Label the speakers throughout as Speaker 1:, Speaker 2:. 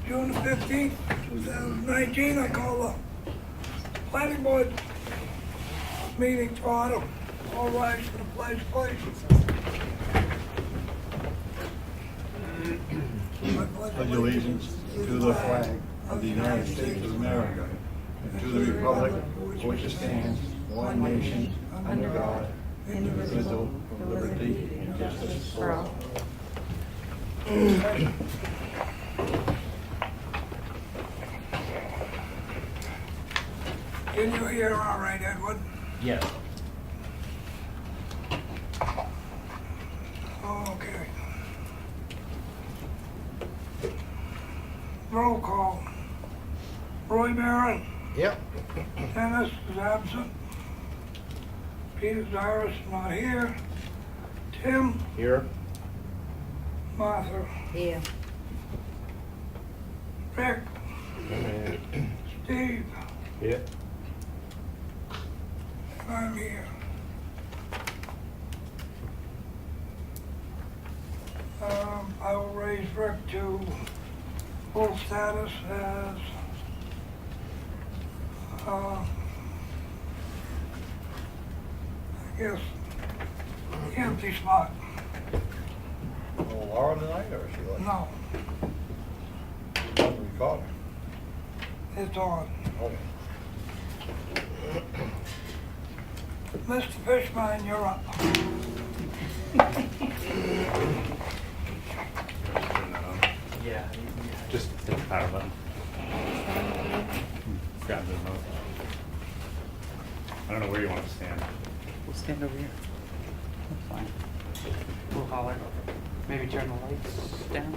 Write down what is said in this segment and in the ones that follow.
Speaker 1: June 15th, 2019, I call the planning board meeting to order. All rise for the pledge, please.
Speaker 2: Pledge allegiance to the flag of the United States of America and to the republic for which it stands, one nation, under God, indivisible, with liberty and justice for all.
Speaker 1: Can you hear all right, Edward?
Speaker 3: Yes.
Speaker 1: Okay. Roll call. Roy Barron.
Speaker 4: Yep.
Speaker 1: Dennis is absent. Peter Zavas not here. Tim.
Speaker 4: Here.
Speaker 1: Martha.
Speaker 5: Here.
Speaker 1: Rick. Steve.
Speaker 4: Here.
Speaker 1: I'm here. I will raise Rick to full status as I guess empty spot.
Speaker 4: Oh, Laura tonight, or is she like?
Speaker 1: No,
Speaker 4: When we caught her.
Speaker 1: it's on.
Speaker 4: Okay.
Speaker 1: Mr. Fishman, you're up.
Speaker 3: Yeah.
Speaker 6: Just hit the power button. Grab the remote. I don't know where you want to stand.
Speaker 3: We'll stand over here. That's fine. We'll holler. Maybe turn the lights down.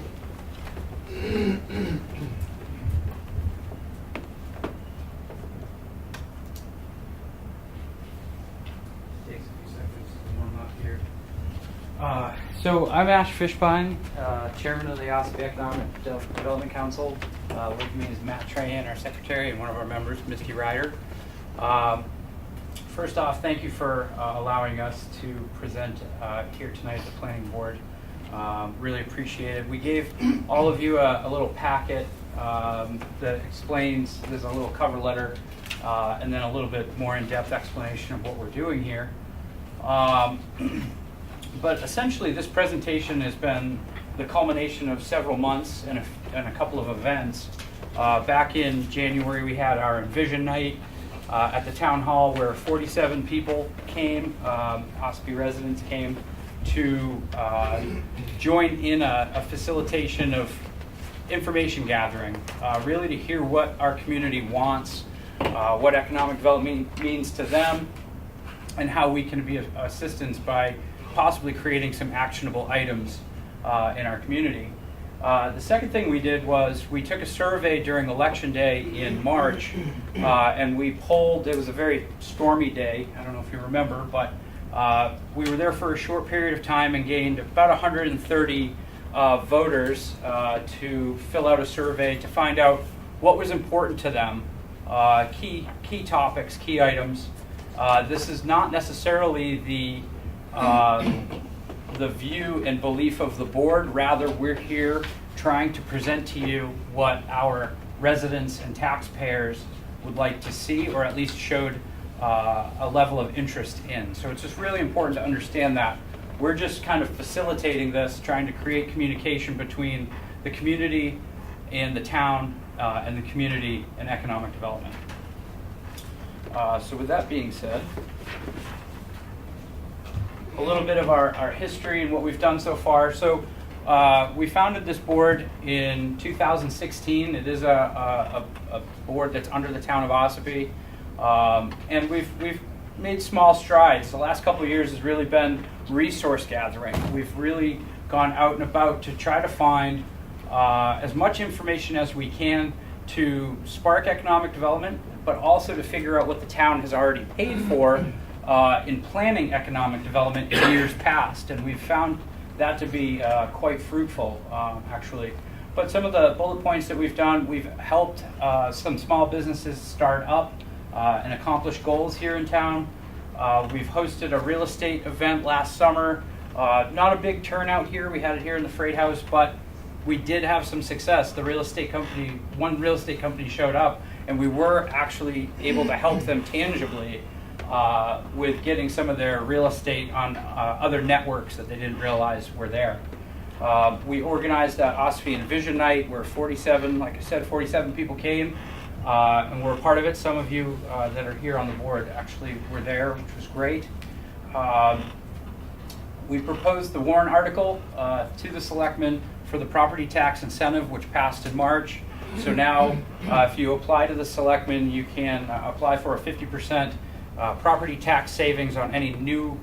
Speaker 3: Takes a few seconds to warm up here. So I'm Ash Fishbein, Chairman of the Ossipee Economic Development Council. With me is Matt Trahan, our Secretary, and one of our members, Misty Ryder. First off, thank you for allowing us to present here tonight at the Planning Board. Really appreciate it. We gave all of you a little packet that explains, there's a little cover letter, and then a little bit more in-depth explanation of what we're doing here. But essentially, this presentation has been the culmination of several months and a couple of events. Back in January, we had our Envision Night at the town hall, where 47 people came, Ossipee residents came to join in a facilitation of information gathering, really to hear what our community wants, what economic development means to them, and how we can be of assistance by possibly creating some actionable items in our community. The second thing we did was we took a survey during Election Day in March, and we polled. It was a very stormy day. I don't know if you remember, but we were there for a short period of time and gained about 130 voters to fill out a survey to find out what was important to them, key topics, key items. This is not necessarily the view and belief of the board. Rather, we're here trying to present to you what our residents and taxpayers would like to see, or at least showed a level of interest in. So it's just really important to understand that. We're just kind of facilitating this, trying to create communication between the community and the town, and the community and economic development. So with that being said, a little bit of our history and what we've done so far. So we founded this board in 2016. It is a board that's under the town of Ossipee. And we've made small strides. The last couple of years has really been resource gathering. We've really gone out and about to try to find as much information as we can to spark economic development, but also to figure out what the town has already paid for in planning economic development in years past. And we've found that to be quite fruitful, actually. But some of the bullet points that we've done, we've helped some small businesses start up and accomplish goals here in town. We've hosted a real estate event last summer. Not a big turnout here. We had it here in the Freight House, but we did have some success. One real estate company showed up, and we were actually able to help them tangibly with getting some of their real estate on other networks that they didn't realize were there. We organized that Ossipee Envision Night where 47 people came and were a part of it. Some of you that are here on the board actually were there, which was great. We proposed the warrant article to the Selectmen for the property tax incentive, which passed in March. So now, if you apply to the Selectmen, you can apply for a 50% property tax savings on any new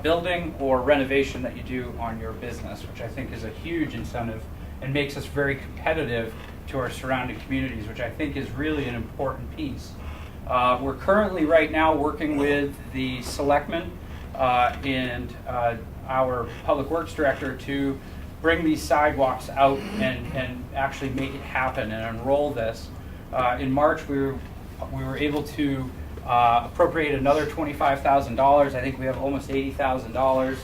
Speaker 3: building or renovation that you do on your business, which I think is a huge incentive and makes us very competitive to our surrounding communities, which I think is really an important piece. We're currently right now working with the Selectmen and our Public Works Director to bring these sidewalks out and actually make it happen and enroll this. In March, we were able to appropriate another $25,000. I think we have almost $80,000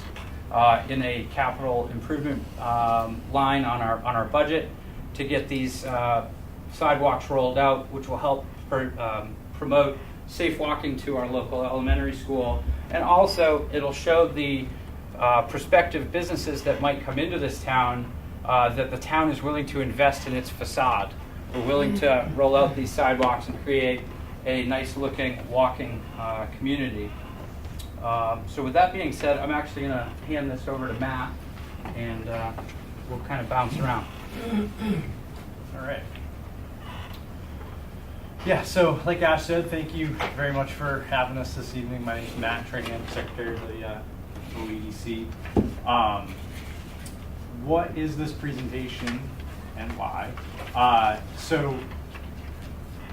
Speaker 3: in a capital improvement line on our budget to get these sidewalks rolled out, which will help promote safe walking to our local elementary school. And also, it'll show the prospective businesses that might come into this town that the town is willing to invest in its facade. We're willing to roll out these sidewalks and create a nice looking walking community. So with that being said, I'm actually going to hand this over to Matt and we'll kind of bounce around.
Speaker 5: All right. Yeah, so like Ash said, thank you very much for having us this evening. My name is Matt, Training Secretary of the OEDC. What is this presentation and why? So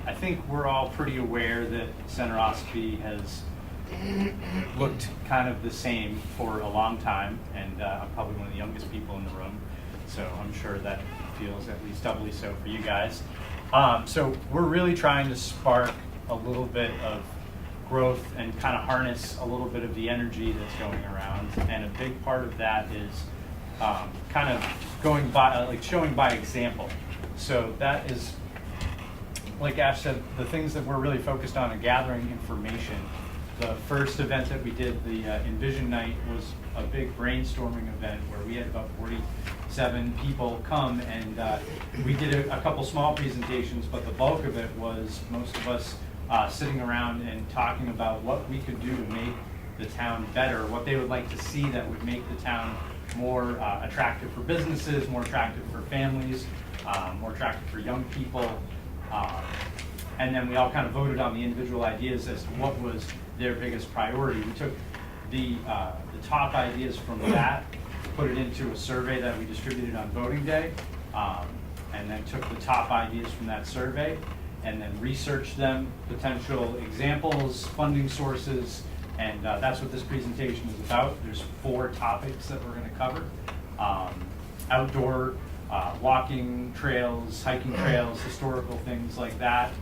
Speaker 5: I think we're all pretty aware that Center Ossipee has looked kind of the same for a long time, and I'm probably one of the youngest people in the room, so I'm sure that feels at least doubly so for you guys. So we're really trying to spark a little bit of growth and kind of harness a little bit of the energy that's going around, and a big part of that is kind of going by, like showing by example. So that is, like Ash said, the things that we're really focused on are gathering information. The first event that we did, the Envision Night, was a big brainstorming event where we had about 47 people come, and we did a couple small presentations, but the bulk of it was most of us sitting around and talking about what we could do to make the town better, what they would like to see that would make the town more attractive for businesses, more attractive for families, more attractive for young people. And then we all kind of voted on the individual ideas as to what was their biggest priority. We took the top ideas from that, put it into a survey that we distributed on voting day, and then took the top ideas from that survey and then researched them, potential examples, funding sources, and that's what this presentation is about. There's 4 topics that we're going to cover. Outdoor walking trails, hiking trails, historical things like that,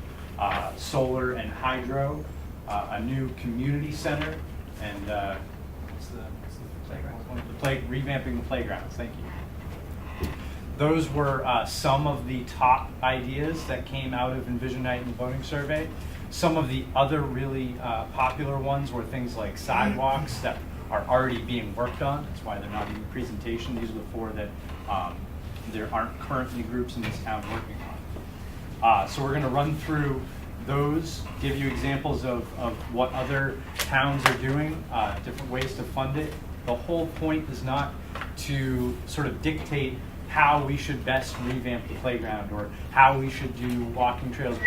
Speaker 5: solar and hydro, a new community center, and what's the playground? Revamping the playgrounds. Thank you. Those were some of the top ideas that came out of Envision Night and the voting survey. Some of the other really popular ones were things like sidewalks that are already being worked on. That's why they're not in the presentation. These are the 4 that there aren't currently groups in this town working on. So we're going to run through those, give you examples of what other towns are doing, different ways to fund it. The whole point is not to sort of dictate how we should best revamp the playground or how we should do walking trails.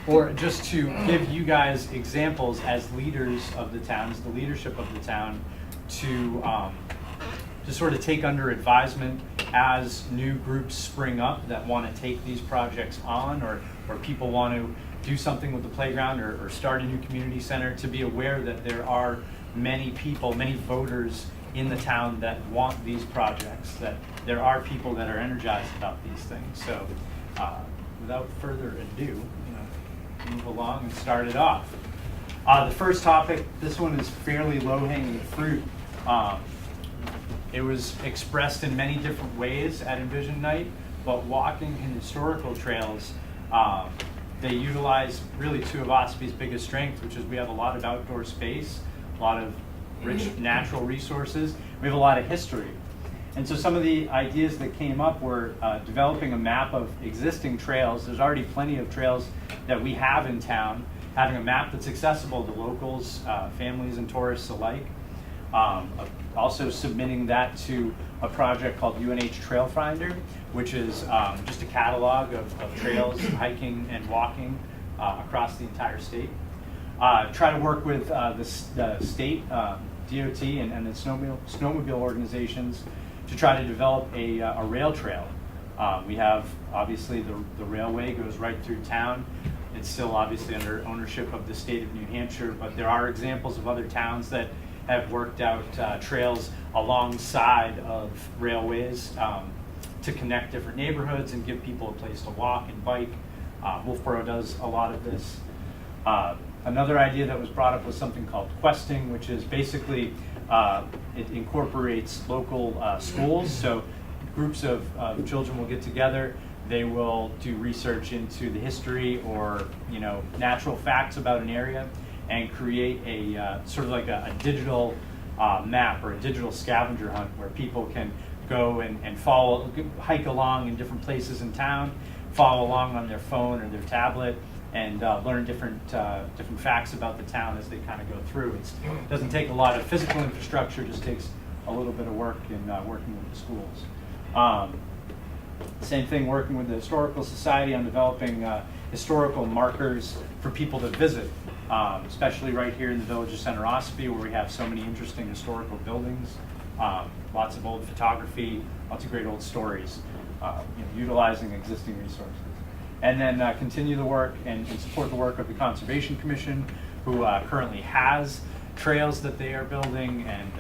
Speaker 5: Or just to give you guys examples as leaders of the town, as the leadership of the town, to sort of take under advisement as new groups spring up that want to take these projects on, or people want to do something with the playground or start a new community center, to be aware that there are many people, many voters in the town that want these projects, that there are people that are energized about these things. So without further ado, move along and start it off. The first topic, this one is fairly low-hanging fruit. It was expressed in many different ways at Envision Night, but walking and historical trails, they utilize really two of Ossepee's biggest strengths, which is we have a lot of outdoor space, a lot of rich natural resources. We have a lot of history. And so some of the ideas that came up were developing a map of existing trails. There's already plenty of trails that we have in town, having a map that's accessible to locals, families and tourists alike. Also submitting that to a project called UNH Trail Finder, which is just a catalog of trails, hiking and walking across the entire state. Try to work with the state, DOT, and the snowmobile organizations to try to develop a rail trail. We have, obviously, the railway goes right through town. It's still obviously under ownership of the state of New Hampshire, but there are examples of other towns that have worked out trails alongside of railways to connect different neighborhoods and give people a place to walk and bike. Wolfboro does a lot of this. Another idea that was brought up was something called questing, which is basically, it incorporates local schools. So groups of children will get together. They will do research into the history or natural facts about an area and create a sort of like a digital map or a digital scavenger hunt where people can go and follow, hike along in different places in town, follow along on their phone or their tablet, and learn different facts about the town as they kind of go through. It doesn't take a lot of physical infrastructure, just takes a little bit of work in working with the schools. Same thing working with the Historical Society on developing historical markers for people to visit, especially right here in the village of Center Ossipee, where we have so many interesting historical buildings, lots of old photography, lots of great old stories, utilizing existing resources. And then continue the work and support the work of the Conservation Commission, who currently has trails that they are building, and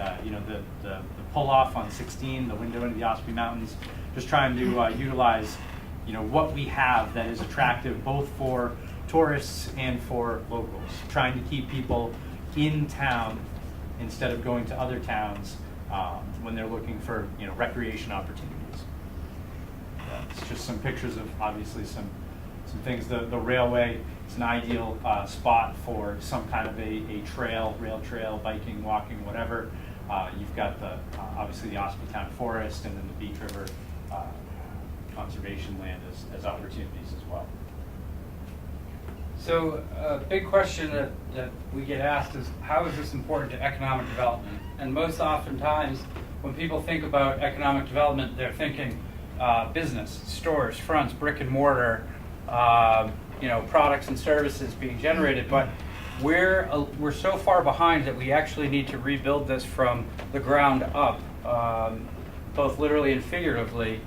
Speaker 5: the pull-off on 16, the window into the Ossipee Mountains, just trying to utilize what we have that is attractive both for tourists and for locals, trying to keep people in town instead of going to other towns when they're looking for recreation opportunities. It's just some pictures of obviously some things. The railway is an ideal spot for some kind of a rail trail, biking, walking, whatever. You've got obviously the Ossipee Town Forest and then the Beach River conservation land as opportunities as well.
Speaker 3: So a big question that we get asked is, how is this important to economic development? And most oftentimes when people think about economic development, they're thinking business, stores, fronts, brick and mortar, products and services being generated. But we're so far behind that we actually need to rebuild this from the ground up, both literally and figuratively.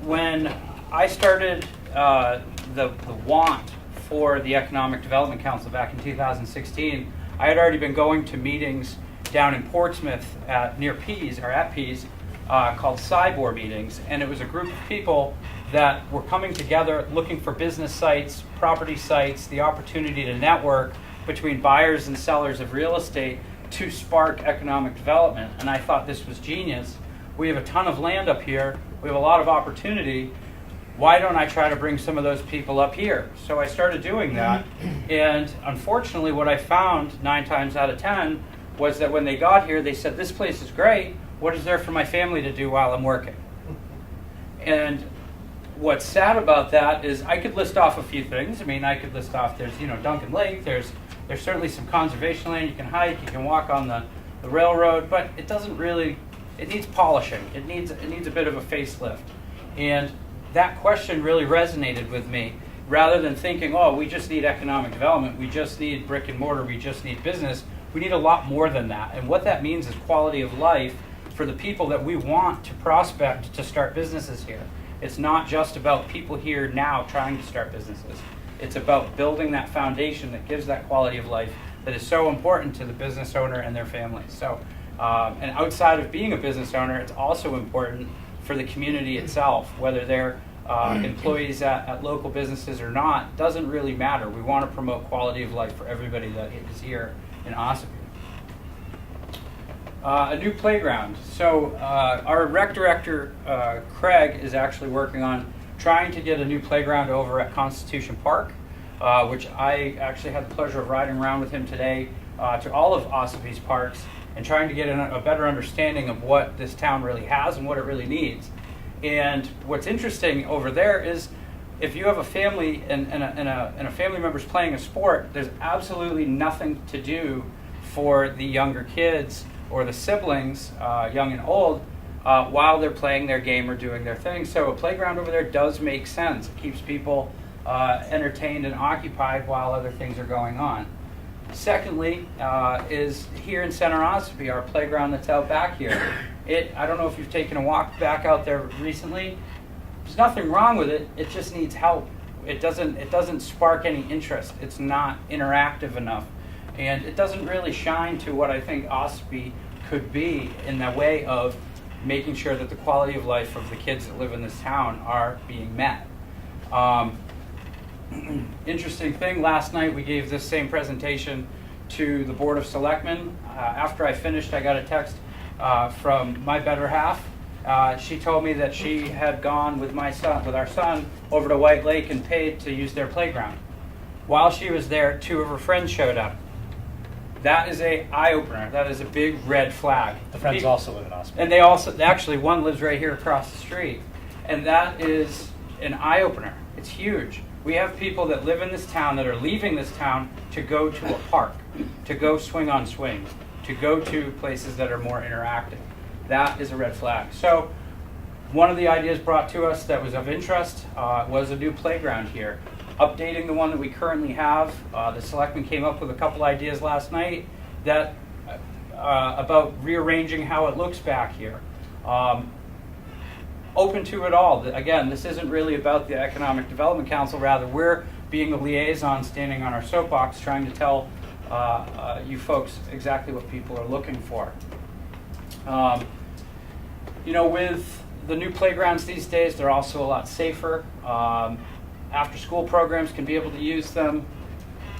Speaker 3: When I started the want for the Economic Development Council back in 2016, I had already been going to meetings down in Portsmouth near Pease, called Cyborg meetings, and it was a group of people that were coming together looking for business sites, property sites, the opportunity to network between buyers and sellers of real estate to spark economic development. And I thought this was genius. We have a ton of land up here. We have a lot of opportunity. Why don't I try to bring some of those people up here? So I started doing that. And unfortunately, what I found 9 times out of 10 was that when they got here, they said, "This place is great. What is there for my family to do while I'm working?" And what's sad about that is I could list off a few things. I mean, I could list off, there's Duncan Lake, there's certainly some conservation land. You can hike, you can walk on the railroad, but it doesn't really, it needs polishing. It needs a bit of a facelift. And that question really resonated with me. Rather than thinking, oh, we just need economic development, we just need brick and mortar, we just need business, we need a lot more than that. And what that means is quality of life for the people that we want to prospect to start businesses here. It's not just about people here now trying to start businesses. It's about building that foundation that gives that quality of life that is so important to the business owner and their families. So, and outside of being a business owner, it's also important for the community itself, whether they're employees at local businesses or not, doesn't really matter. We want to promote quality of life for everybody that is here in Ossipee. A new playground. So our rec director, Craig, is actually working on trying to get a new playground over at Constitution Park, which I actually had the pleasure of riding around with him today to all of Ossepee's parks and trying to get a better understanding of what this town really has and what it really needs. And what's interesting over there is if you have a family and a family member's playing a sport, there's absolutely nothing to do for the younger kids or the siblings, young and old, while they're playing their game or doing their thing. So a playground over there does make sense. It keeps people entertained and occupied while other things are going on. Secondly, is here in Center Ossipee, our playground that's out back here. I don't know if you've taken a walk back out there recently. There's nothing wrong with it. It just needs help. It doesn't spark any interest. It's not interactive enough, and it doesn't really shine to what I think Ossipee could be in the way of making sure that the quality of life of the kids that live in this town are being met. Interesting thing, last night we gave this same presentation to the Board of Selectmen. After I finished, I got a text from my better half. She told me that she had gone with our son over to White Lake and paid to use their playground. While she was there, 2 of her friends showed up. That is an eye-opener. That is a big red flag.
Speaker 5: The friends also live in Ossipee.
Speaker 3: And they also, actually, one lives right here across the street. And that is an eye-opener. It's huge. We have people that live in this town that are leaving this town to go to a park, to go swing on swings, to go to places that are more interactive. That is a red flag. So one of the ideas brought to us that was of interest was a new playground here. Updating the one that we currently have. The selectmen came up with a couple ideas last night that about rearranging how it looks back here. Open to it all. Again, this isn't really about the Economic Development Council, rather we're being the liaison, standing on our soapbox, trying to tell you folks exactly what people are looking for. You know, with the new playgrounds these days, they're also a lot safer. After-school programs can be able to use them.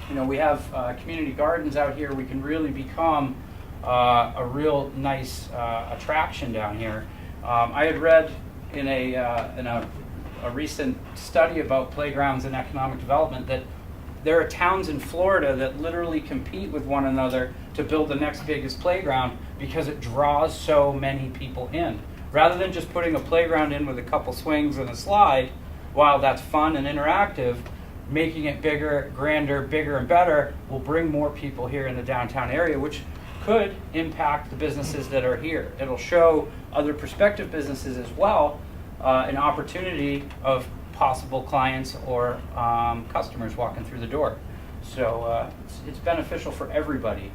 Speaker 3: You know, we have community gardens out here. We can really become a real nice attraction down here. I had read in a recent study about playgrounds and economic development that there are towns in Florida that literally compete with one another to build the next biggest playground because it draws so many people in. Rather than just putting a playground in with a couple swings and a slide, while that's fun and interactive, making it bigger, grander, bigger and better will bring more people here in the downtown area, which could impact the businesses that are here. It'll show other prospective businesses as well an opportunity of possible clients or customers walking through the door. So it's beneficial for everybody.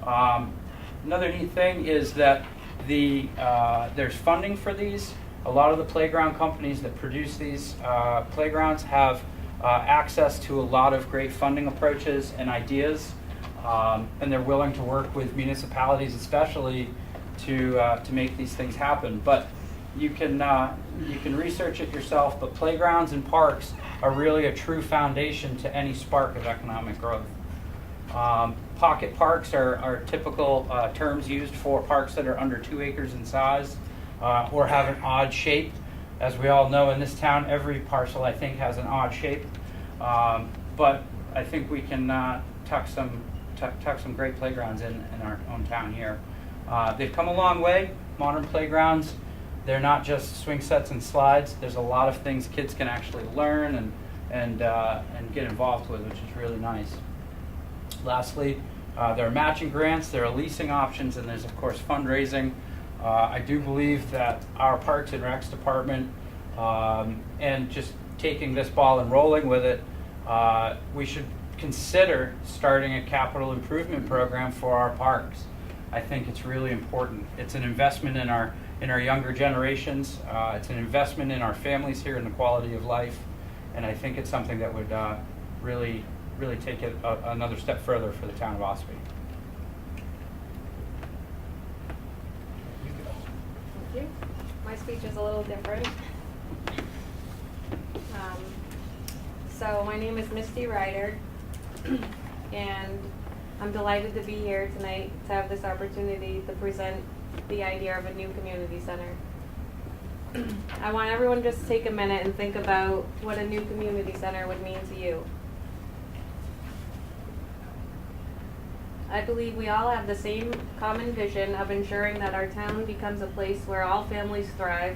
Speaker 3: Another neat thing is that there's funding for these. A lot of the playground companies that produce these playgrounds have access to a lot of great funding approaches and ideas, and they're willing to work with municipalities especially to make these things happen. But you can research it yourself, but playgrounds and parks are really a true foundation to any spark of economic growth. Pocket parks are typical terms used for parks that are under 2 acres in size or have an odd shape. As we all know, in this town, every parcel, I think, has an odd shape. But I think we can tuck some great playgrounds in our own town here. They've come a long way. Modern playgrounds, they're not just swing sets and slides. There's a lot of things kids can actually learn and get involved with, which is really nice. Lastly, there are matching grants, there are leasing options, and there's, of course, fundraising. I do believe that our Parks and Recs department, and just taking this ball and rolling with it, we should consider starting a capital improvement program for our parks. I think it's really important. It's an investment in our younger generations. It's an investment in our families here and the quality of life, and I think it's something that would really take it another step further for the town of Ossipee.
Speaker 7: Thank you. My speech is a little different. So my name is Misty Ryder, and I'm delighted to be here tonight to have this opportunity to present the idea of a new community center. I want everyone just to take a minute and think about what a new community center would mean to you. I believe we all have the same common vision of ensuring that our town becomes a place where all families thrive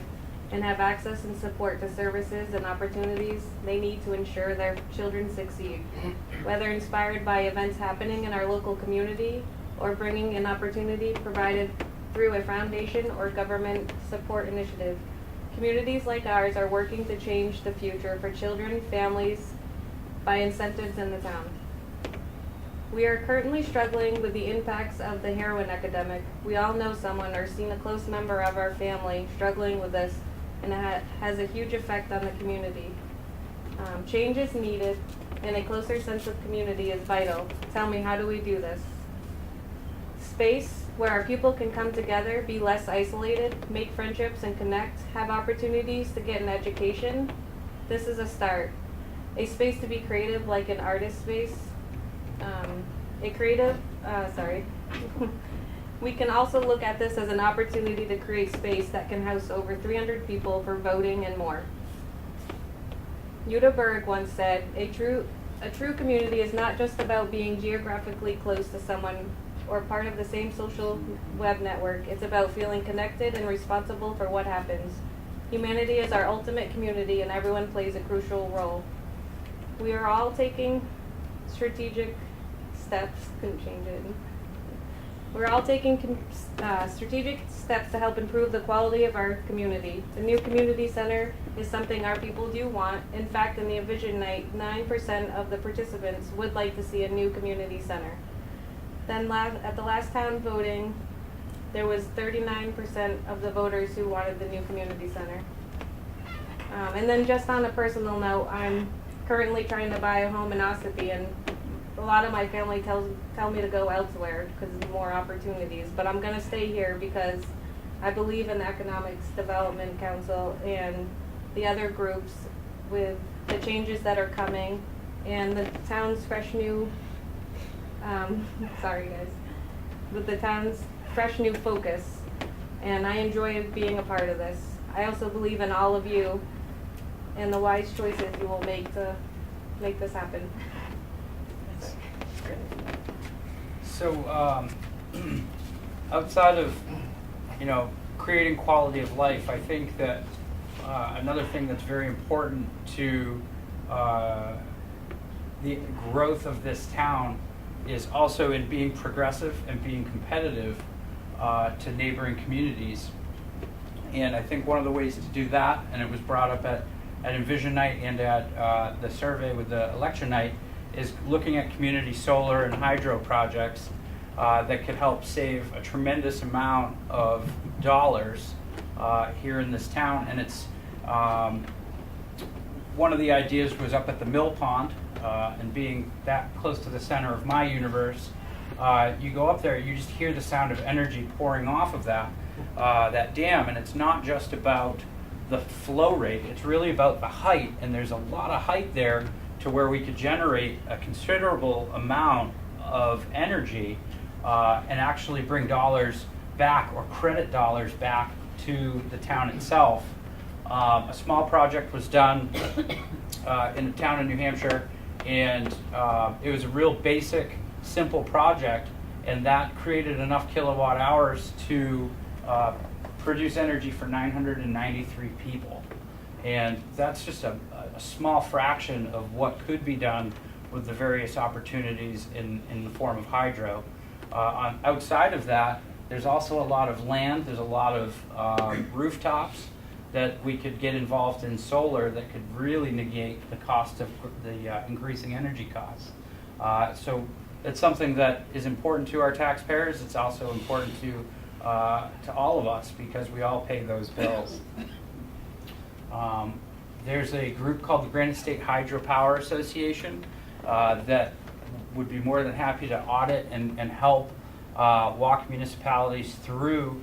Speaker 7: and have access and support to services and opportunities they need to ensure their children succeed, whether inspired by events happening in our local community or bringing an opportunity provided through a foundation or government support initiative. Communities like ours are working to change the future for children, families, by incentives in the town. We are currently struggling with the impacts of the heroin epidemic. We all know someone or seen a close member of our family struggling with this, and it has a huge effect on the community. Change is needed, and a closer sense of community is vital. Tell me, how do we do this? Space where our people can come together, be less isolated, make friendships and connect, have opportunities to get an education. This is a start. A space to be creative, like an artist space. We can also look at this as an opportunity to create space that can house over 300 people for voting and more. Yuta Berg once said, a true community is not just about being geographically close to someone or part of the same social web network. It's about feeling connected and responsible for what happens. Humanity is our ultimate community, and everyone plays a crucial role. We are all taking strategic steps, We're all taking strategic steps to help improve the quality of our community. The new community center is something our people do want. In fact, in the Envision Night, 9% of the participants would like to see a new community center. Then at the last town voting, there was 39% of the voters who wanted the new community center. And then just on a personal note, I'm currently trying to buy a home in Ossipee, and a lot of my family tell me to go elsewhere because of more opportunities, but I'm gonna stay here because I believe in the Economics Development Council and the other groups with the changes that are coming and the town's fresh new with the town's fresh new focus, and I enjoy being a part of this. I also believe in all of you and the wise choices you will make to make this happen.
Speaker 3: So, outside of, creating quality of life, I think that another thing that's very important to the growth of this town is also in being progressive and being competitive to neighboring communities. And I think one of the ways to do that, and it was brought up at Envision Night and at the survey with the election night, is looking at community solar and hydro projects that could help save a tremendous amount of dollars here in this town. And it's one of the ideas was up at the mill pond, and being that close to the center of my universe, you go up there, you just hear the sound of energy pouring off of that dam, and it's not just about the flow rate, it's really about the height, and there's a lot of height there to where we could generate a considerable amount of energy and actually bring dollars back, or credit dollars back to the town itself. A small project was done in a town in New Hampshire, and it was a real basic, simple project, and that created enough kilowatt hours to produce energy for 993 people. And that's just a small fraction of what could be done with the various opportunities in the form of hydro. Outside of that, there's also a lot of land, there's a lot of rooftops that we could get involved in solar that could really negate the cost of the increasing energy costs. So it's something that is important to our taxpayers. It's also important to all of us because we all pay those bills. There's a group called the Granite State Hydropower Association that would be more than happy to audit and help walk municipalities through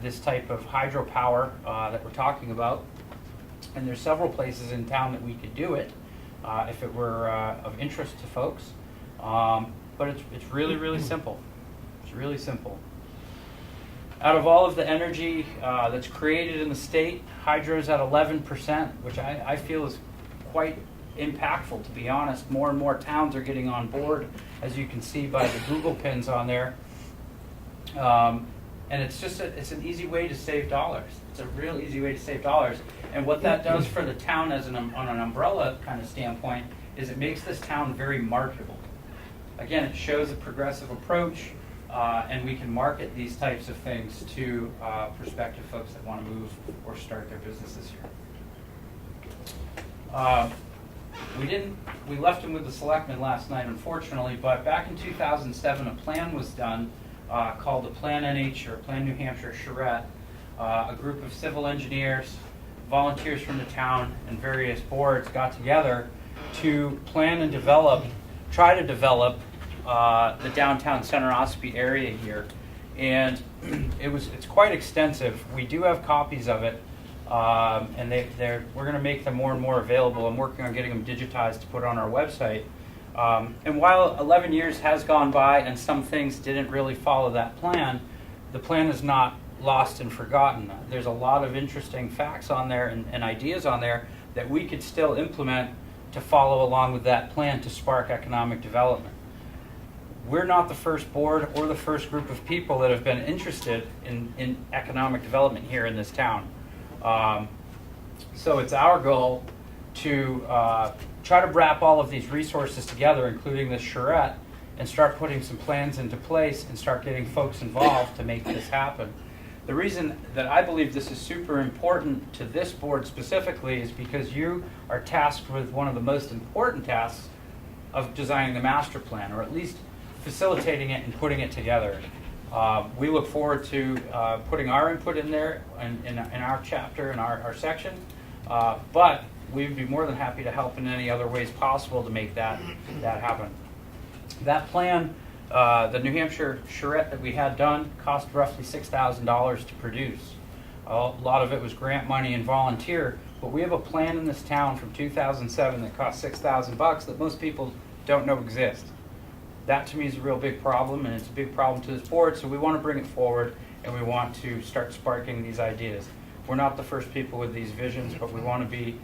Speaker 3: this type of hydropower that we're talking about. And there's several places in town that we could do it if it were of interest to folks. But it's really, really simple. It's really simple. Out of all of the energy that's created in the state, hydro's at 11%, which I feel is quite impactful, to be honest. More and more towns are getting on board, as you can see by the Google pins on there. And it's just it's an easy way to save dollars. It's a real easy way to save dollars. And what that does for the town as on an umbrella kind of standpoint is it makes this town very marketable. Again, it shows a progressive approach, and we can market these types of things to prospective folks that want to move or start their businesses here. We left them with the Selectmen last night, unfortunately, but back in 2007, a plan was done called the Plan NH, or Plan New Hampshire Charrette. A group of civil engineers, volunteers from the town, and various boards got together to plan and try to develop the downtown Center Ossipee area here. And it's quite extensive. We do have copies of it, and we're going to make them more and more available. I'm working on getting them digitized to put on our website. And while 11 years has gone by and some things didn't really follow that plan, the plan is not lost and forgotten. There's a lot of interesting facts on there and ideas on there that we could still implement to follow along with that plan to spark economic development. We're not the first board or the first group of people that have been interested in economic development here in this town. So it's our goal to try to wrap all of these resources together, including this charrette, and start putting some plans into place and start getting folks involved to make this happen. The reason that I believe this is super important to this board specifically is because you are tasked with one of the most important tasks of designing the master plan, or at least facilitating it and putting it together. We look forward to putting our input in there in our chapter, in our section, but we'd be more than happy to help in any other ways possible to make that happen. That plan, the New Hampshire charrette that we had done, cost roughly $6,000 to produce. A lot of it was grant money and volunteer, but we have a plan in this town from 2007 that cost $6,000 that most people don't know exist. That to me is a real big problem, and it's a big problem to this board, so we want to bring it forward and we want to start sparking these ideas. We're not the first people with these visions, but we want to be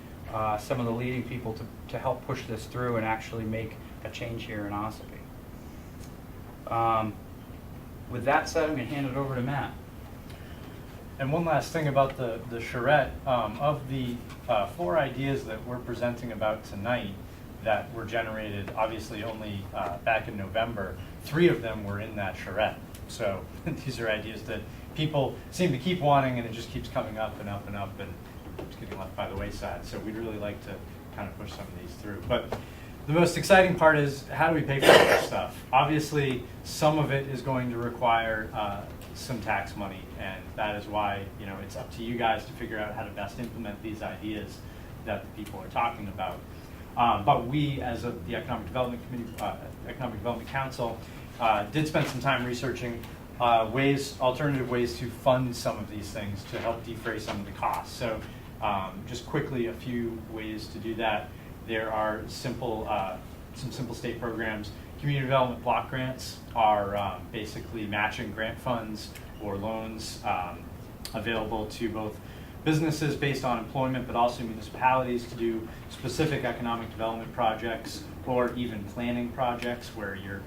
Speaker 3: some of the leading people to help push this through and actually make a change here in Ossipee. With that said, I'm going to hand it over to Matt.
Speaker 5: And one last thing about the charrette, of the 4 ideas that we're presenting about tonight that were generated obviously only back in November, 3 of them were in that charrette. So these are ideas that people seem to keep wanting, and it just keeps coming up and up and up, and it's getting left by the wayside. So we'd really like to kind of push some of these through. But the most exciting part is, how do we pay for all this stuff? Obviously, some of it is going to require some tax money, and that is why, you know, it's up to you guys to figure out how to best implement these ideas that the people are talking about. But we, as the Economic Development Committee, Economic Development Council, did spend some time researching alternative ways to fund some of these things to help defray some of the costs. So just quickly, a few ways to do that. There are some simple state programs. Community development block grants are basically matching grant funds or loans available to both businesses based on employment, but also municipalities to do specific economic development projects, or even planning projects where you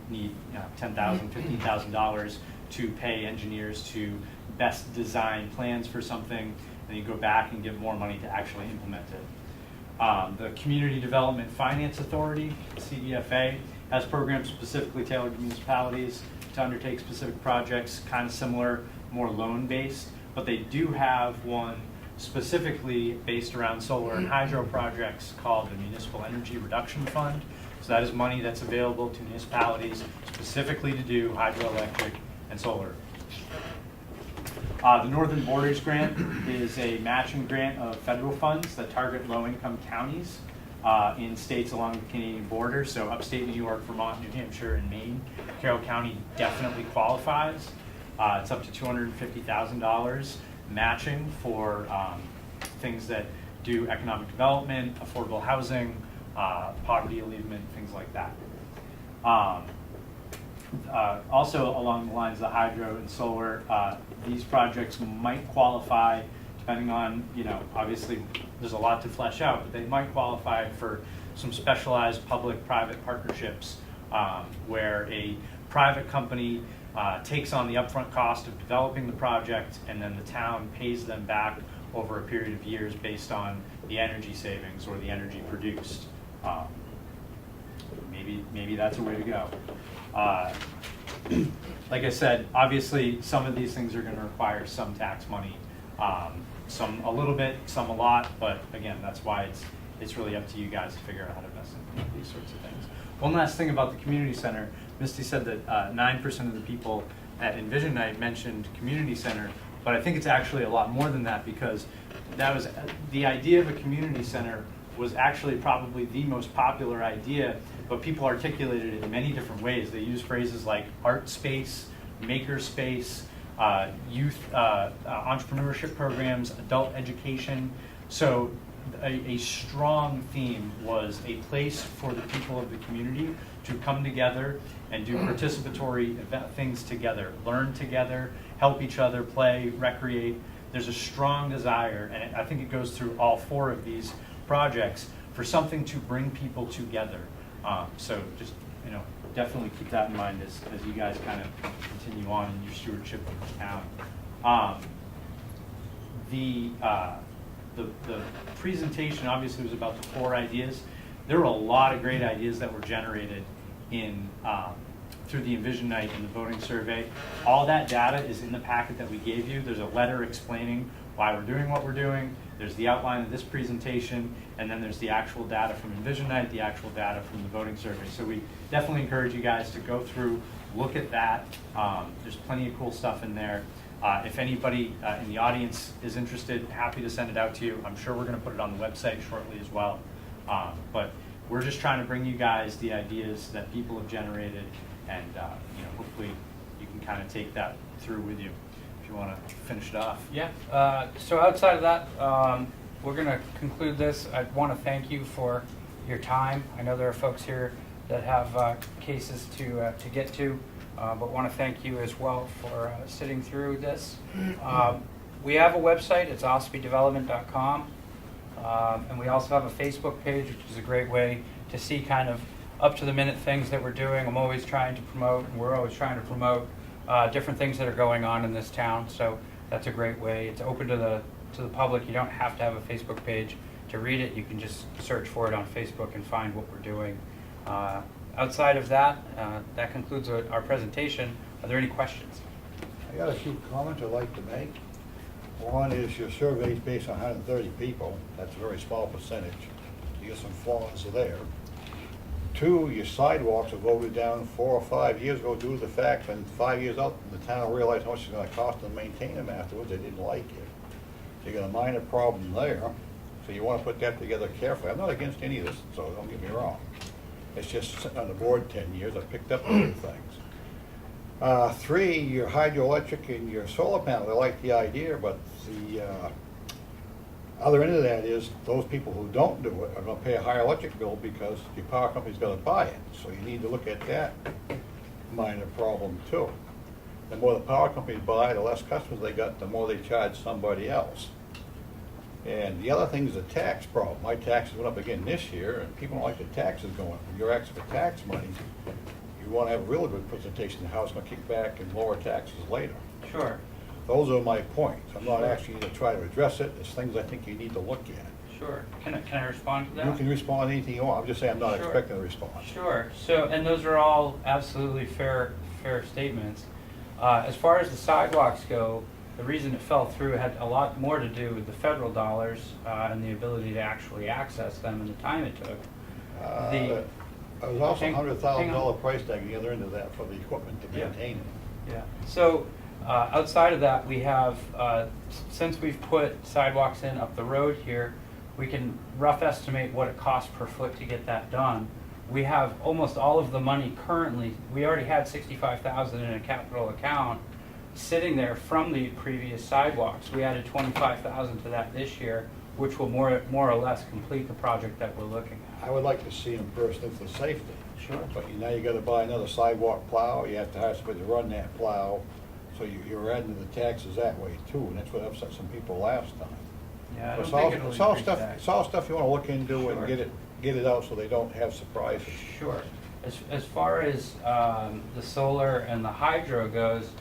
Speaker 5: need $10,000, $15,000 to pay engineers to best design plans for something, and you go back and give more money to actually implement it. The Community Development Finance Authority, CDFA, has programs specifically tailored to municipalities to undertake specific projects, kind of similar, more loan-based, but they do have one specifically based around solar and hydro projects called the Municipal Energy Reduction Fund. So that is money that's available to municipalities specifically to do hydroelectric and solar. The Northern Borders Grant is a matching grant of federal funds that target low-income counties in states along the Canadian border. So upstate New York, Vermont, New Hampshire, and Maine. Carroll County definitely qualifies. It's up to $250,000 matching for things that do economic development, affordable housing, poverty alleviation, things like that. Also along the lines of hydro and solar, these projects might qualify, depending on, obviously there's a lot to flesh out, but they might qualify for some specialized public-private partnerships where a private company takes on the upfront cost of developing the project, and then the town pays them back over a period of years based on the energy savings or the energy produced. Maybe that's a way to go. Like I said, obviously some of these things are going to require some tax money, some a little bit, some a lot, but again, that's why it's really up to you guys to figure out how to invest in these sorts of things. One last thing about the community center, Misty said that 9% of the people at Envision Night mentioned community center, but I think it's actually a lot more than that, because that was the idea of a community center was actually probably the most popular idea, but people articulated it in many different ways. They use phrases like art space, maker space, youth entrepreneurship programs, adult education. So a strong theme was a place for the people of the community to come together and do participatory things together, learn together, help each other, play, recreate. There's a strong desire, and I think it goes through all 4 of these projects, for something to bring people together. So just, definitely keep that in mind as you guys kind of continue on in your stewardship of the town. The presentation obviously was about the 4 ideas. There were a lot of great ideas that were generated in through the Envision Night and the voting survey. All that data is in the packet that we gave you. There's a letter explaining why we're doing what we're doing. There's the outline of this presentation, and then there's the actual data from Envision Night, the actual data from the voting survey. So we definitely encourage you guys to go through, look at that. There's plenty of cool stuff in there. If anybody in the audience is interested, happy to send it out to you. I'm sure we're going to put it on the website shortly as well. But we're just trying to bring you guys the ideas that people have generated, and hopefully you can kind of take that through with you. If you want to finish it off.
Speaker 3: Yeah, so outside of that, we're going to conclude this. I want to thank you for your time. I know there are folks here that have cases to get to, but want to thank you as well for sitting through this. We have a website, it's OssipeeDevelopment.com, and we also have a Facebook page, which is a great way to see kind of up-to-the-minute things that we're doing. I'm always trying to promote, and we're always trying to promote different things that are going on in this town, so that's a great way. It's open to the public. You don't have to have a Facebook page to read it. You can just search for it on Facebook and find what we're doing. Outside of that, that concludes our presentation. Are there any questions?
Speaker 2: I got a few comments I'd like to make. One is your survey is based on 130 people. That's a very small percentage. You get some flaws there. 2, your sidewalks are voted down 4 or 5 years ago due to the fact that 5 years out, the town realized how much it's going to cost them to maintain them afterwards. They didn't like it. So you got a minor problem there. So you want to put that together carefully. I'm not against any of this, so don't get me wrong. It's just sitting on the board 10 years. I picked up other things. 3, your hydroelectric and your solar panel. I like the idea, but the other end of that is those people who don't do it are going to pay a higher electric bill because your power company's got to buy it. So you need to look at that minor problem too. The more the power companies buy, the less customers they got, the more they charge somebody else. And the other thing is the tax problem. My taxes went up again this year, and people don't like the taxes going up. When you're asking for tax money, you want to have a really good presentation of how it's going to kick back and lower taxes later.
Speaker 3: Sure.
Speaker 2: Those are my points. I'm not asking you to try to address it. It's things I think you need to look at.
Speaker 3: Sure. Can I respond to that?
Speaker 2: You can respond to anything you want. I'm just saying I'm not
Speaker 3: Sure.
Speaker 2: expecting a response.
Speaker 3: Sure. So, and those are all absolutely fair statements. As far as the sidewalks go, the reason it fell through had a lot more to do with the federal dollars and the ability to actually access them and the time it took.
Speaker 2: There was also a
Speaker 3: hang on.
Speaker 2: $100,000 price tag on the other end of that for the equipment to
Speaker 3: Yeah.
Speaker 2: maintain it.
Speaker 3: Yeah. So outside of that, we have, since we've put sidewalks in up the road here, we can rough estimate what it costs per foot to get that done. We have almost all of the money currently. We already had $65,000 in a capital account sitting there from the previous sidewalks. We added $25,000 to that this year, which will more or less complete the project that we're looking at.
Speaker 2: I would like to see them burst in for safety.
Speaker 3: Sure.
Speaker 4: But now you gotta buy another sidewalk plow, you have to hire somebody to run that plow, so you're adding to the taxes that way too, and that's what upset some people last time.
Speaker 3: Yeah, I don't
Speaker 4: It's
Speaker 3: think
Speaker 4: all,
Speaker 3: it'll
Speaker 4: it's all
Speaker 3: increase
Speaker 4: stuff,
Speaker 3: tax.
Speaker 4: it's all stuff you wanna look into
Speaker 3: Sure.
Speaker 4: and get it out so they don't have surprises.
Speaker 3: Sure. As far as the solar and the hydro goes,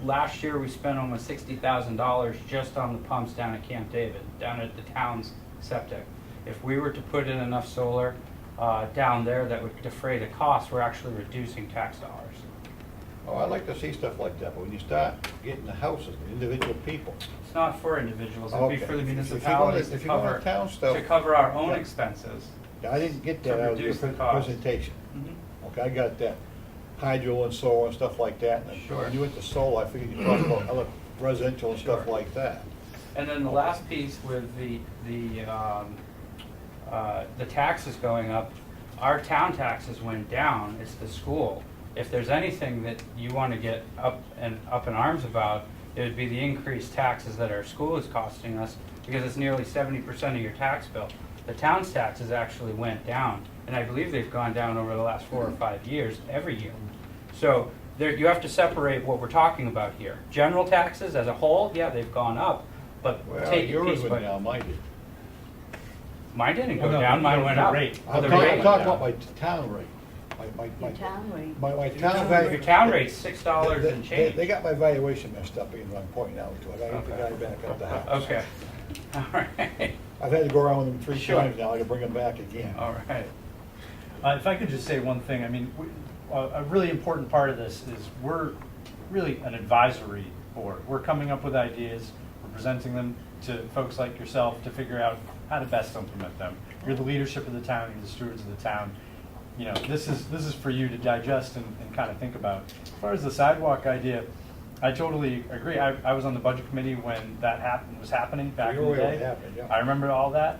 Speaker 3: last year we spent almost $60,000 just on the pumps down at Camp David, down at the town's septic. If we were to put in enough solar down there that would defray the cost, we're actually reducing tax dollars.
Speaker 4: Oh, I like to see stuff like that, but when you start getting the houses, the individual people,
Speaker 3: It's not for individuals, it'd be
Speaker 4: Okay.
Speaker 3: for the
Speaker 4: If you go to-
Speaker 3: municipalities
Speaker 4: if you go to town stuff-
Speaker 3: to cover our own
Speaker 4: Yeah.
Speaker 3: expenses.
Speaker 4: I didn't get that
Speaker 3: To
Speaker 4: out of your
Speaker 3: reduce the cost.
Speaker 4: presentation.
Speaker 3: Mhm.
Speaker 4: Okay, I got that hydro and solar and stuff like that. And
Speaker 3: Sure.
Speaker 4: when you went to solar, I figured you talked about other residential and stuff
Speaker 3: Sure.
Speaker 4: like that.
Speaker 3: And then the last piece with the taxes going up, our town taxes went down, it's the school. If there's anything that you want to get up in arms about, it would be the increased taxes that our school is costing us, because it's nearly 70% of your tax bill. The town's taxes actually went down, and I believe they've gone down over the last 4 or 5 years, every year. So there, you have to separate what we're talking about here. General taxes as a whole, yeah, they've gone up, but
Speaker 4: Well,
Speaker 3: take it
Speaker 4: yours
Speaker 3: piece
Speaker 4: went
Speaker 3: by
Speaker 4: down, mine did.
Speaker 3: Mine didn't go
Speaker 5: No,
Speaker 3: down, mine
Speaker 5: the
Speaker 3: went up.
Speaker 5: rate.
Speaker 3: Oh, the
Speaker 4: I'm
Speaker 3: rate.
Speaker 4: talking about my town rate. My
Speaker 8: town rate.
Speaker 4: My
Speaker 1: Your
Speaker 4: town
Speaker 1: town
Speaker 4: value.
Speaker 3: Your town rate's $6 and change.
Speaker 4: They got my valuation messed up, even though I'm pointing out to it. I got the guy
Speaker 3: Okay.
Speaker 4: back at the house.
Speaker 3: Okay, all right,
Speaker 4: I've had to go around with him 3
Speaker 3: Sure.
Speaker 4: times now, I gotta bring him back again.
Speaker 3: all right.
Speaker 5: If I could just say one thing, I mean, a really important part of this is we're really an advisory board. We're coming up with ideas, we're presenting them to folks like yourself to figure out how to best implement them. You're the leadership of the town, you're the stewards of the town. You know, this is for you to digest and kind of think about. As far as the sidewalk idea, I totally agree. I was on the budget committee when that was happening back in the
Speaker 4: You're aware
Speaker 5: day.
Speaker 4: it happened, yeah.
Speaker 5: I remember all that.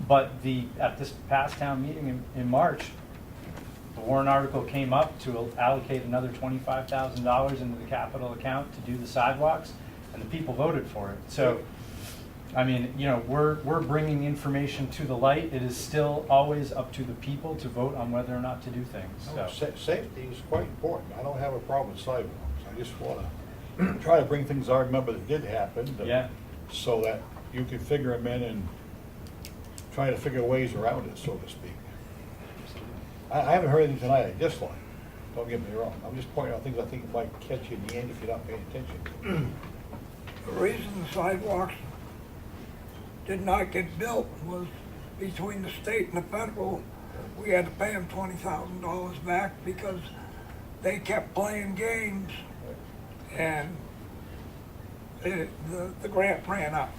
Speaker 5: But at this past town meeting in March, the warrant article came up to allocate another $25,000 into the capital account to do the sidewalks, and the people voted for it. So, I mean, you know, we're bringing information to the light. It is still always up to the people to vote on whether or not to do things.
Speaker 4: No,
Speaker 5: So,
Speaker 4: Safety is quite important. I don't have a problem with sidewalks. I just wanna try to bring things I remember that did happen.
Speaker 5: Yeah.
Speaker 4: So that you can figure them in and try to figure ways around it, so to speak. I haven't heard anything tonight I dislike. Don't get me wrong. I'm just pointing out things I think might catch you in the end if you're not paying attention.
Speaker 1: The reason the sidewalks did not get built was between the state and the federal. We had to pay them $20,000 back because they kept playing games and the grant ran up.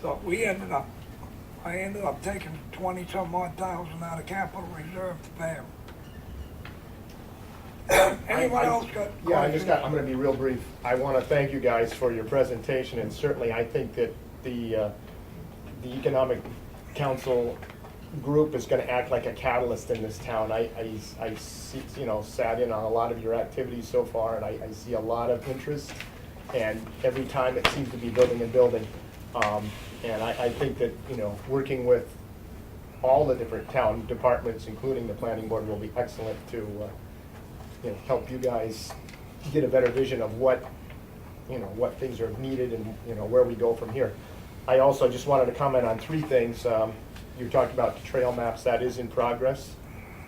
Speaker 1: So I ended up taking 20-some odd thousand out of capital reserve to pay them. Anyone else got questions?
Speaker 9: I'm gonna be real brief. I wanna thank you guys for your presentation, and certainly I think that the Economic Council group is gonna act like a catalyst in this town. I see, you know, sat in on a lot of your activities so far, and I see a lot of interest, and every time it seems to be building and building. And I think that, you know, working with all the different town departments, including the planning board, will be excellent to, you know, help you guys get a better vision of what, you know, what things are needed and, you know, where we go from here. I also just wanted to comment on 3 things. You talked about the trail maps, that is in progress.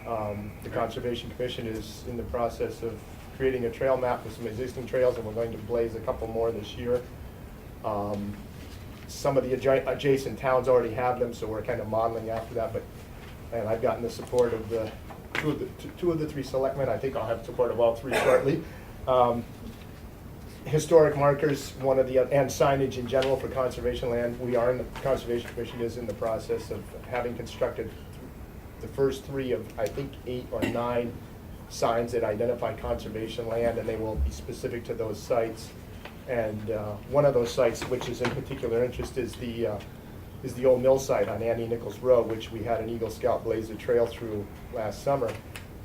Speaker 9: The Conservation Commission is in the process of creating a trail map with some existing trails, and we're going to blaze a couple more this year. Some of the adjacent towns already have them, so we're kind of modeling after that, and I've gotten the support of the two of the 3 selectmen. I think I'll have support of all 3 shortly. Historic markers, and signage in general for conservation land. The Conservation Commission is in the process of having constructed the first 3 of, I think, 8 or 9 signs that identify conservation land, and they will be specific to those sites. And one of those sites, which is in particular interest, is the old mill site on Annie Nichols Road, which we had an Eagle Scout blaze a trail through last summer.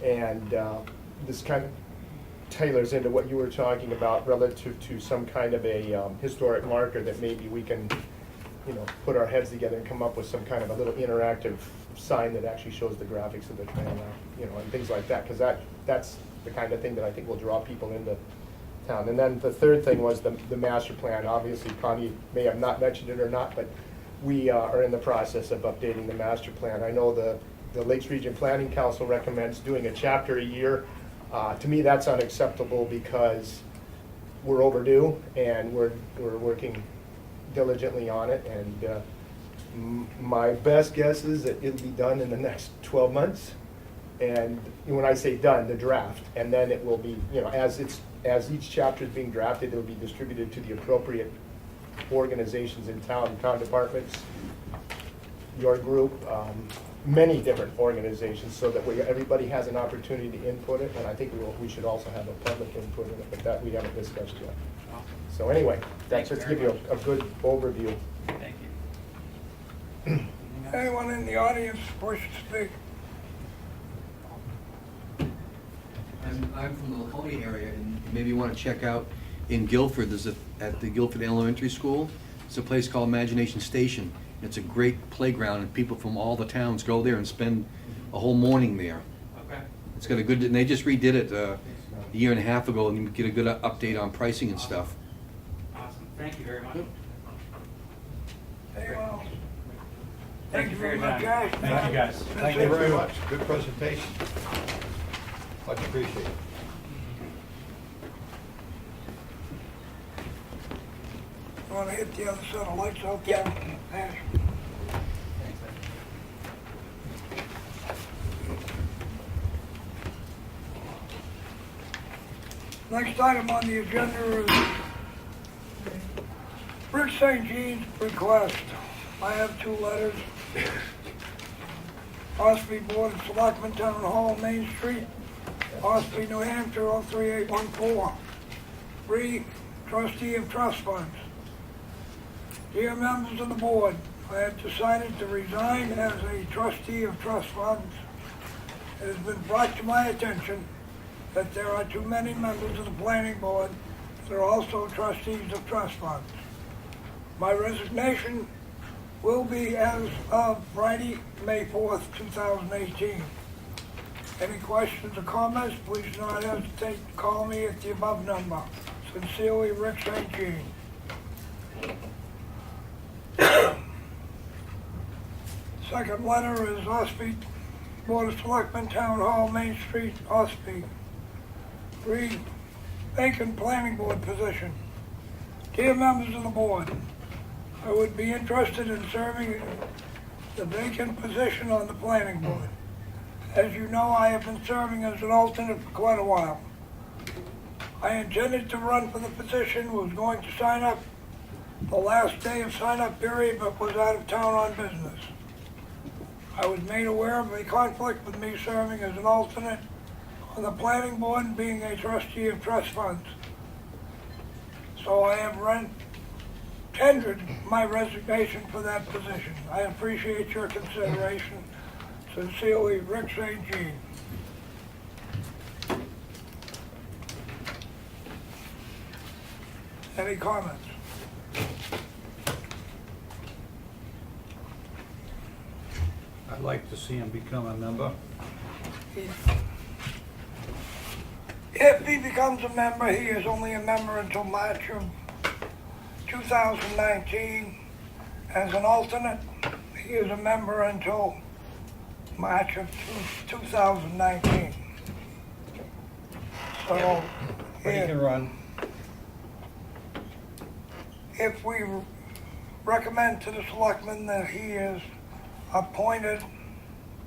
Speaker 9: And this kind of tailors into what you were talking about relative to some kind of a historic marker that maybe we can, you know, put our heads together and come up with some kind of a little interactive sign that actually shows the graphics of the trail now, you know, and things like that, because that's the kind of thing that I think will draw people into town. And then the third thing was the master plan. Obviously, Connie may have not mentioned it or not, but we are in the process of updating the master plan. I know the Lakes Region Planning Council recommends doing a chapter a year. To me, that's unacceptable because we're overdue and we're working diligently on it. And my best guess is that it'll be done in the next 12 months. And when I say done, the draft, and then it will be, you know, as each chapter is being drafted, it'll be distributed to the appropriate organizations in town departments, your group, many different organizations, so that everybody has an opportunity to input it. And I think we should also have a public input in it, but that we haven't discussed yet. So anyway, that's just to give you a good overview.
Speaker 3: Thank you.
Speaker 1: Anyone in the audience wish to speak?
Speaker 8: I'm from the Laconia area, and maybe you want to check out in Guilford, at the Guilford Elementary School, it's a place called Imagination Station. It's a great playground, and people from all the towns go there and spend a whole morning there.
Speaker 3: Okay.
Speaker 8: It's got a good, and they just redid it a year and a half ago, and you get a good update on pricing and stuff.
Speaker 3: Awesome. Thank you very much.
Speaker 1: Anyone else?
Speaker 3: Thank you for your time.
Speaker 1: guys.
Speaker 5: Thank you, guys.
Speaker 4: Thank you very much. Good presentation. Much appreciated.
Speaker 1: You want to hit the other set of lights out there? Nash? Next item on the agenda is Rick St. Jean's request. I have two letters. Ossipee Board of Selectmen, Town Hall, Main Street, Ossipee, New Hampshire, 03814. 3, Trustee of Trust Funds. Dear members of the board, I have decided to resign as a trustee of trust funds. It has been brought to my attention that there are too many members of the planning board that are also trustees of trust funds. My resignation will be as of Friday, May 4th, 2018. Any questions or comments, please do not hesitate to call me at the above number. Sincerely, Rick St. Jean. Second letter is Ossipee Board of Selectmen, Town Hall, Main Street, Ossipee. 3, vacant planning board position. Dear members of the board, I would be interested in serving the vacant position on the planning board. As you know, I have been serving as an alternate for quite a while. I intended to run for the position, was going to sign up the last day of sign-up period, but was out of town on business. I was made aware of a conflict with me serving as an alternate on the planning board and being a trustee of trust funds. So I have tendered my resignation for that position. I appreciate your consideration. Sincerely, Rick St. Jean. Any comments?
Speaker 4: I'd like to see him become a member.
Speaker 1: If he becomes a member, he is only a member until March of 2019. As an alternate, he is a member until March of 2019. So,
Speaker 4: But he can run.
Speaker 1: if we recommend to the selectmen that he is appointed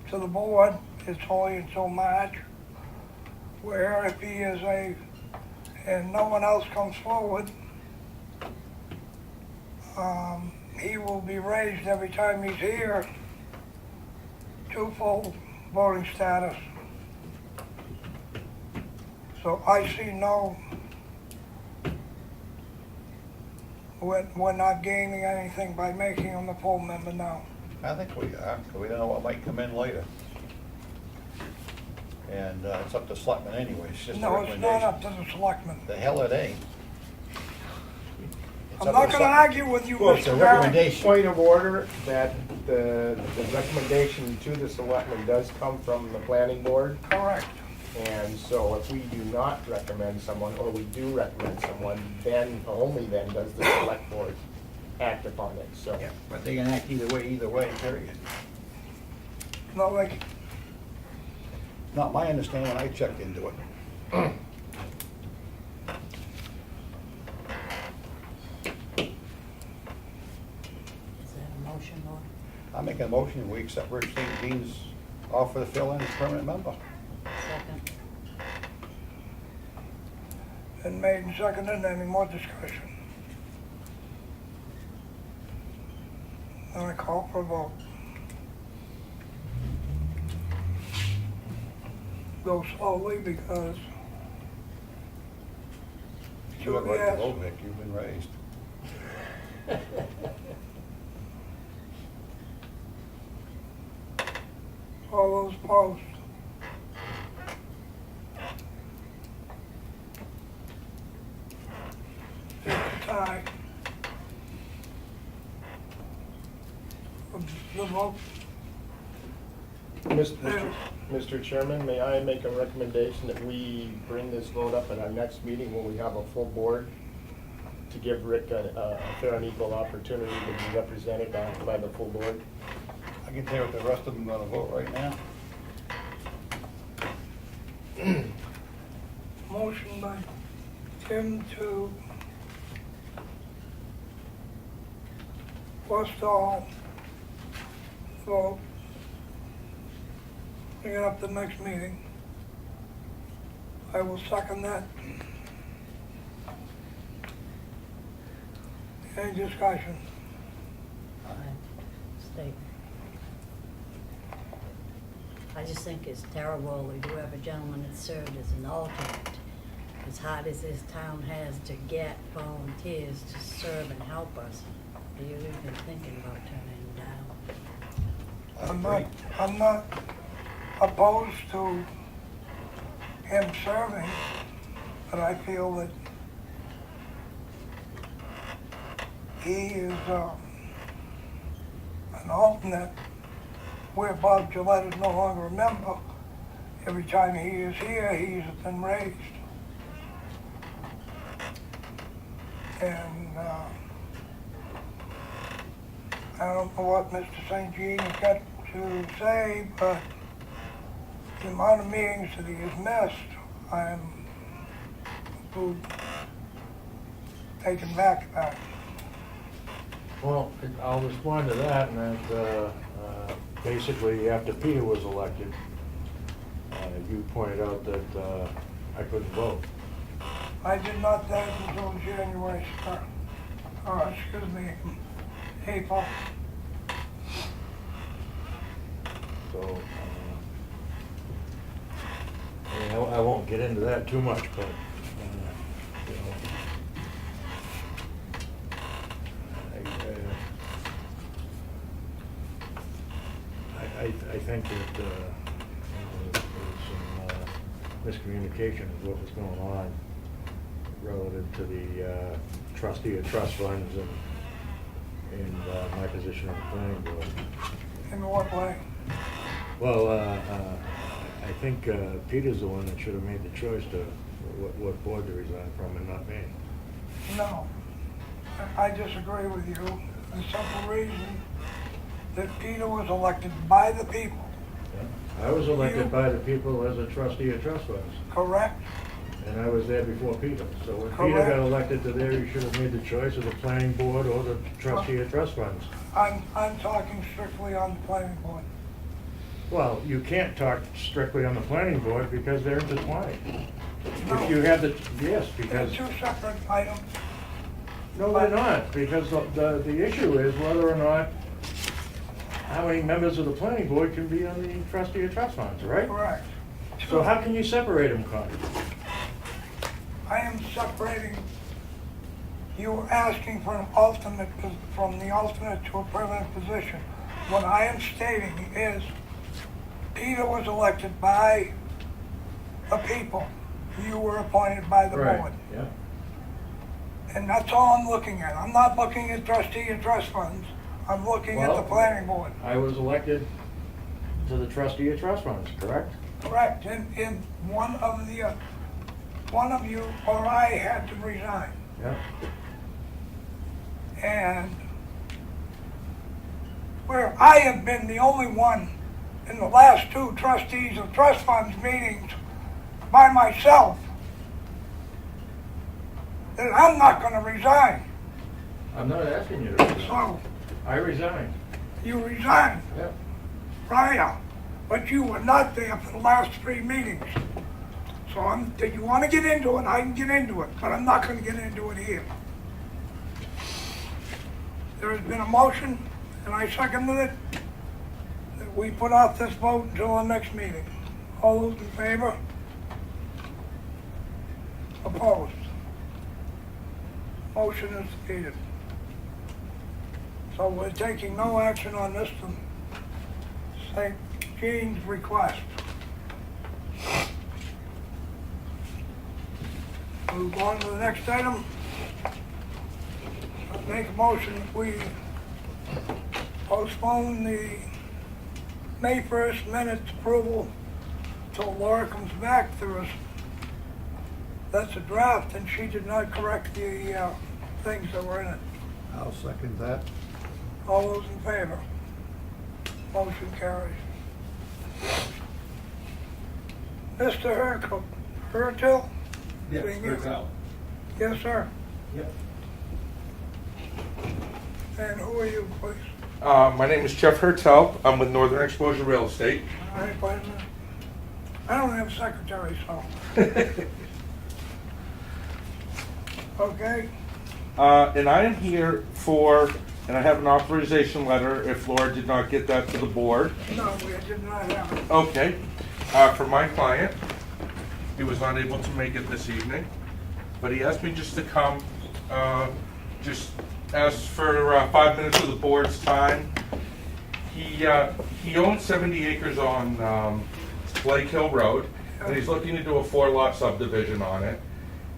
Speaker 1: to the board, it's only until March. Where if he is and no one else comes forward, he will be raised every time he's here to full voting status. So I see we're not gaining anything by making him a full member now.
Speaker 4: I think we are, 'cause we don't know what might come in later. And it's up to selectmen anyway, it's just a
Speaker 1: No, it's not
Speaker 4: recommendation.
Speaker 1: up to the selectmen.
Speaker 4: The hell it ain't. It's
Speaker 1: I'm
Speaker 4: up
Speaker 1: not
Speaker 4: to
Speaker 1: gonna
Speaker 4: selectmen.
Speaker 1: argue with you,
Speaker 9: Well, it's a
Speaker 1: Mr. Barron.
Speaker 4: recommendation.
Speaker 9: Point of order that the recommendation to the selectmen does come from the planning board.
Speaker 1: Correct.
Speaker 9: And so if we do not recommend someone, or we do recommend someone, then, only then, does the select board act upon it, so.
Speaker 4: Yeah, but they can act either way, period.
Speaker 1: No, like,
Speaker 4: Not my understanding when I checked into it.
Speaker 10: Is that a motion, or?
Speaker 4: I make a motion, we accept Rich St. Jean's offer to fill in as permanent member.
Speaker 10: Second.
Speaker 1: been made and seconded. Any more discussion? Then I call for a vote. Go slowly because
Speaker 4: You have right to
Speaker 1: Yes.
Speaker 4: vote, Vic, you've been raised.
Speaker 1: all those opposed. It's a tie. The vote,
Speaker 9: Mr. Chairman, may I make a recommendation that we bring this vote up at our next meeting when we have a full board to give Rick a fair and equal opportunity to be represented by the full board?
Speaker 4: I can tell you what the rest of them are gonna vote right now.
Speaker 1: motion by Tim to Westall vote. Bring it up the next meeting. I will second that. Any discussion?
Speaker 10: State. I just think it's terrible we do have a gentleman that served as an alternate. As hard as this town has to get volunteers to serve and help us, are you even thinking about turning him down?
Speaker 1: I'm not opposed to him serving, but I feel that he is an alternate where Bob Gillette is no longer a member. Every time he is here, he's been raised. And I don't know what Mr. St. Jean has got to say, but the amount of meetings that he has missed, I'm taken back about it.
Speaker 11: Well, I'll respond to that, and that basically after Peter was elected, you pointed out that I couldn't vote.
Speaker 1: I did not that until January, excuse me, April.
Speaker 11: So, I mean, I won't get into that too much, but, you know, I think that there was some miscommunication of what was going on relative to the trustee of trust funds and my position on the planning board.
Speaker 1: In what way?
Speaker 11: Well, I think Peter's the one that should have made the choice to what board to resign from and not me.
Speaker 1: No, I disagree with you. The simple reason that Peter was elected by the people,
Speaker 11: I was elected by the people as a trustee of trust funds,
Speaker 1: correct?
Speaker 11: and I was there before Peter. So when Peter
Speaker 1: Correct.
Speaker 11: got elected to there, you should have made the choice of the planning board or the trustee of trust funds.
Speaker 1: I'm talking strictly on the planning board.
Speaker 11: Well, you can't talk strictly on the planning board because they're intertwined.
Speaker 1: No.
Speaker 11: If you have the, yes,
Speaker 1: They're
Speaker 11: because,
Speaker 1: two separate items.
Speaker 11: no, they're not, because the issue is whether or not, how many members of the planning board can be on the trustee of trust funds, right?
Speaker 1: Correct.
Speaker 11: So how can you separate them, Connie?
Speaker 1: I am separating, you were asking for an alternate, from the alternate to a permanent position. What I am stating is, Peter was elected by the people. You were appointed by the board.
Speaker 11: Yeah.
Speaker 1: And that's all I'm looking at. I'm not looking at trustee and trust funds. I'm looking at the
Speaker 11: Well-
Speaker 1: planning board.
Speaker 11: I was elected to the trustee of trust funds, correct?
Speaker 1: Correct, in one of you or I had to resign.
Speaker 11: Yep.
Speaker 1: And where I have been the only one in the last 2 trustees of trust funds meetings by myself, then I'm not gonna resign.
Speaker 11: I'm not asking you to resign.
Speaker 1: So,
Speaker 11: I resigned.
Speaker 1: you resigned
Speaker 11: Yep.
Speaker 1: prior, but you were not there for the last 3 meetings. So if you wanna get into it, I can get into it, but I'm not gonna get into it here. There has been a motion, and I seconded it, that we put off this vote until the next meeting. All those in favor? Opposed? Motion is defeated. So we're taking no action on this to St. Jean's request. Move on to the next item. I'll make a motion that we postpone the May 1st minutes approval till Laura comes back. That's a draft, and she did not correct the things that were in it.
Speaker 4: I'll second that.
Speaker 1: All those in favor? Motion carries. Mr. Hertel?
Speaker 12: Yes,
Speaker 1: Being you.
Speaker 12: Hertel.
Speaker 1: Yes, sir.
Speaker 12: Yep.
Speaker 1: And who are you, please?
Speaker 12: My name is Jeff Hertel. I'm with Northern Exposure Real Estate.
Speaker 1: All right, wait a minute. I don't have a secretary, so. Okay,
Speaker 12: And I am here and I have an authorization letter if Laura did not get that to the board.
Speaker 1: no, we did not have it.
Speaker 12: Okay. For my client, he was not able to make it this evening, but he asked me just to come, just ask for 5 minutes of the board's time. He owns 70 acres on Blake Hill Road, and he's looking to do a 4-lot subdivision on it.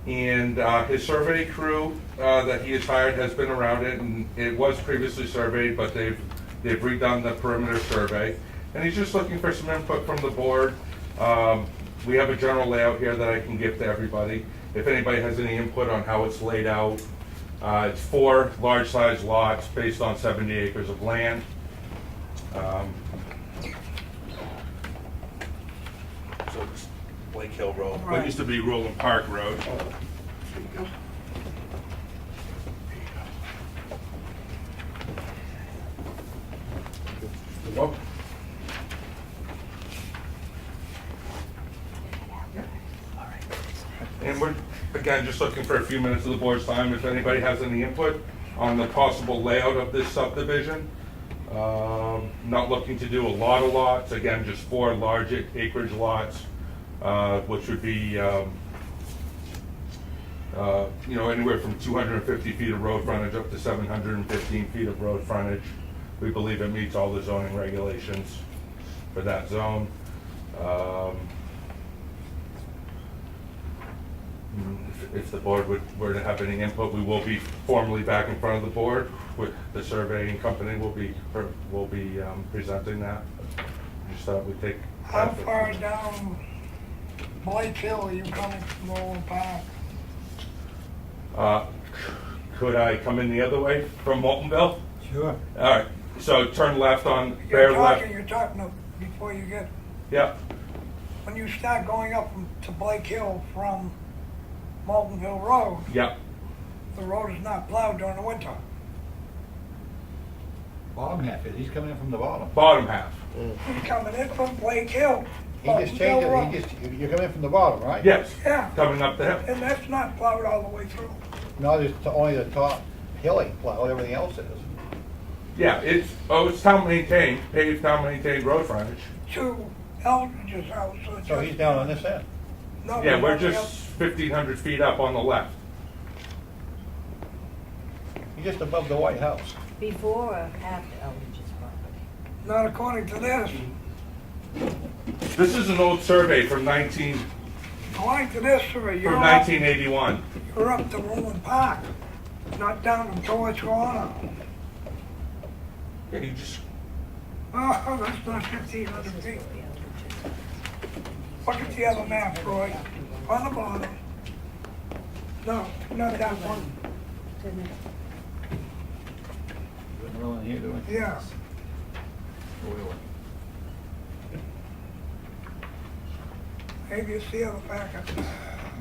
Speaker 12: And his survey crew that he has hired has been around it, and it was previously surveyed, but they've redone the perimeter survey. And he's just looking for some input from the board. We have a general layout here that I can give to everybody. If anybody has any input on how it's laid out, it's 4 large-sized lots based on 70 acres of land. So it's Blake Hill Road, what used to be Roland Park Road. You're welcome. And we're, again, just looking for a few minutes of the board's time. If anybody has any input on the possible layout of this subdivision. Not looking to do a lot of lots, again, just 4 large acreage lots, which would be, anywhere from 250 feet of road frontage up to 715 feet of road frontage. We believe it meets all the zoning regulations for that zone. If the board were to have any input, we will be formally back in front of the board with the surveying company. Will be presenting that. Just thought we'd take.
Speaker 1: How far down Blake Hill are you coming from Roland Park?
Speaker 12: Could I come in the other way from Moultonville?
Speaker 4: Sure.
Speaker 12: All right. So turn left on Bear left.
Speaker 1: You're talking before you get,
Speaker 12: Yeah.
Speaker 1: when you start going up to Blake Hill from Moultonville Road,
Speaker 12: Yeah.
Speaker 1: the road is not plowed during the winter.
Speaker 4: Bottom half is, he's coming in from the bottom.
Speaker 12: Bottom half.
Speaker 1: He's coming in from Blake Hill.
Speaker 4: He just changed
Speaker 1: Moultonville
Speaker 4: it,
Speaker 1: Road.
Speaker 4: you're coming in from the bottom, right?
Speaker 12: Yes.
Speaker 1: Yeah,
Speaker 12: Coming up the hill.
Speaker 1: and that's not plowed all the way through.
Speaker 4: No, there's only the top hilly plow, everything else is.
Speaker 12: Yeah. It's town maintained, paved town maintained road frontage.
Speaker 1: To Eldridge's house.
Speaker 4: So he's down on this end.
Speaker 1: No,
Speaker 12: Yeah, we're
Speaker 1: nobody
Speaker 12: just
Speaker 1: else.
Speaker 12: 1,500 feet up on the left.
Speaker 4: He's just above the White House.
Speaker 10: Before or after Eldridge's property?
Speaker 1: Not according to this.
Speaker 12: This is an old survey from
Speaker 1: According to this, sir, you're up
Speaker 12: 1981.
Speaker 1: to Roland Park, not down to George Corner.
Speaker 12: Yeah, you just,
Speaker 1: Oh, that's not 1,500 feet. Look at the other map, Roy, on the bottom. No, not that one.
Speaker 4: Isn't rolling here, do we?
Speaker 1: Yeah.
Speaker 4: Oh, we will.
Speaker 1: Maybe it's the other packet.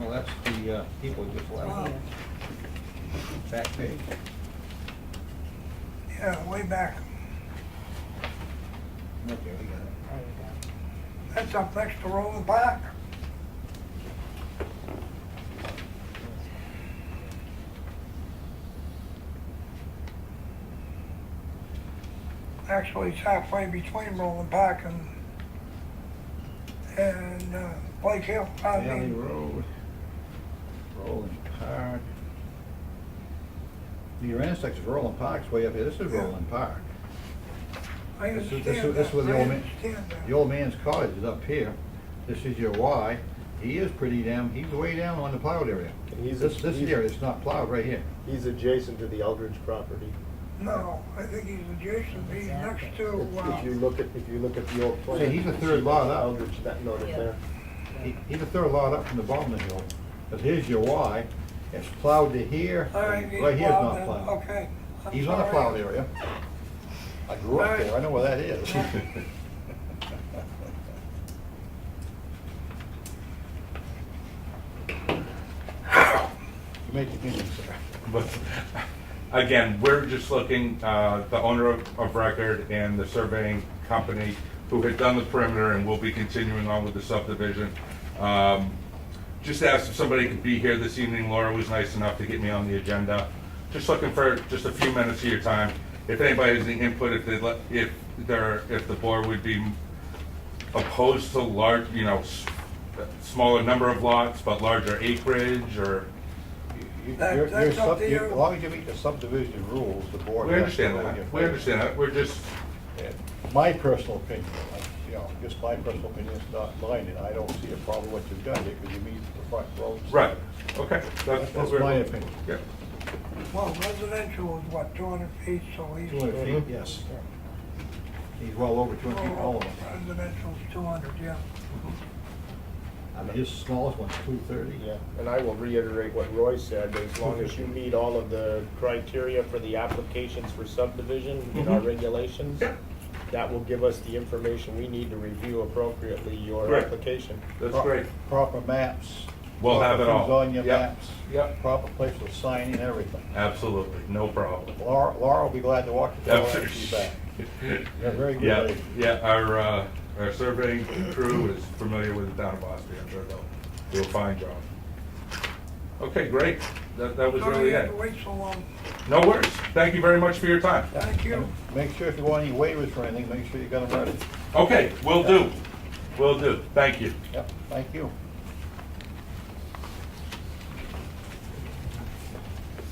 Speaker 4: Well, that's the people just
Speaker 1: Wow.
Speaker 4: left. Back page.
Speaker 1: Yeah, way back.
Speaker 4: Okay, we got it.
Speaker 1: That's up next to Roland Park. Actually, it's halfway between Roland Park and Blake Hill. I
Speaker 4: Valley
Speaker 1: mean,
Speaker 4: Road, Roland Park. Your intersection's Roland Park's way up here. This is
Speaker 1: Yeah.
Speaker 4: Roland Park.
Speaker 1: I
Speaker 4: This is
Speaker 1: understand
Speaker 4: this is where
Speaker 1: that.
Speaker 4: the
Speaker 1: I
Speaker 4: old man,
Speaker 1: understand that.
Speaker 4: the old man's cottage is up here. This is your Y. He is pretty damn, he's way down on the plowed area.
Speaker 9: He's-
Speaker 4: This
Speaker 9: he's-
Speaker 4: area is not plowed right here.
Speaker 9: He's adjacent to the Eldridge property.
Speaker 1: No, I think he's adjacent, he's next to,
Speaker 9: If you look at the old plan.
Speaker 4: See, he's a third lot up.
Speaker 9: Eldridge, that noted
Speaker 10: Yeah.
Speaker 9: there.
Speaker 4: He's a third lot up from the bottom of the hill. But here's your Y. It's plowed to here.
Speaker 1: all right,
Speaker 4: and
Speaker 1: he's
Speaker 4: right here's
Speaker 1: plowed
Speaker 4: not
Speaker 1: then.
Speaker 4: plowed.
Speaker 1: Okay. I'm
Speaker 4: He's on a
Speaker 1: sorry.
Speaker 4: plowed area. I grew up there. I know where that is. You make your opinion, sir.
Speaker 12: but, again, we're just looking, the owner of record and the surveying company who had done the perimeter and will be continuing on with the subdivision. Just asked if somebody could be here this evening. Laura was nice enough to get me on the agenda. Just looking for just a few minutes of your time. If anybody has any input, if the board would be opposed to large, smaller number of lots, but larger acreage, or,
Speaker 1: That's up to you.
Speaker 4: As long as you meet the subdivision rules, the board.
Speaker 12: we
Speaker 4: has
Speaker 12: understand
Speaker 4: to go in
Speaker 12: that.
Speaker 4: your
Speaker 12: We
Speaker 4: favor.
Speaker 12: understand that. We're just,
Speaker 4: And my personal opinion, just my personal opinion, it's not mine, and I don't see a problem with what you've done, because you meet the front roads.
Speaker 12: right, okay.
Speaker 4: That's
Speaker 12: what we're-
Speaker 4: my opinion.
Speaker 12: Yeah.
Speaker 1: Well, residential is what, 200 feet, so he's.
Speaker 4: 200 feet, yes. He's well over 200 feet, all of them.
Speaker 1: Residential's 200, yeah.
Speaker 4: I mean, his smallest one's 230.
Speaker 9: Yeah, and I will reiterate what Roy said, as long as you meet all of the criteria for the applications for subdivision in our regulations,
Speaker 12: Yeah.
Speaker 9: that will give us the information we need to review appropriately your
Speaker 12: Great.
Speaker 9: application.
Speaker 12: That's great.
Speaker 4: Proper maps.
Speaker 12: We'll have it
Speaker 4: proper things
Speaker 12: all.
Speaker 4: on your
Speaker 12: Yep.
Speaker 4: maps.
Speaker 12: Yep.
Speaker 4: Proper place for signing, everything.
Speaker 12: Absolutely, no problem.
Speaker 4: Laura will be glad to walk you through
Speaker 12: That's-
Speaker 4: when she's back. You're a very good
Speaker 12: Yeah,
Speaker 4: lady.
Speaker 12: yeah, our surveying crew is familiar with the town of Ossipee. I'm sure they'll do a fine job. Okay, great. That was
Speaker 1: Sorry
Speaker 12: really
Speaker 1: you had
Speaker 12: it.
Speaker 1: to wait so long.
Speaker 12: No worries. Thank you very much for your time.
Speaker 1: Thank you.
Speaker 4: Make sure if you want any waivers for anything, make sure you got them ready.
Speaker 12: Okay, will do. Will do. Thank you.
Speaker 4: Yep, thank you.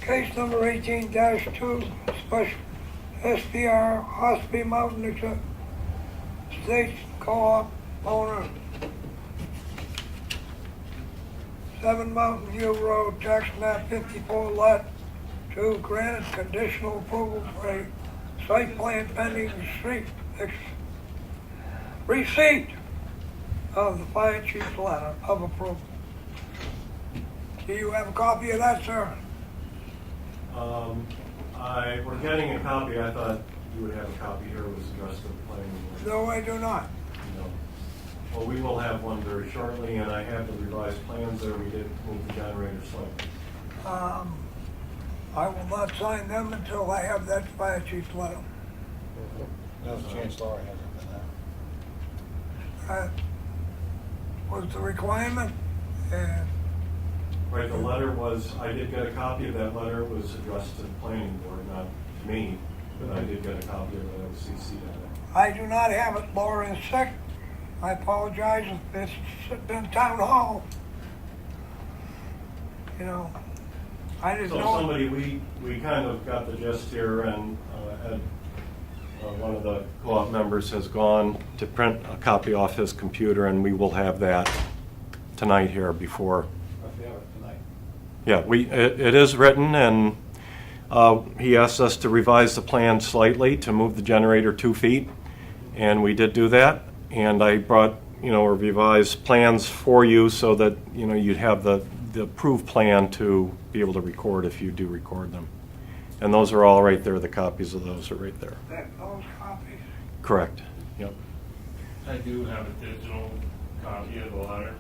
Speaker 1: Case number 18-2, special SPR Ossipee Mountain Estates Co-op owner, 7 Mountain View Road, tax map 54, lot 2, granted conditional approval for a site plan pending receipt of the fire chief's letter of approval. Do you have a copy of that, sir?
Speaker 13: We're getting a copy. I thought you would have a copy here. It was addressed to the planning board.
Speaker 1: No, I do not.
Speaker 13: No. Well, we will have one very shortly, and I have the revised plans there. We did move the generator slightly.
Speaker 1: I will not sign them until I have that fire chief's letter.
Speaker 4: There's a chance Laura hasn't been there.
Speaker 1: That was the requirement, and
Speaker 13: Right, the letter was, I did get a copy of that letter. It was addressed to the planning board, not to me, but I did get a copy of it. I was CC'd on it.
Speaker 1: I do not have it. Laura is sick. I apologize if it's been town hall. You know, I didn't
Speaker 13: So
Speaker 1: know.
Speaker 13: somebody, we kind of got the gist here, and Ed, one of the co-op members has gone to print a copy off his computer, and we will have that tonight here before.
Speaker 4: If you have it tonight.
Speaker 13: Yeah, it is written, and He asked us to revise the plan slightly to move the generator 2 feet, and we did do that. And I brought, revised plans for you so that, you'd have the approved plan to be able to record if you do record them. And those are all right there. The copies of those are right there.
Speaker 1: Those copies.
Speaker 13: Correct. Yep.
Speaker 6: I do have a digital copy of the letter,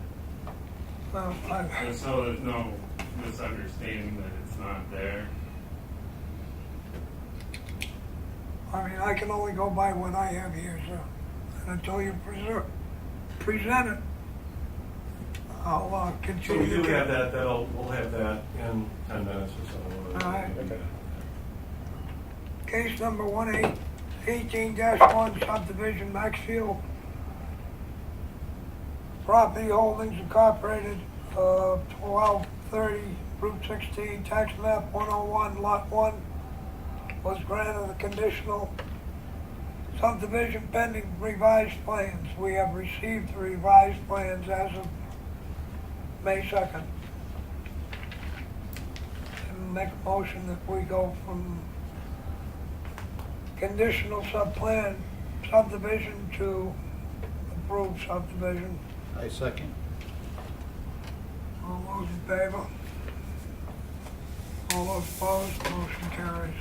Speaker 1: Well,
Speaker 6: just so there's no misunderstanding that it's not there.
Speaker 1: I mean, I can only go by what I have here, sir. And until you present it, I'll
Speaker 13: So
Speaker 1: continue.
Speaker 13: we do
Speaker 1: to
Speaker 13: have that. We'll have that in 10 minutes or so.
Speaker 1: All right.
Speaker 13: Okay.
Speaker 1: Case number 18-1, Subdivision Maxfield Property Holdings Incorporated, 1230 Route 16, tax map 101, lot 1, was granted a conditional subdivision pending revised plans. We have received the revised plans as of May 2nd. And make a motion that we go from conditional subdivision to approved subdivision.
Speaker 4: I second.
Speaker 1: All those in favor? All those opposed? Motion carries.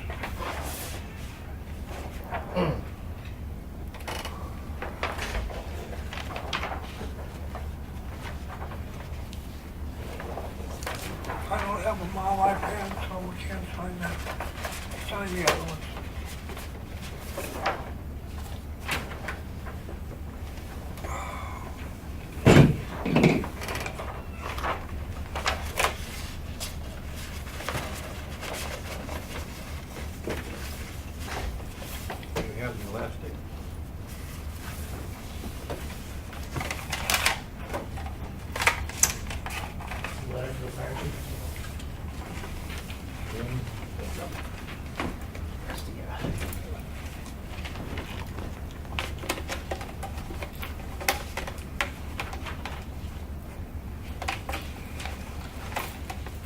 Speaker 1: I don't have a Mylar pen, so we can't sign that. Sign the other ones.
Speaker 4: We have the last day.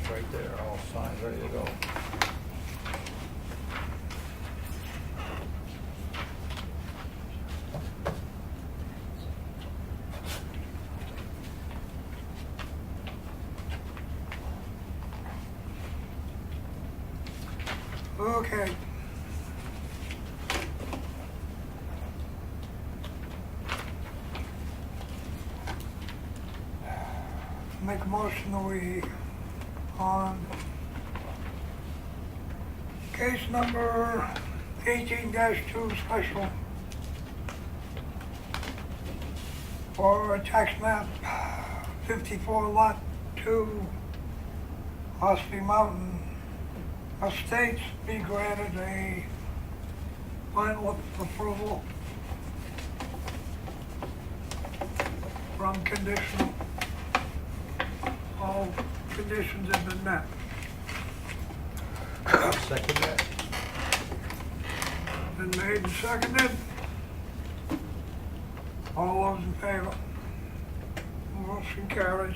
Speaker 4: Right there, all signed, ready to go.
Speaker 1: Okay. Make a motion that we, on case number 18-2 special for tax map 54 lot 2, Ossipee Mountain Estates, be granted a final approval from conditional. All conditions have been met.
Speaker 4: Second that.
Speaker 1: Been made and seconded. All those in favor? Motion carries.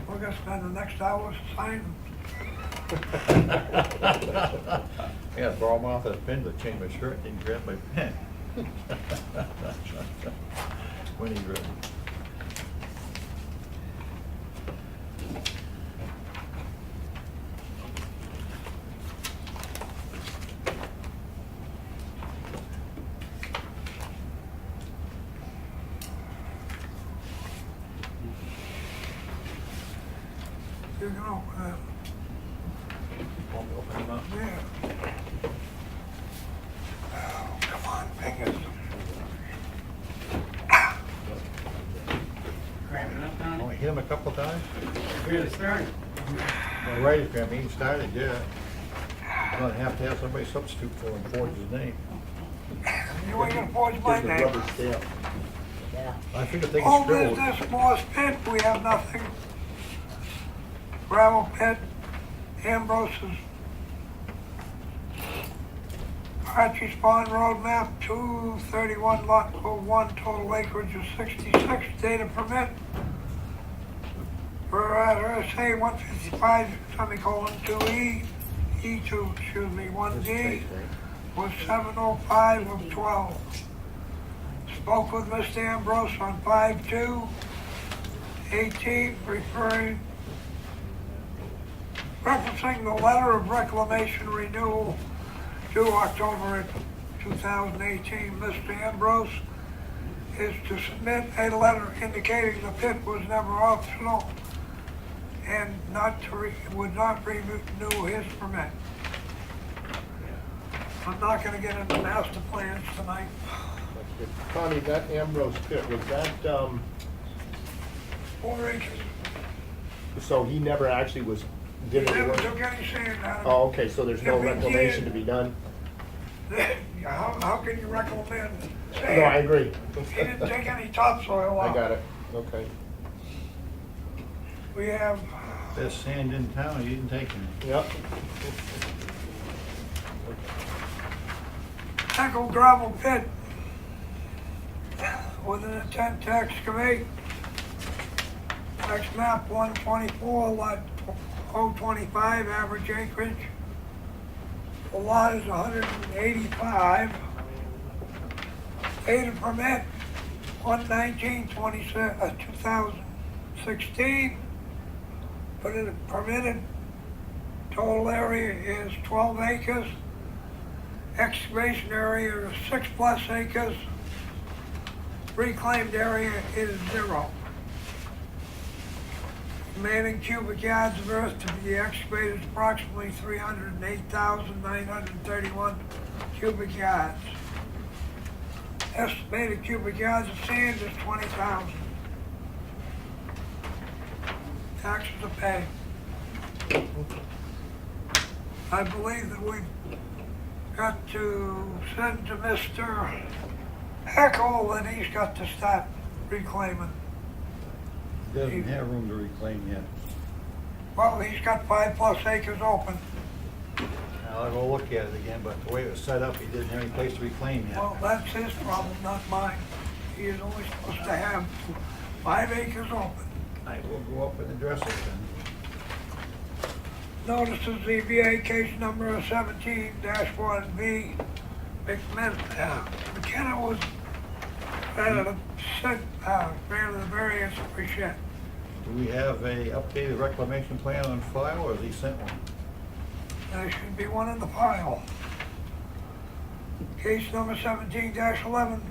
Speaker 1: We're gonna spend the next hour signing.
Speaker 4: Yeah, borrow Martha's pen to change my shirt and grab my pen. When he's ready.
Speaker 1: You know,
Speaker 4: Want me to open them up?
Speaker 1: yeah. Oh, come on, fingers.
Speaker 4: Only hit him a couple times?
Speaker 3: Really started.
Speaker 4: Well, right, if I mean, started, yeah. I'm gonna have to have somebody substitute for him, forge his name.
Speaker 1: You ain't gonna forge my
Speaker 11: Here's the
Speaker 1: name.
Speaker 11: rubber stamp.
Speaker 10: Yeah.
Speaker 4: I figured they could
Speaker 1: Old
Speaker 4: scribble.
Speaker 1: business, Morse Pit, we have nothing. Gravel Pit, Ambrose's. Archie's Pond Road map, 231 lot 01, total acreage of 66, data permit. For RSA 155, semicolon 2E, D2, excuse me, 1D was 705 of 12. Spoke with Mr. Ambrose on 5/2/18, referencing the letter of reclamation renewal due October 2018. Mr. Ambrose is to submit a letter indicating the pit was never optional and would not renew his permit. I'm not gonna get into master plans tonight.
Speaker 9: Connie, that Ambrose pit, was that,
Speaker 1: 4 acres.
Speaker 9: so he never actually did
Speaker 1: He
Speaker 9: any
Speaker 1: never
Speaker 9: work?
Speaker 1: took any sand out of it.
Speaker 9: Oh, okay, so there's no
Speaker 1: If he
Speaker 9: reclamation
Speaker 1: did-
Speaker 9: to be done?
Speaker 1: How can you recommend sand?
Speaker 9: No, I agree.
Speaker 1: He didn't take any topsoil out.
Speaker 9: I got it, okay.
Speaker 1: We have,
Speaker 4: Best sand in town, he didn't take any.
Speaker 9: Yep.
Speaker 1: tackle gravel pit with an intent to excavate. Tax map 124, lot 025, average acreage. The lot is 185. Paid a permit 1/19/2016. But the permitted total area is 12 acres. Excavation area is 6+ acres. Reclaimed area is 0. Remaining cubic yards of earth to be excavated is approximately 308,931 cubic yards. Estimated cubic yards of sand is 20,000. Taxes are paid. I believe that we've got to send to Mr. Heckle that he's got to start reclaiming.
Speaker 4: Doesn't have room to reclaim yet.
Speaker 1: Well, he's got 5+ acres open.
Speaker 4: I'll go look at it again, but the way it was set up, he didn't have any place to reclaim yet.
Speaker 1: Well, that's his problem, not mine. He is only supposed to have 5 acres open.
Speaker 4: I will go up and address it then.
Speaker 1: Notice of ZBA case number 17-1B. McKenna was granted the variance for shed.
Speaker 4: Do we have a updated reclamation plan on file, or has he sent one?
Speaker 1: There should be one in the file. Case number 17-11.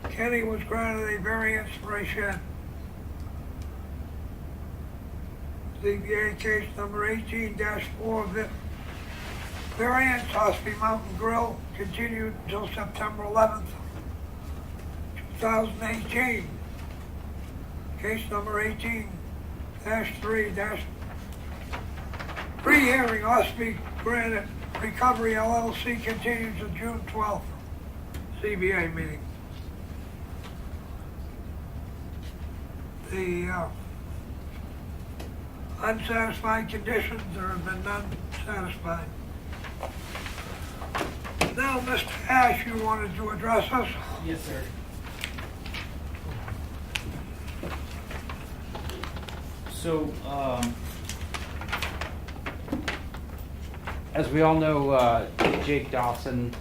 Speaker 1: Kenny was granted a variance for a shed. ZBA case number 18-4. Variance, Ossipee Mountain Grill, continued until September 11th, 2018. Case number 18-3. Pre-hearing, Ossipee Granite Recovery LLC continues to June 12th, CBA meeting. The unsatisfied conditions, there have been none satisfied. Now, Mr. Ash, you wanted to address us?
Speaker 3: Yes, sir. So, as we all know, Jake Dawson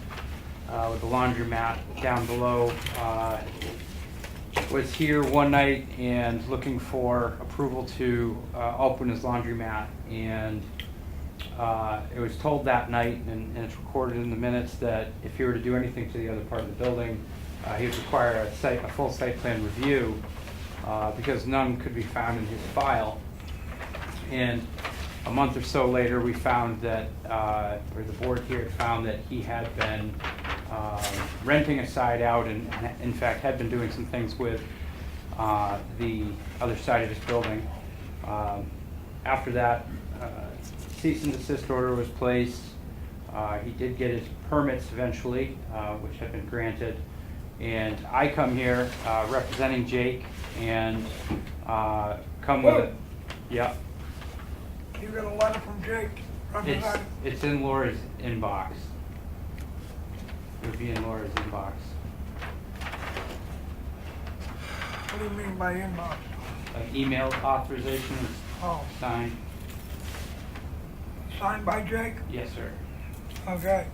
Speaker 3: with the laundromat down below was here one night and looking for approval to open his laundromat, and it was told that night, and it's recorded in the minutes, that if he were to do anything to the other part of the building, he would require a full site plan review because none could be found in his file. And a month or so later, we found that, or the board here had found that he had been renting a side out, and in fact had been doing some things with the other side of his building. After that, cease and desist order was placed. He did get his permits eventually, which had been granted. And I come here representing Jake and come with it. Yeah.
Speaker 1: You got a letter from Jake representing?
Speaker 3: It's in Laura's inbox. It would be in Laura's inbox.
Speaker 1: What do you mean by inbox?
Speaker 3: Like email authorization
Speaker 1: Oh.
Speaker 3: signed.
Speaker 1: signed by Jake?
Speaker 3: Yes, sir.
Speaker 1: Okay.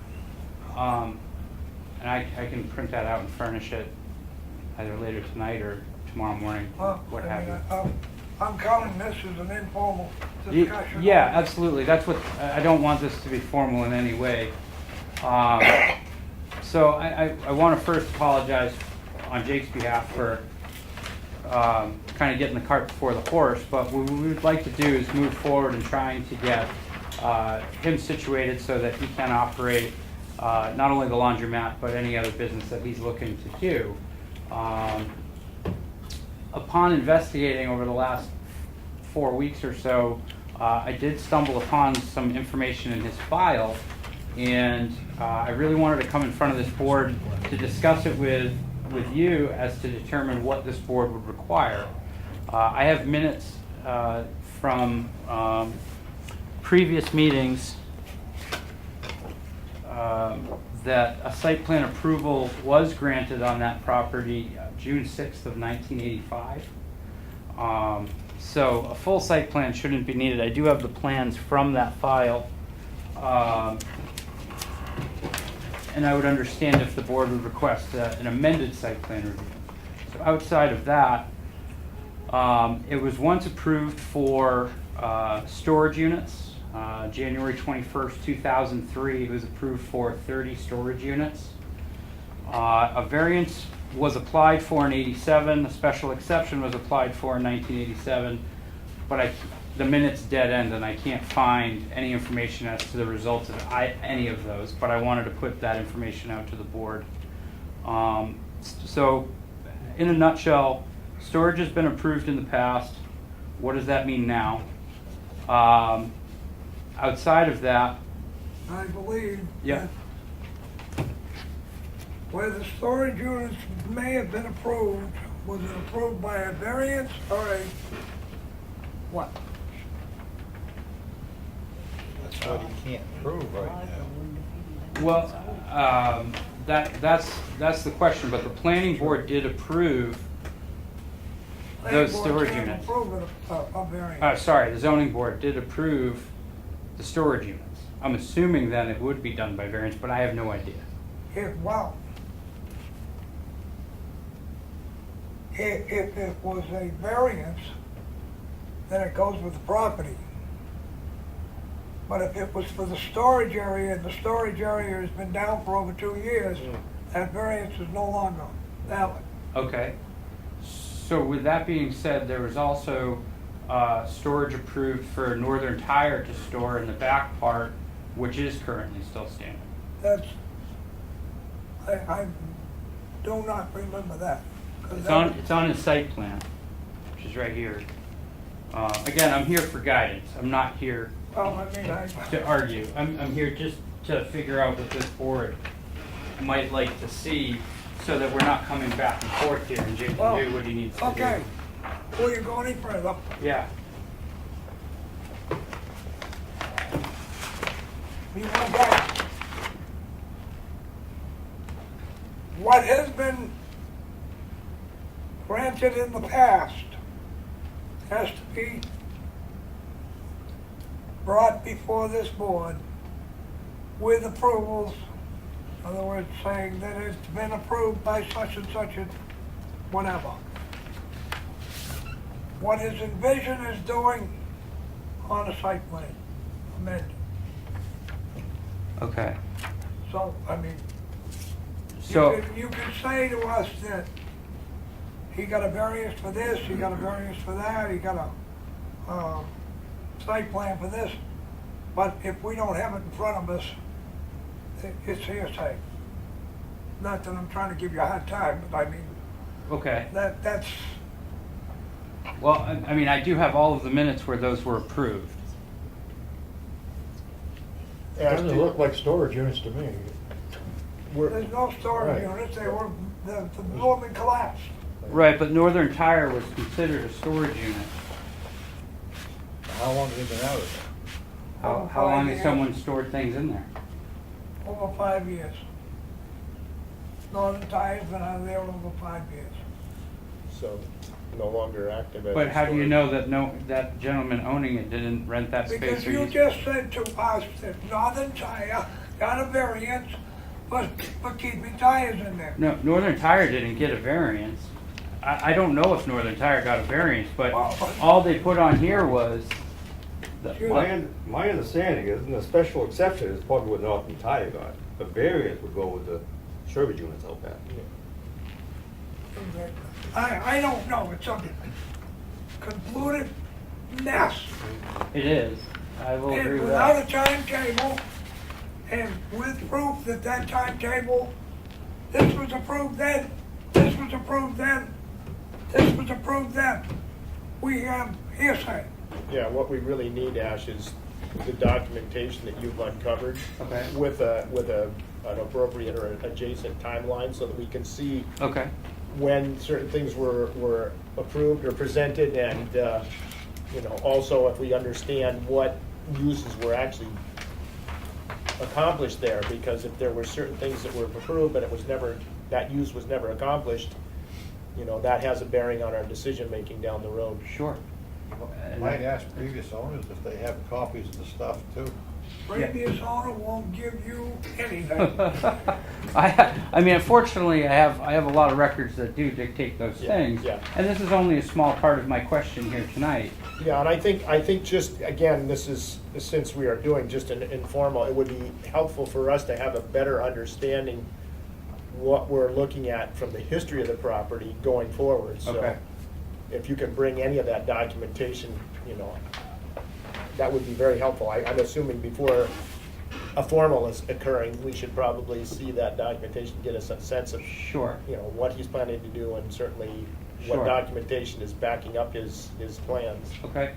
Speaker 3: And I can print that out and furnish it either later tonight or tomorrow morning,
Speaker 1: Well,
Speaker 3: what
Speaker 1: I
Speaker 3: have
Speaker 1: mean,
Speaker 3: you.
Speaker 1: I'm counting this as an informal
Speaker 3: Ye-
Speaker 1: discussion.
Speaker 3: Yeah, absolutely. That's what, I don't want this to be formal in any way. So I want to first apologize on Jake's behalf for kind of getting the cart before the horse, but what we would like to do is move forward in trying to get him situated so that he can operate not only the laundromat, but any other business that he's looking to do. Upon investigating over the last 4 weeks or so, I did stumble upon some information in his file, and I really wanted to come in front of this board to discuss it with you as to determine what this board would require. I have minutes from previous meetings that a site plan approval was granted on that property June 6th of 1985. So a full site plan shouldn't be needed. I do have the plans from that file. And I would understand if the board would request an amended site plan review. So outside of that, it was once approved for storage units. January 21st, 2003, it was approved for 30 storage units. A variance was applied for in 87, a special exception was applied for in 1987, but the minutes dead end and I can't find any information as to the results of any of those, but I wanted to put that information out to the board. So in a nutshell, storage has been approved in the past. What does that mean now? Outside of that,
Speaker 1: I believe
Speaker 3: yeah.
Speaker 1: that where the storage units may have been approved, was it approved by a variance or a what?
Speaker 4: That's what you can't prove right now.
Speaker 3: Well, that's the question, but the planning board did approve those storage units.
Speaker 1: Approve a variance.
Speaker 3: Sorry, the zoning board did approve the storage units. I'm assuming then it would be done by variance, but I have no idea.
Speaker 1: If it was a variance, then it goes with the property. But if it was for the storage area, and the storage area has been down for over 2 years, that variance is no longer valid.
Speaker 3: Okay. So with that being said, there was also storage approved for Northern Tire to store in the back part, which is currently still standing.
Speaker 1: I do not remember that.
Speaker 3: It's on his site plan, which is right here. Again, I'm here for guidance. I'm not here to argue. I'm here just to figure out what this board might like to see so that we're not coming back and forth here and Jake can do what he needs to do.
Speaker 1: Okay, before you go any further,
Speaker 3: Yeah.
Speaker 1: we went back. What has been granted in the past has to be brought before this board with approvals. In other words, saying that it's been approved by such and such and whatever. What his envision is doing on a site plan, amended.
Speaker 3: Okay.
Speaker 1: So, I mean,
Speaker 3: So,
Speaker 1: you can say to us that he got a variance for this, he got a variance for that, he got a site plan for this, but if we don't have it in front of us, it's hearsay. Not that I'm trying to give you a hard time, but I mean,
Speaker 3: okay.
Speaker 1: that's,
Speaker 3: Well, I mean, I do have all of the minutes where those were approved.
Speaker 11: Doesn't look like storage units to me.
Speaker 1: there's no storage
Speaker 11: Right.
Speaker 1: units, the building collapsed.
Speaker 3: Right, but Northern Tire was considered a storage unit.
Speaker 4: How long have they been out of there?
Speaker 3: How long has someone stored things in there?
Speaker 1: Over 5 years. Northern Tire's been out of there over 5 years.
Speaker 9: So no longer active as a
Speaker 3: But how do you
Speaker 9: storage.
Speaker 3: know that that gentleman owning it didn't rent that space?
Speaker 1: Because
Speaker 3: or
Speaker 1: you
Speaker 3: use-
Speaker 1: just said to us that Northern Tire got a variance for keeping tires in there.
Speaker 3: No, Northern Tire didn't get a variance. I don't know if Northern Tire got a variance, but all they put on here was
Speaker 11: My understanding is, and the special exception is probably what Northern Tire got. The variance would go with the service units out back.
Speaker 1: I don't know, it's a convoluted mess.
Speaker 3: it is. I will
Speaker 1: And
Speaker 3: agree with
Speaker 1: without
Speaker 3: that.
Speaker 1: a timetable, and with proof that that timetable, this was approved then, this was approved then, this was approved then. We have hearsay.
Speaker 9: Yeah, what we really need, Ash, is the documentation that you've uncovered
Speaker 3: Okay.
Speaker 9: with an appropriate or adjacent timeline so that we can see
Speaker 3: Okay.
Speaker 9: when certain things were approved or presented, and, also if we understand what uses were actually accomplished there, because if there were certain things that were approved but that use was never accomplished, that has a bearing on our decision-making down the road.
Speaker 3: Sure.
Speaker 4: Might ask previous owners if they have copies of the stuff too.
Speaker 1: Previous owner won't give you anything.
Speaker 3: I mean, unfortunately, I have a lot of records that do dictate those things.
Speaker 9: Yeah.
Speaker 3: And this is only a small part of my question here tonight.
Speaker 9: Yeah, and I think just, again, this is, since we are doing just an informal, it would be helpful for us to have a better understanding what we're looking at from the history of the property going forward. So
Speaker 3: Okay.
Speaker 9: if you can bring any of that documentation, that would be very helpful. I'm assuming before a formal is occurring, we should probably see that documentation, get us a sense of,
Speaker 3: Sure.
Speaker 9: what he's planning to do, and certainly what
Speaker 3: Sure.
Speaker 9: documentation is backing up his plans.
Speaker 3: Okay.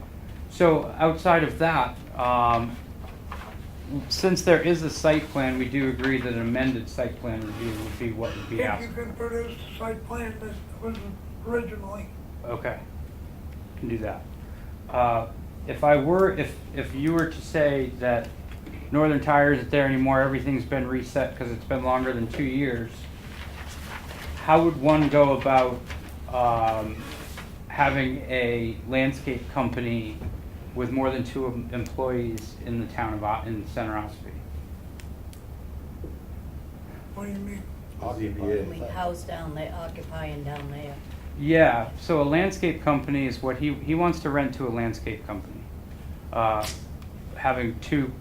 Speaker 3: So outside of that, since there is a site plan, we do agree that an amended site plan review would be what would be
Speaker 1: If you
Speaker 3: asked.
Speaker 1: can produce the site plan that was originally.
Speaker 3: Okay, can do that. If you were to say that Northern Tire isn't there anymore, everything's been reset because it's been longer than 2 years, how would one go about having a landscape company with more than 2 employees in the town of in Center Ossipee?
Speaker 1: What do you mean?
Speaker 10: We house down there, occupying down there.
Speaker 3: Yeah, so a landscape company is what he wants to rent to a landscape company. Having two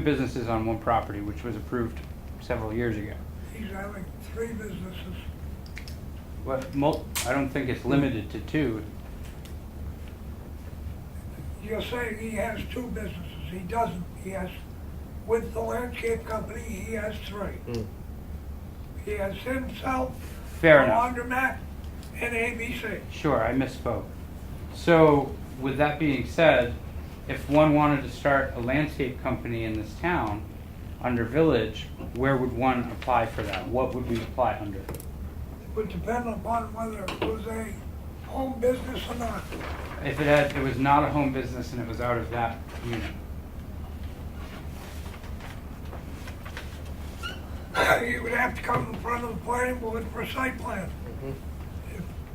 Speaker 3: businesses on one property, which was approved several years ago.
Speaker 1: He's having 3 businesses.
Speaker 3: I don't think it's limited to 2.
Speaker 1: You're saying he has 2 businesses. He doesn't. He has, with the landscape company, he has 3. He has himself,
Speaker 3: Fair
Speaker 1: a
Speaker 3: enough.
Speaker 1: laundromat, and ABC.
Speaker 3: Sure, I misspoke. So, with that being said, if one wanted to start a landscape company in this town under Village, where would one apply for that? What would we apply under?
Speaker 1: It would depend upon whether it was a home business or not.
Speaker 3: If it was not a home business and it was out of that unit.
Speaker 1: You would have to come in front of the planning board for a site plan.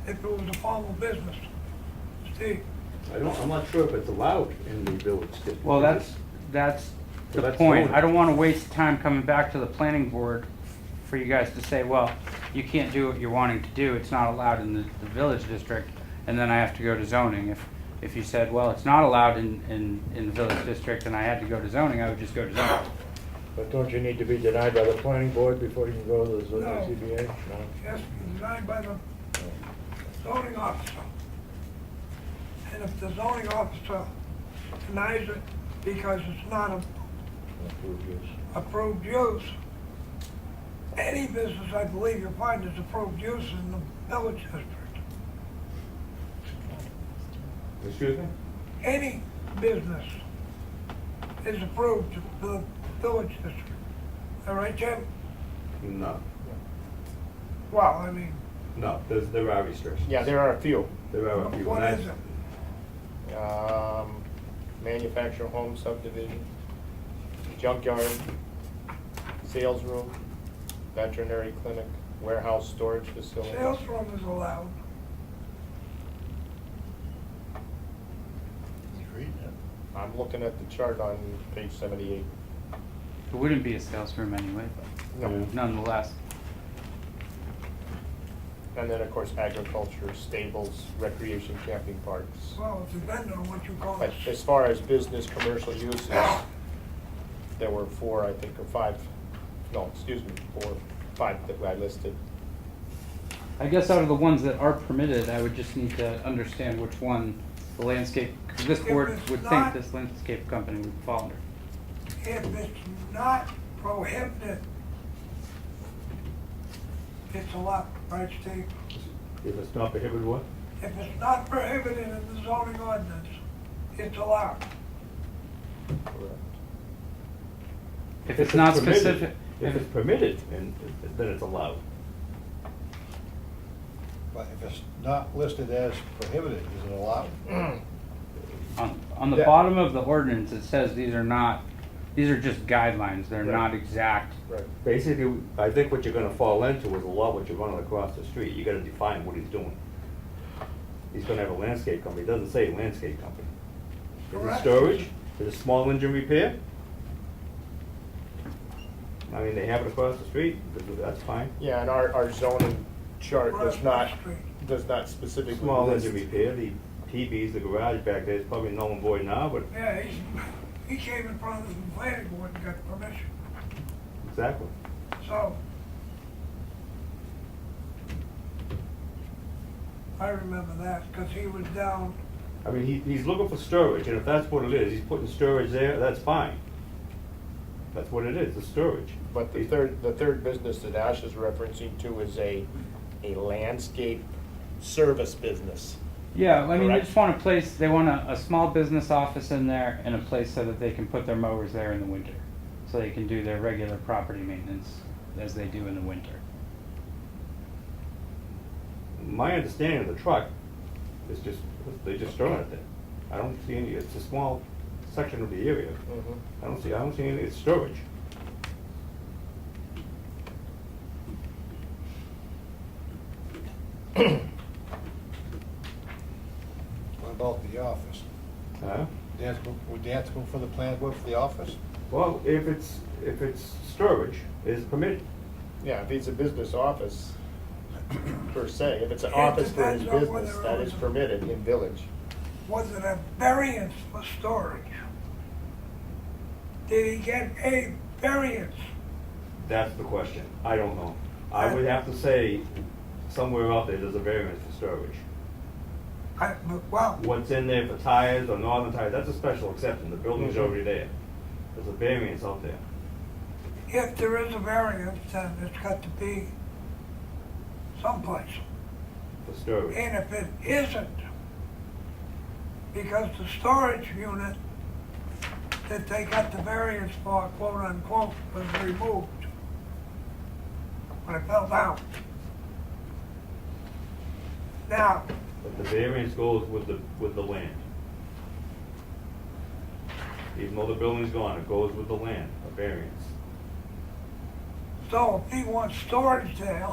Speaker 1: If it was a formal business. Steve?
Speaker 11: I'm not sure if it's allowed in the village district.
Speaker 3: Well, that's the
Speaker 11: that's
Speaker 3: point.
Speaker 11: zoning.
Speaker 3: I don't want to waste time coming back to the planning board for you guys to say, well, you can't do what you're wanting to do. It's not allowed in the village district, and then I have to go to zoning. If you said, well, it's not allowed in the village district, and I had to go to zoning, I would just go to zoning.
Speaker 11: But don't you need to be denied by the planning board before you can go to the
Speaker 1: No.
Speaker 11: ZBA? No.
Speaker 1: It has to be designed by the zoning officer. And if the zoning officer denies it because it's not an
Speaker 11: Approved use.
Speaker 1: approved use, any business, I believe you'll find is approved use in the village district.
Speaker 11: Excuse me?
Speaker 1: Any business is approved to the village district. All right, Jim?
Speaker 11: No,
Speaker 1: Well, I mean,
Speaker 11: no, there are restrictions.
Speaker 9: Yeah, there are a few.
Speaker 11: There are a few.
Speaker 1: what
Speaker 11: and
Speaker 1: is
Speaker 11: that's-
Speaker 1: it?
Speaker 9: Manufactured home subdivision, junkyard, sales room, veterinary clinic, warehouse storage facility.
Speaker 1: Sales room is allowed.
Speaker 9: I'm looking at the chart on page 78.
Speaker 3: It wouldn't be a sales room anyway, but
Speaker 9: No.
Speaker 3: nonetheless.
Speaker 9: And then, of course, agriculture, stables, recreation, camping parks.
Speaker 1: Well, it depends on what you call
Speaker 9: But
Speaker 1: it.
Speaker 9: as far as business, commercial uses, there were 4, I think, or 5, no, excuse me, 4, 5 that I listed.
Speaker 3: I guess out of the ones that are permitted, I would just need to understand which one the landscape, this board
Speaker 1: If it's
Speaker 3: would think
Speaker 1: not-
Speaker 3: this landscape company would fall under.
Speaker 1: If it's not prohibited, it's allowed, right, Steve?
Speaker 11: If it's not prohibited, what?
Speaker 1: If it's not prohibited in the zoning ordinance, it's allowed.
Speaker 3: If it's not
Speaker 11: permitted-
Speaker 3: specific,
Speaker 11: If it's permitted, and then it's allowed.
Speaker 4: But if it's not listed as prohibited, is it allowed?
Speaker 3: on the
Speaker 11: Yeah.
Speaker 3: bottom of the ordinance, it says these are just guidelines, they're
Speaker 11: Right.
Speaker 3: not exact.
Speaker 9: Right.
Speaker 11: Basically, I think what you're gonna fall into is a lot what you're running across the street. You gotta define what he's doing. He's gonna have a landscape company, it doesn't say landscape company. Is it
Speaker 1: Correct.
Speaker 11: storage? Is it small engine repair? I mean, they have it across the street, that's fine.
Speaker 9: Yeah, and our zoning chart
Speaker 1: Across the
Speaker 9: does not specifically
Speaker 11: Small
Speaker 9: list.
Speaker 11: engine repair, the TVs, the garage back there, is probably null and void now, but
Speaker 1: Yeah, he came in front of the planning board and got permission,
Speaker 11: exactly.
Speaker 1: so. I remember that, because he was down,
Speaker 11: I mean, he's looking for storage, and if that's what it is, he's putting storage there, that's fine. That's what it is, the storage.
Speaker 9: But the third business that Ash is referencing to is a landscape service business.
Speaker 3: Yeah, I mean, they
Speaker 9: Correct.
Speaker 3: just want a place, they want a small business office in there and a place so that they can put their mowers there in the winter. So they can do their regular property maintenance as they do in the winter.
Speaker 11: My understanding of the truck is just, they just throw it there. I don't see any, it's a small section of the area.
Speaker 9: Mhm.
Speaker 11: I don't see any, it's storage.
Speaker 4: What about the office?
Speaker 11: Huh?
Speaker 4: Would they have to go for the plan board for the office?
Speaker 11: Well, if it's storage, it's permitted.
Speaker 9: Yeah, if it's a business office, per se, if it's an
Speaker 1: It
Speaker 9: office for his
Speaker 1: depends on
Speaker 9: business,
Speaker 1: whether
Speaker 9: that
Speaker 1: it
Speaker 9: is
Speaker 1: was-
Speaker 9: permitted in village.
Speaker 1: was it a variance for storage? Did he get a variance?
Speaker 11: That's the question. I don't know. I would have to say, somewhere out there's a variance for storage.
Speaker 1: Well,
Speaker 11: What's in there for tires or northern tires, that's a special exception. The building's already there. There's a variance out there.
Speaker 1: if there is a variance, then it's got to be someplace.
Speaker 11: For storage.
Speaker 1: And if it isn't, because the storage unit that they got the variance for, quote unquote, was removed when it fell down. Now,
Speaker 11: But the variance goes with the land. Even though the building's gone, it goes with the land, a variance.
Speaker 1: so if he wants storage there,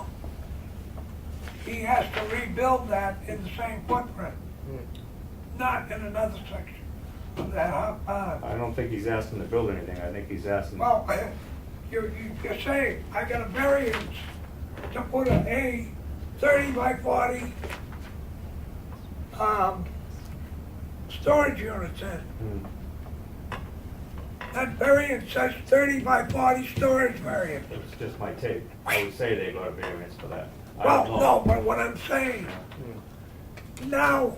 Speaker 1: he has to rebuild that in the same footprint, not in another section of that
Speaker 11: I don't think he's asking to build anything. I think he's asking.
Speaker 1: Well, you're saying, I got a variance to put a 30 by 40 storage units in.
Speaker 11: Hmm.
Speaker 1: That variance says 30 by 40 storage variance.
Speaker 11: It's just my take. I would say they got a variance for that. I
Speaker 1: Well,
Speaker 11: don't know.
Speaker 1: no, but what I'm saying, now,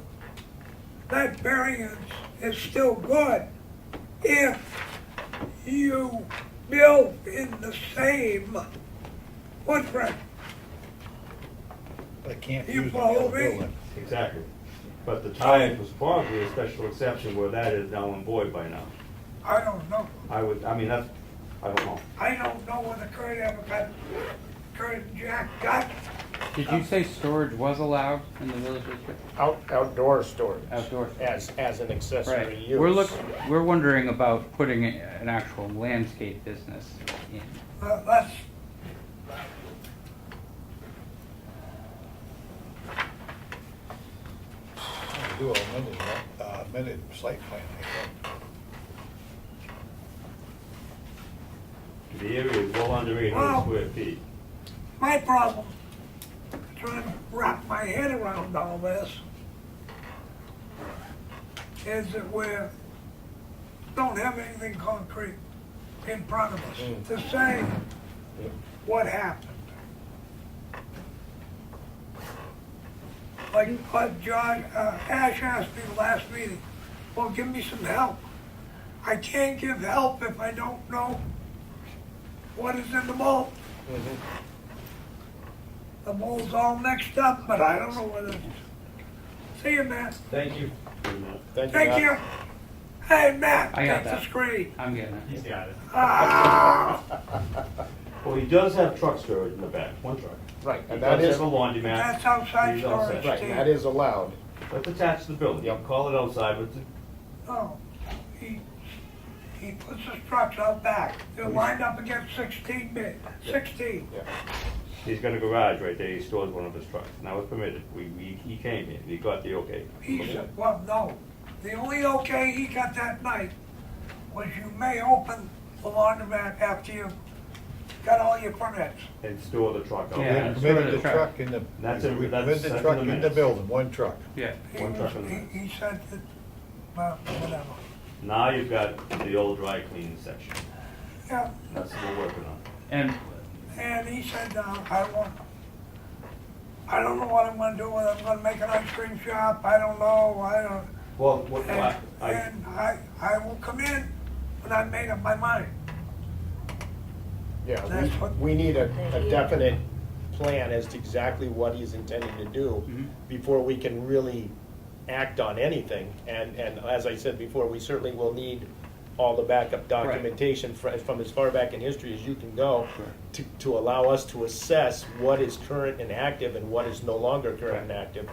Speaker 1: that variance is still good if you build in the same footprint.
Speaker 4: They can't
Speaker 1: You
Speaker 4: use the
Speaker 1: follow
Speaker 4: old
Speaker 1: me?
Speaker 4: building.
Speaker 11: Exactly. But the tires was probably a special exception where that is null and void by now.
Speaker 1: I don't know.
Speaker 11: I don't know.
Speaker 1: I don't know whether Kurt and Jack got
Speaker 3: Did you say storage was allowed in the village district?
Speaker 9: Outdoor storage.
Speaker 3: Outdoor.
Speaker 9: As an accessory
Speaker 3: Right.
Speaker 9: use.
Speaker 3: We're wondering about putting an actual landscape business in.
Speaker 1: let's,
Speaker 4: Do a amended site plan, I think.
Speaker 11: The area is well under 800 square feet.
Speaker 1: My problem, trying to wrap my head around all this, is that we don't have anything concrete in front of us to say what happened. Like Ash asked me last meeting, well, give me some help. I can't give help if I don't know what is in the mold. The mold's all mixed up, but I don't know what it is. See you, Matt.
Speaker 5: Thank you.
Speaker 1: Thank you. Hey, Matt,
Speaker 3: I got
Speaker 1: take the
Speaker 3: that.
Speaker 1: screen.
Speaker 3: I'm getting it.
Speaker 5: He's got it.
Speaker 1: Ah,
Speaker 11: Well, he does have truck storage in the back, one truck.
Speaker 9: Right,
Speaker 11: He
Speaker 9: and that
Speaker 11: does
Speaker 9: is,
Speaker 11: have a laundromat.
Speaker 1: that's outside
Speaker 11: He's all
Speaker 1: storage,
Speaker 11: set.
Speaker 9: right, and
Speaker 1: too.
Speaker 9: that is allowed.
Speaker 11: That's attached to the building. You can call it outside, but
Speaker 1: Oh, he puts his trucks out back. They're lined up against 16.
Speaker 9: Yeah.
Speaker 11: he's got a garage right there. He stores one of his trucks. Now it's permitted. He came here. He got the okay.
Speaker 1: He said, well, no. The only okay he got that night was you may open the laundromat after you got all your permits.
Speaker 11: And store the truck out
Speaker 3: Yeah.
Speaker 11: there.
Speaker 4: We permitted the
Speaker 3: Truck.
Speaker 4: truck in the,
Speaker 11: That's
Speaker 4: we
Speaker 11: in- that's-
Speaker 4: permitted the
Speaker 11: that's
Speaker 4: truck
Speaker 11: in the
Speaker 4: in the
Speaker 11: minutes.
Speaker 4: building, one truck.
Speaker 3: Yeah.
Speaker 11: One truck in there.
Speaker 1: He said that, well, whatever.
Speaker 11: Now you've got the old dry cleaning section.
Speaker 1: Yeah,
Speaker 11: That's what we're working on.
Speaker 1: and he said, I don't know what I'm gonna do with it. I'm gonna make an ice cream shop. I don't know. I don't.
Speaker 11: Well, what,
Speaker 1: And I will come in when I've made up my mind.
Speaker 9: Yeah,
Speaker 1: That's what-
Speaker 9: we need a definite plan as to exactly what he's intending to do before we can really act on anything. And as I said before, we certainly will need all the backup documentation from as far back in history as you can go to allow us to assess what is current and active and what is no longer current and active,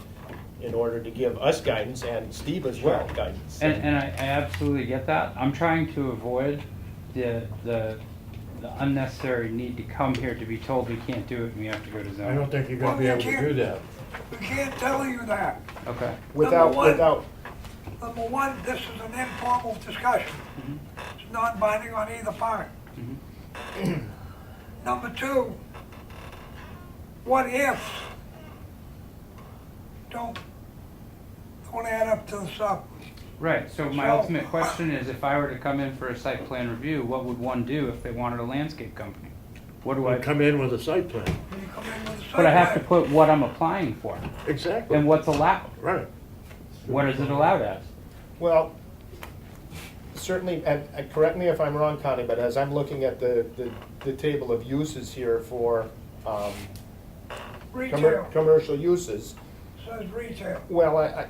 Speaker 9: in order to give us guidance and Steve as well guidance.
Speaker 3: And I absolutely get that. I'm trying to avoid the unnecessary need to come here to be told we can't do it and we have to go to
Speaker 11: I
Speaker 3: zoning.
Speaker 11: don't think you're
Speaker 1: Well,
Speaker 11: gonna be
Speaker 1: you
Speaker 11: able to
Speaker 1: can't-
Speaker 11: do that.
Speaker 1: We can't tell you that.
Speaker 3: Okay.
Speaker 9: Without,
Speaker 1: Number one-
Speaker 9: without,
Speaker 1: Number one, this is an informal discussion. It's non-binding on either part. Number two, what ifs don't add up to the sum.
Speaker 3: Right, so my
Speaker 1: So-
Speaker 3: ultimate question is, if I were to come in for a site plan review, what would one do if they wanted a landscape company? What do I,
Speaker 11: Come in with a site plan.
Speaker 1: When you come in with a
Speaker 3: but I have to
Speaker 1: site
Speaker 3: put what I'm applying for
Speaker 11: Exactly.
Speaker 3: and what's allowed.
Speaker 11: Right.
Speaker 3: What is it allowed as?
Speaker 9: well, certainly, and correct me if I'm wrong, Connie, but as I'm looking at the table of uses here for
Speaker 1: plan. Retail,
Speaker 9: commercial uses,
Speaker 1: says retail.
Speaker 9: well,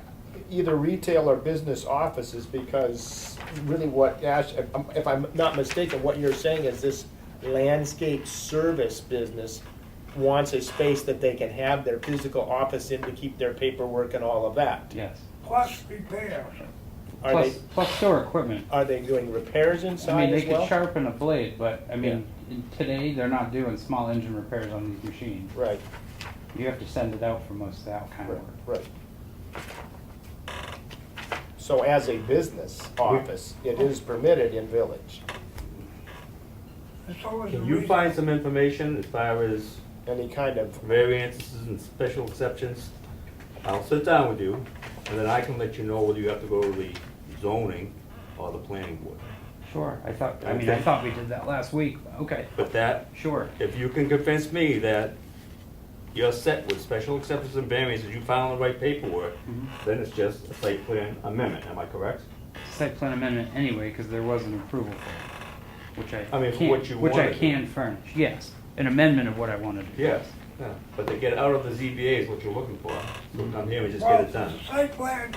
Speaker 9: either retail or business offices, because really what Ash, if I'm not mistaken, what you're saying is this landscape service business wants a space that they can have their physical office in to keep their paperwork and all of that.
Speaker 3: Yes.
Speaker 1: Plus repairs.
Speaker 9: Are they,
Speaker 3: Plus store equipment.
Speaker 9: are they doing repairs
Speaker 3: I
Speaker 9: inside
Speaker 3: mean, they
Speaker 9: as
Speaker 3: could
Speaker 9: well?
Speaker 3: sharpen a blade, but I mean, today, they're not doing small engine repairs on these machines.
Speaker 9: Right,
Speaker 3: You have to send it out for most of that kind of
Speaker 9: right,
Speaker 3: work.
Speaker 9: right. So as a business office, it is permitted in Village.
Speaker 1: And so is the
Speaker 11: Can you
Speaker 1: retail.
Speaker 11: find some information as far as
Speaker 9: Any kind of,
Speaker 11: variances and special exceptions? I'll sit down with you, and then I can let you know whether you have to go to the zoning or the planning board.
Speaker 3: Sure, I thought
Speaker 11: Okay.
Speaker 3: we did that last week. Okay,
Speaker 11: But that,
Speaker 3: sure.
Speaker 11: if you can convince me that you're set with special exceptions and variances, you found the right paperwork, then it's just a site plan amendment, am I correct?
Speaker 3: Site plan amendment anyway, because there was an approval for it, which
Speaker 11: I mean, for
Speaker 3: can't-
Speaker 11: what you
Speaker 3: which I
Speaker 11: wanted to.
Speaker 3: can furnish, yes. An amendment of what I wanted to do.
Speaker 11: Yes, yeah, but to get out of the ZBA is what you're looking for, so come here and just get it done.
Speaker 1: Well, site plan,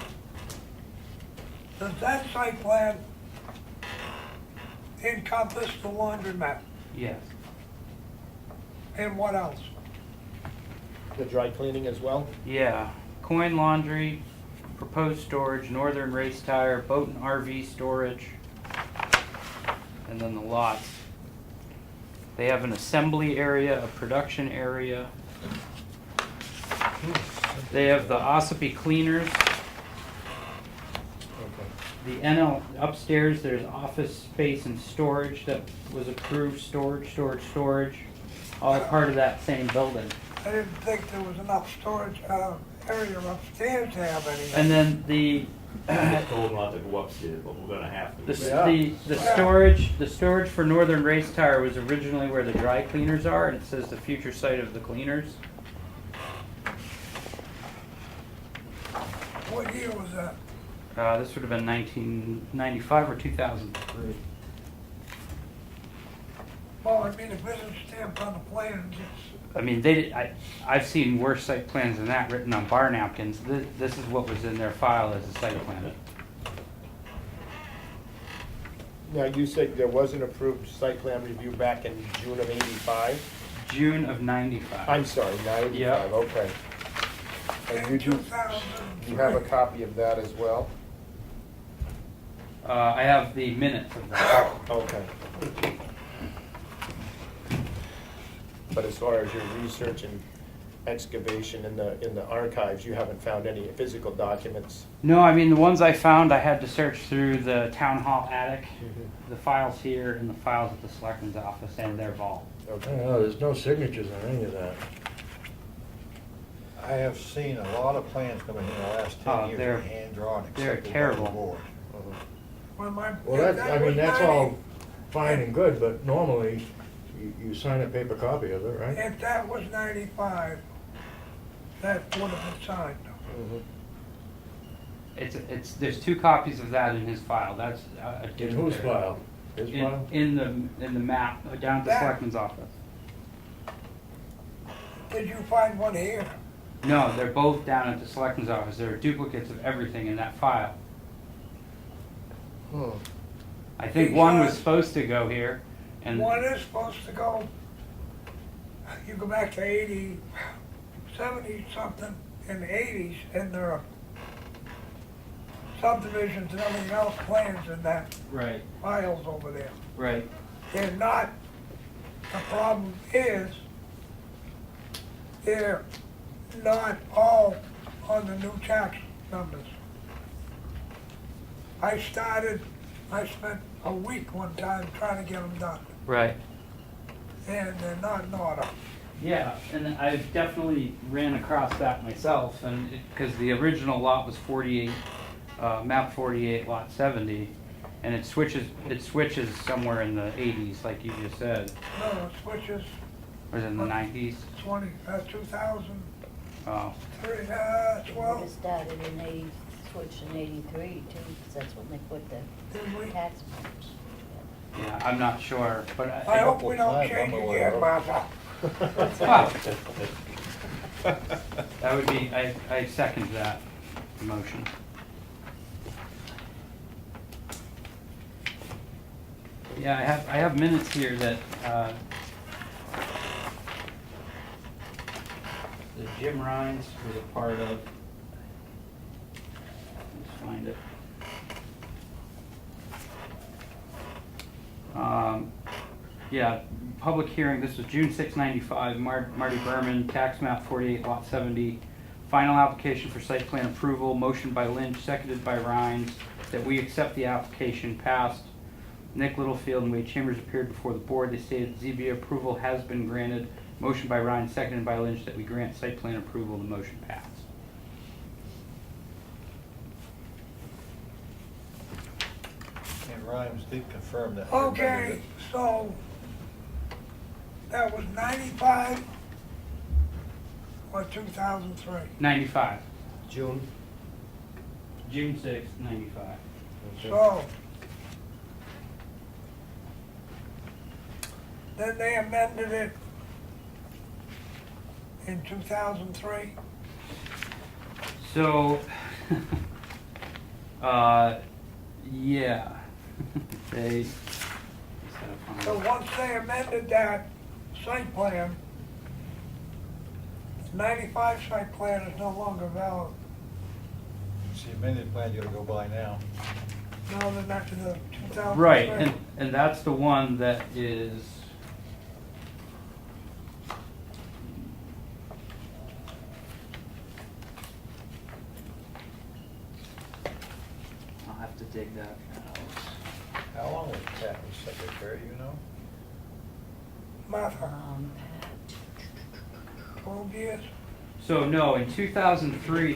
Speaker 1: does that site plan encompass the laundromat?
Speaker 3: Yes.
Speaker 1: And what else?
Speaker 9: the dry cleaning as well?
Speaker 3: Yeah, coin laundry, proposed storage, northern race tire, boat and RV storage, and then the lots. They have an assembly area, a production area. They have the Ossipee cleaners. the NL upstairs, there's office space and storage that was approved, storage, all part of that same building.
Speaker 1: I didn't think there was enough storage, area upstairs to have anything.
Speaker 3: And then the,
Speaker 14: I told not to go upstairs, but we're gonna have to.
Speaker 3: the storage for Northern Race Tire was originally where the dry cleaners are, and it says the future site of the cleaners.
Speaker 1: What year was that?
Speaker 3: This would have been 1995 or 2003.
Speaker 1: Well, I mean, if it's stamped on the plans, it's,
Speaker 3: I mean, I've seen worse site plans than that written on bar napkins. This is what was in their file as a site plan.
Speaker 9: Now, you said there was an approved site plan review back in June of '85?
Speaker 3: June of 95.
Speaker 9: I'm sorry, '95,
Speaker 3: Yeah.
Speaker 9: okay. And
Speaker 1: in
Speaker 9: you
Speaker 1: 2003.
Speaker 9: have a copy of that as well?
Speaker 3: I have the minutes of that.
Speaker 9: Okay. But as far as your research and excavation in the archives, you haven't found any physical documents?
Speaker 3: No, I mean, the ones I found, I had to search through the town hall attic, the files here, and the files at the selectman's office and their vault.
Speaker 9: Okay.
Speaker 11: No, there's no signatures on any of that.
Speaker 4: I have seen a lot of plans come in the last
Speaker 3: Oh,
Speaker 4: 10 years,
Speaker 3: they're-
Speaker 4: that are hand-drawn,
Speaker 3: they're
Speaker 4: accepted by the
Speaker 3: terrible.
Speaker 4: board.
Speaker 1: When my,
Speaker 11: Well,
Speaker 1: if
Speaker 11: I
Speaker 1: was
Speaker 11: mean, that's
Speaker 1: 90
Speaker 11: all fine and good, but normally you sign a paper copy of it, right?
Speaker 1: If that was 95, that would have been signed.
Speaker 3: There's 2 copies of that in his file. That's
Speaker 11: In whose file? His file?
Speaker 3: In the map down at the
Speaker 1: That-
Speaker 3: selectman's office.
Speaker 1: Did you find one here?
Speaker 3: No, they're both down at the selectman's office. There are duplicates of everything in that file. I think one was supposed to go here, and
Speaker 1: One is supposed to go, you go back to 80, 70 something in the 80s, and there are subdivisions and everything else plans in that
Speaker 3: right,
Speaker 1: files over there.
Speaker 3: right.
Speaker 1: They're not, the problem is, they're not all on the new tax numbers. I spent a week one time trying to get them done,
Speaker 3: Right.
Speaker 1: and they're not in order.
Speaker 3: Yeah, and I've definitely ran across that myself, and because the original lot was 48, map 48, lot 70, and it switches somewhere in the 80s, like you just said,
Speaker 1: No, it switches
Speaker 3: or is it in the 90s?
Speaker 1: 2003,
Speaker 3: Oh,
Speaker 1: 12,
Speaker 10: It started in switched in '83 too, because that's when they put the
Speaker 1: did we?
Speaker 10: tax maps.
Speaker 3: yeah, I'm not sure, but
Speaker 1: I hope we don't change again, Martha.
Speaker 3: Wow. That would be, I second that motion. Yeah, I have minutes here that, that Jim Rhines was a part of. Let's find it. Yeah, public hearing, this was June 6, 95, Marty Berman, tax map 48, lot 70. Final application for site plan approval, motion by Lynch, seconded by Rhines, that we accept the application, passed. Nick Littlefield and Wade Chambers appeared before the board. They stated ZBA approval has been granted. Motion by Rhines, seconded by Lynch, that we grant site plan approval. The motion passed.
Speaker 4: And Rhymes did confirm that.
Speaker 1: Okay, so that was 95 or 2003?
Speaker 3: 95.
Speaker 9: June?
Speaker 3: June 6, 95.
Speaker 1: So then they amended it in 2003?
Speaker 3: So, yeah. They.
Speaker 1: So once they amended that site plan, the 95 site plan is no longer valid.
Speaker 4: It's the amended plan you gotta go by now.
Speaker 1: No, they're not to the 2003.
Speaker 3: Right, and that's the one that is. I'll have to dig that out.
Speaker 4: How long was Pat was secretary, you know?
Speaker 1: Martha,
Speaker 10: Pat,
Speaker 1: 12 years.
Speaker 3: So no, in 2003,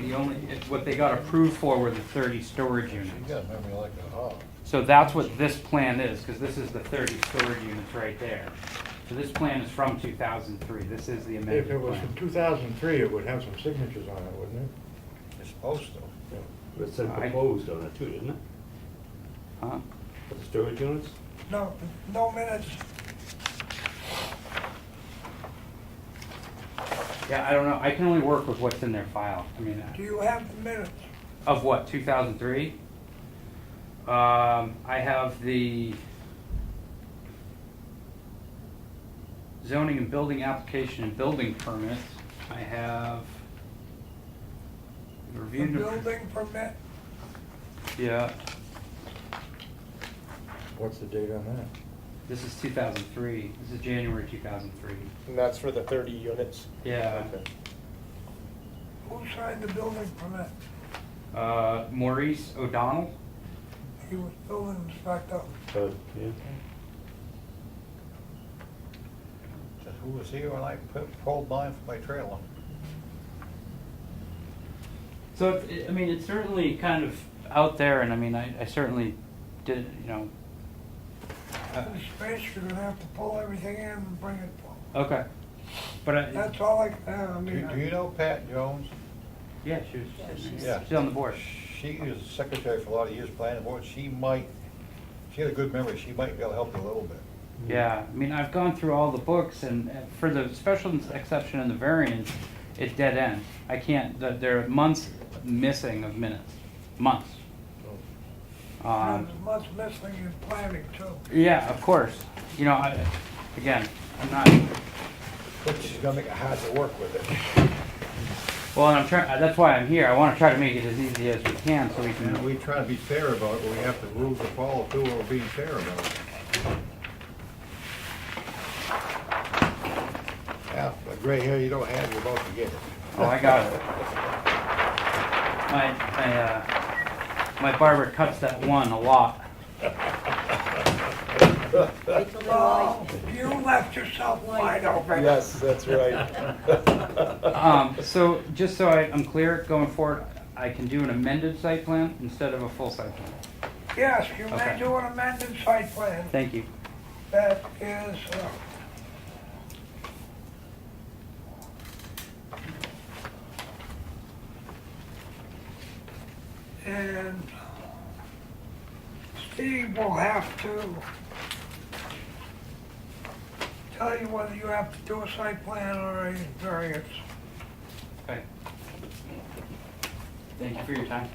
Speaker 3: what they got approved for were the 30 storage
Speaker 4: She
Speaker 3: units.
Speaker 4: got memory like a hog.
Speaker 3: So that's what this plan is, because this is the 30 storage units right there. So this plan is from 2003. This is the amended
Speaker 11: If it was
Speaker 3: plan.
Speaker 11: from 2003, it would have some signatures on it, wouldn't it?
Speaker 4: It's supposed to.
Speaker 14: It said
Speaker 3: I-
Speaker 14: proposed on it too, didn't it?
Speaker 3: Huh?
Speaker 14: For the storage units?
Speaker 1: No, no minutes.
Speaker 3: Yeah, I don't know. I can only work with what's in their file. I mean,
Speaker 1: Do you have the minutes?
Speaker 3: of what, 2003? I have the zoning and building application and building permits. I have
Speaker 1: The
Speaker 3: reviewed.
Speaker 1: building permit?
Speaker 3: Yeah,
Speaker 11: What's the date on that?
Speaker 3: this is 2003. This is January 2003.
Speaker 9: And that's for the 30 units?
Speaker 3: Yeah.
Speaker 9: Okay.
Speaker 1: Who signed the building permit?
Speaker 3: Maurice O'Donnell.
Speaker 1: He was building inspector.
Speaker 14: Yeah.
Speaker 4: Says, who was here when I pulled mine for my trailer?
Speaker 3: So, I mean, it's certainly kind of out there, and I mean, I certainly did, you know.
Speaker 1: In space, you're gonna have to pull everything in and bring it.
Speaker 3: Okay. But I,
Speaker 1: That's all I
Speaker 4: Do
Speaker 1: mean.
Speaker 4: you know Pat Jones?
Speaker 3: yeah, she was,
Speaker 4: Yeah.
Speaker 3: she's on the board.
Speaker 4: She was secretary for a lot of years, planning board. She had a good memory. She might be able to help you a little bit.
Speaker 3: Yeah, I mean, I've gone through all the books, and for the special exception and the variance, it's dead end. I can't, there are months missing of minutes, months.
Speaker 1: There's much missing in planning too.
Speaker 3: Yeah, of course. You know, again, I'm not,
Speaker 4: But she's gonna make it hard to work with it.
Speaker 3: well, and I'm trying, that's why I'm here. I want to try to make it as easy as we can so we
Speaker 4: And
Speaker 3: can,
Speaker 4: we try to be fair about it, but we have the rules to follow too, or we're being fair about it. Yeah, the gray hair you don't have, you're about to get it.
Speaker 3: oh, I got it. My barber cuts that one a lot.
Speaker 10: wait till they're
Speaker 1: Oh,
Speaker 10: white.
Speaker 1: you left yourself wide open.
Speaker 9: Yes, that's right.
Speaker 3: So, just so I'm clear, going forward, I can do an amended site plan instead of a full site plan.
Speaker 1: Yes, you may
Speaker 3: Okay.
Speaker 1: do an amended site plan.
Speaker 3: Thank you.
Speaker 1: That is, and Steve will have to tell you whether you have to do a site plan or a variance.
Speaker 3: Okay. Thank you for your time.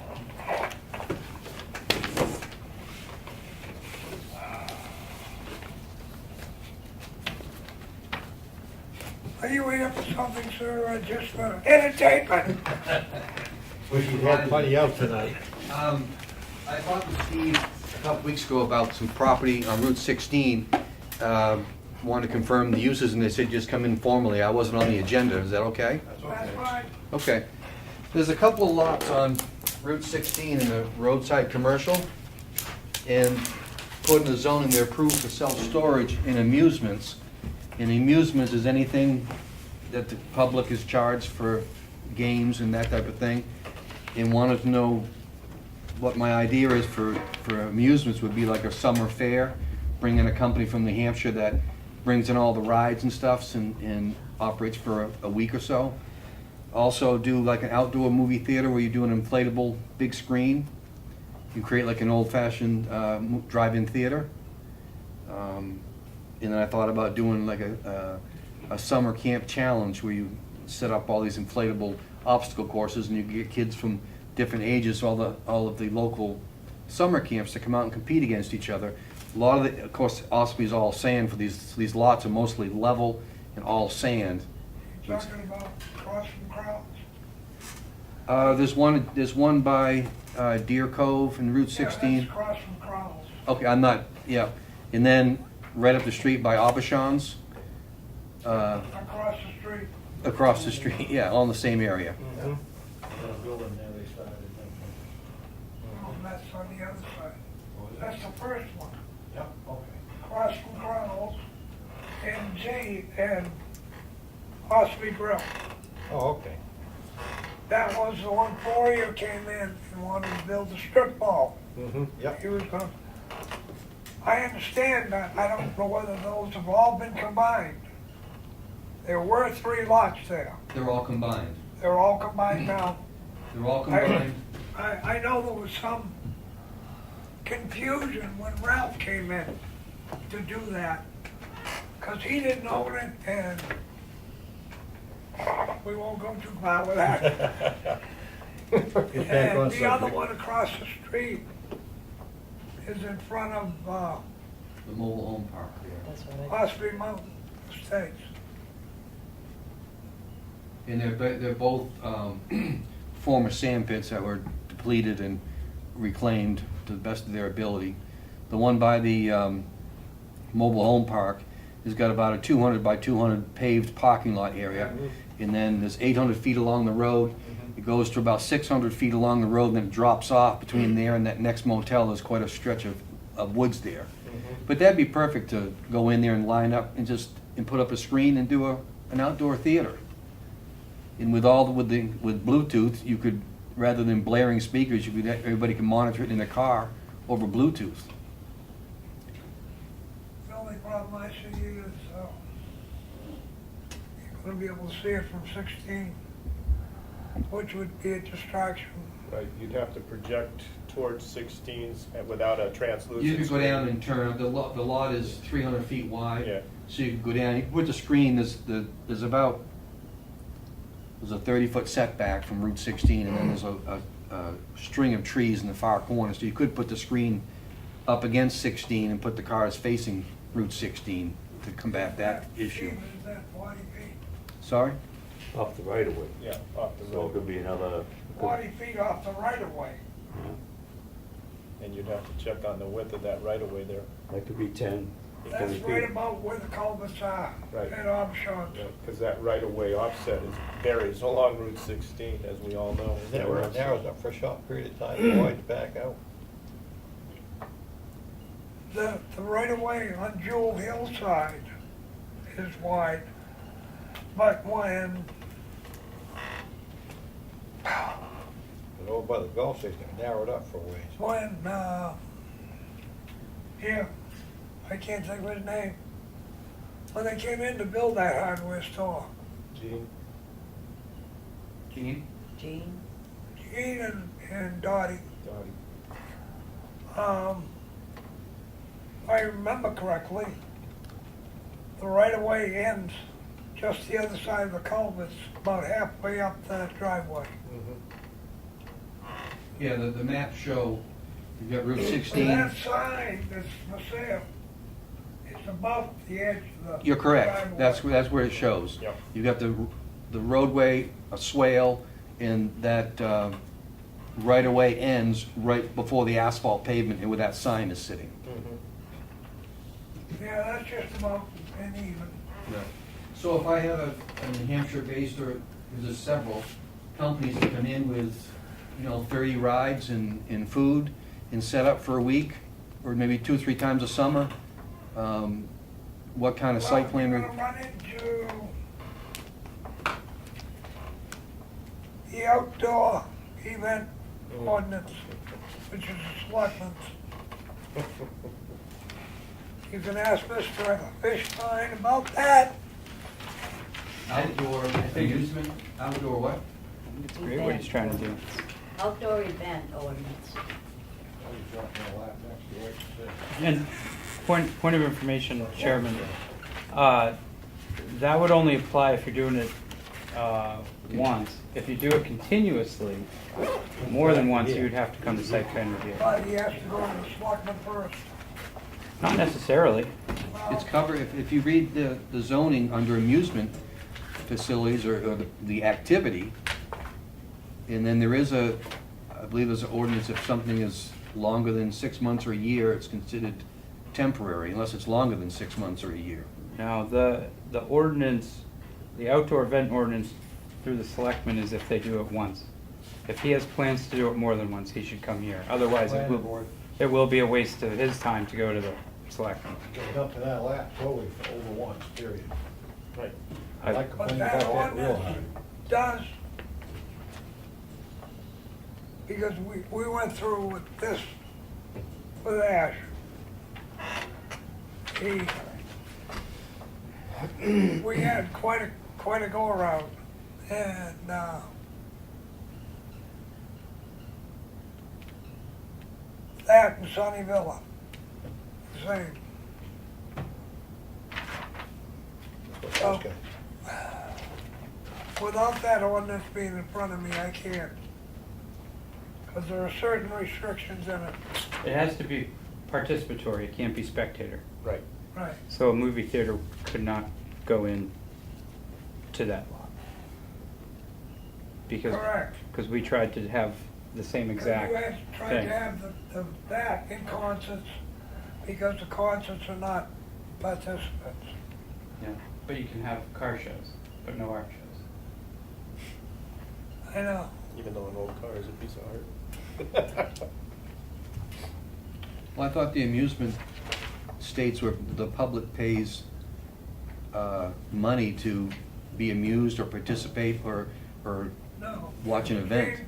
Speaker 1: Are you here for something, sir, or just for entertainment?
Speaker 11: Wish you had money out tonight.
Speaker 8: I talked to Steve a couple weeks ago about some property on Route 16. Wanted to confirm the uses, and they said just come in formally. I wasn't on the agenda. Is that okay?
Speaker 1: That's fine.
Speaker 8: Okay. There's a couple of lots on Route 16 in the roadside commercial, and according to zoning, they're approved for self-storage and amusements. And amusements is anything that the public is charged for games and that type of thing. And wanted to know what my idea is for amusements would be like a summer fair, bring in a company from New Hampshire that brings in all the rides and stuffs and operates for a week or so. Also do like an outdoor movie theater where you do an inflatable big screen. You create like an old-fashioned drive-in theater. And then I thought about doing like a summer camp challenge where you set up all these inflatable obstacle courses and you get kids from different ages, all of the local summer camps to come out and compete against each other. A lot of the, of course, Ossipee is all sand for these lots are mostly level and all sand.
Speaker 1: Talking about cross from crowds?
Speaker 8: There's one by Deer Cove and Route 16.
Speaker 1: Yeah, that's cross from crowds.
Speaker 8: Okay, I'm not, yeah. And then right up the street by Aubuchon's,
Speaker 1: Across the street.
Speaker 8: across the street, yeah, all in the same area.
Speaker 4: Building there they started.
Speaker 1: Oh, that's That's on the other side. That's the first one.
Speaker 4: Yep, okay.
Speaker 1: Across from Chronos and G and Ossipee Grill.
Speaker 4: Oh, okay.
Speaker 1: That was the one Poirier came in and wanted to build a strip mall.
Speaker 4: Mm-hmm, yep.
Speaker 1: He was gonna, I understand that, I don't know whether those have all been combined. There were 3 lots there.
Speaker 8: They're all combined.
Speaker 1: They're all combined now.
Speaker 8: They're all combined.
Speaker 1: I know there was some confusion when Ralph came in to do that, because he didn't own it, and we won't go too far with that. And the other one across the street is in front of
Speaker 8: The mobile home park there.
Speaker 10: That's what I,
Speaker 1: Ossipee Mountain Estates.
Speaker 8: And they're both former sand pits that were depleted and reclaimed to the best of their ability. The one by the mobile home park has got about a 200 by 200 paved parking lot area. And then there's 800 feet along the road. It goes to about 600 feet along the road, and then it drops off between there and that next motel. There's quite a stretch of woods there. But that'd be perfect to go in there and line up and put up a screen and do an outdoor theater. And with Bluetooth, you could, rather than blaring speakers, everybody can monitor it in their car over Bluetooth.
Speaker 1: The only problem I see is you're gonna be able to see it from 16, which would be a distraction.
Speaker 9: Right, you'd have to project towards 16s without a translucent.
Speaker 8: You could go
Speaker 9: screen.
Speaker 8: down and turn. The lot is 300 feet wide.
Speaker 9: Yeah.
Speaker 8: So you could go down. You put the screen. There's a 30-foot setback from Route 16, and then there's a string of trees in the far corner. So you could put the screen up against 16 and put the cars facing Route 16 to combat that issue.
Speaker 1: Is that 40 feet?
Speaker 8: Sorry?
Speaker 14: Off the right of way.
Speaker 9: Yeah, off the
Speaker 14: So it
Speaker 9: road.
Speaker 14: could be another.
Speaker 1: 40 feet off the right of way.
Speaker 9: And you'd have to check on the width of that right of way there.
Speaker 14: That could be 10, 20
Speaker 1: That's
Speaker 14: feet.
Speaker 1: right about where the culverts are.
Speaker 9: Right.
Speaker 1: And Armstrong's.
Speaker 9: Because that right of way offset varies along Route 16, as we all know.
Speaker 4: That where it narrows up for a short period of time, and widens back out.
Speaker 1: The right of way on Jewel Hill side is wide, but when
Speaker 4: But over by the golf station, it narrowed up for a ways.
Speaker 1: here, I can't think of his name, when they came in to build that hardware store,
Speaker 9: Gene?
Speaker 8: Gene?
Speaker 10: Gene?
Speaker 1: Gene and Dottie,
Speaker 9: Dottie.
Speaker 1: if I remember correctly, the right of way ends just the other side of the culverts, about halfway up that driveway.
Speaker 8: Yeah, the maps show you've got Route
Speaker 1: And
Speaker 8: 16.
Speaker 1: that sign that's for sale, it's above the edge of the
Speaker 8: You're correct.
Speaker 1: driveway.
Speaker 8: That's where it shows.
Speaker 9: Yep.
Speaker 8: You've got the roadway, a swale, and that right-of-way ends right before the asphalt pavement and where that sign is sitting.
Speaker 1: Yeah, that's just about an even.
Speaker 8: So if I have a New Hampshire-based, or there's several companies that come in with, 30 rides and food and set up for a week, or maybe 2 or 3 times a summer, what kind of site plan?
Speaker 1: Well, we're gonna run into the outdoor event ordinance, which is the selectmen's. You can ask Mr. Fishbein about that.
Speaker 8: Outdoor amusement, outdoor what?
Speaker 3: It's great what he's trying to do.
Speaker 10: Outdoor event ordinance.
Speaker 3: And point of information, Chairman, that would only apply if you're doing it once. If you do it continuously, more than once, you would have to come to site plan review.
Speaker 1: But he has to go to the selectmen first.
Speaker 3: Not necessarily.
Speaker 8: It's covered, if you read the zoning under amusement facilities or the activity, and then there is I believe there's an ordinance, if something is longer than 6 months or a year, it's considered temporary, unless it's longer than 6 months or a year.
Speaker 3: Now, the ordinance, the outdoor event ordinance through the selectmen is if they do it once. If he has plans to do it more than once, he should come here. Otherwise, it will be a waste of his time to go to the selectmen.
Speaker 4: Get dumped in that lap totally for over once, period.
Speaker 9: Right.
Speaker 4: I like
Speaker 1: But
Speaker 4: complaining
Speaker 1: that
Speaker 4: about that real
Speaker 1: ordinance
Speaker 4: hard.
Speaker 1: does, because we went through with this, with Ash. We had quite a go-around, and, that and Sunny Villa, same.
Speaker 4: Okay.
Speaker 1: Without that ordinance being in front of me, I can't. Because there are certain restrictions in it.
Speaker 3: It has to be participatory, it can't be spectator.
Speaker 9: Right.
Speaker 1: Right.
Speaker 3: So a movie theater could not go in to that lot.
Speaker 1: Correct.
Speaker 3: Because we tried to have the same exact
Speaker 1: You had tried
Speaker 3: thing.
Speaker 1: to have that in concerts, because the concerts are not participants.
Speaker 3: Yeah, but you can have car shows, but no art shows.
Speaker 1: I know.
Speaker 9: Even though an old car is a piece of art.
Speaker 8: Well, I thought the amusement states where the public pays money to be amused or participate or
Speaker 1: No.
Speaker 8: watch an event.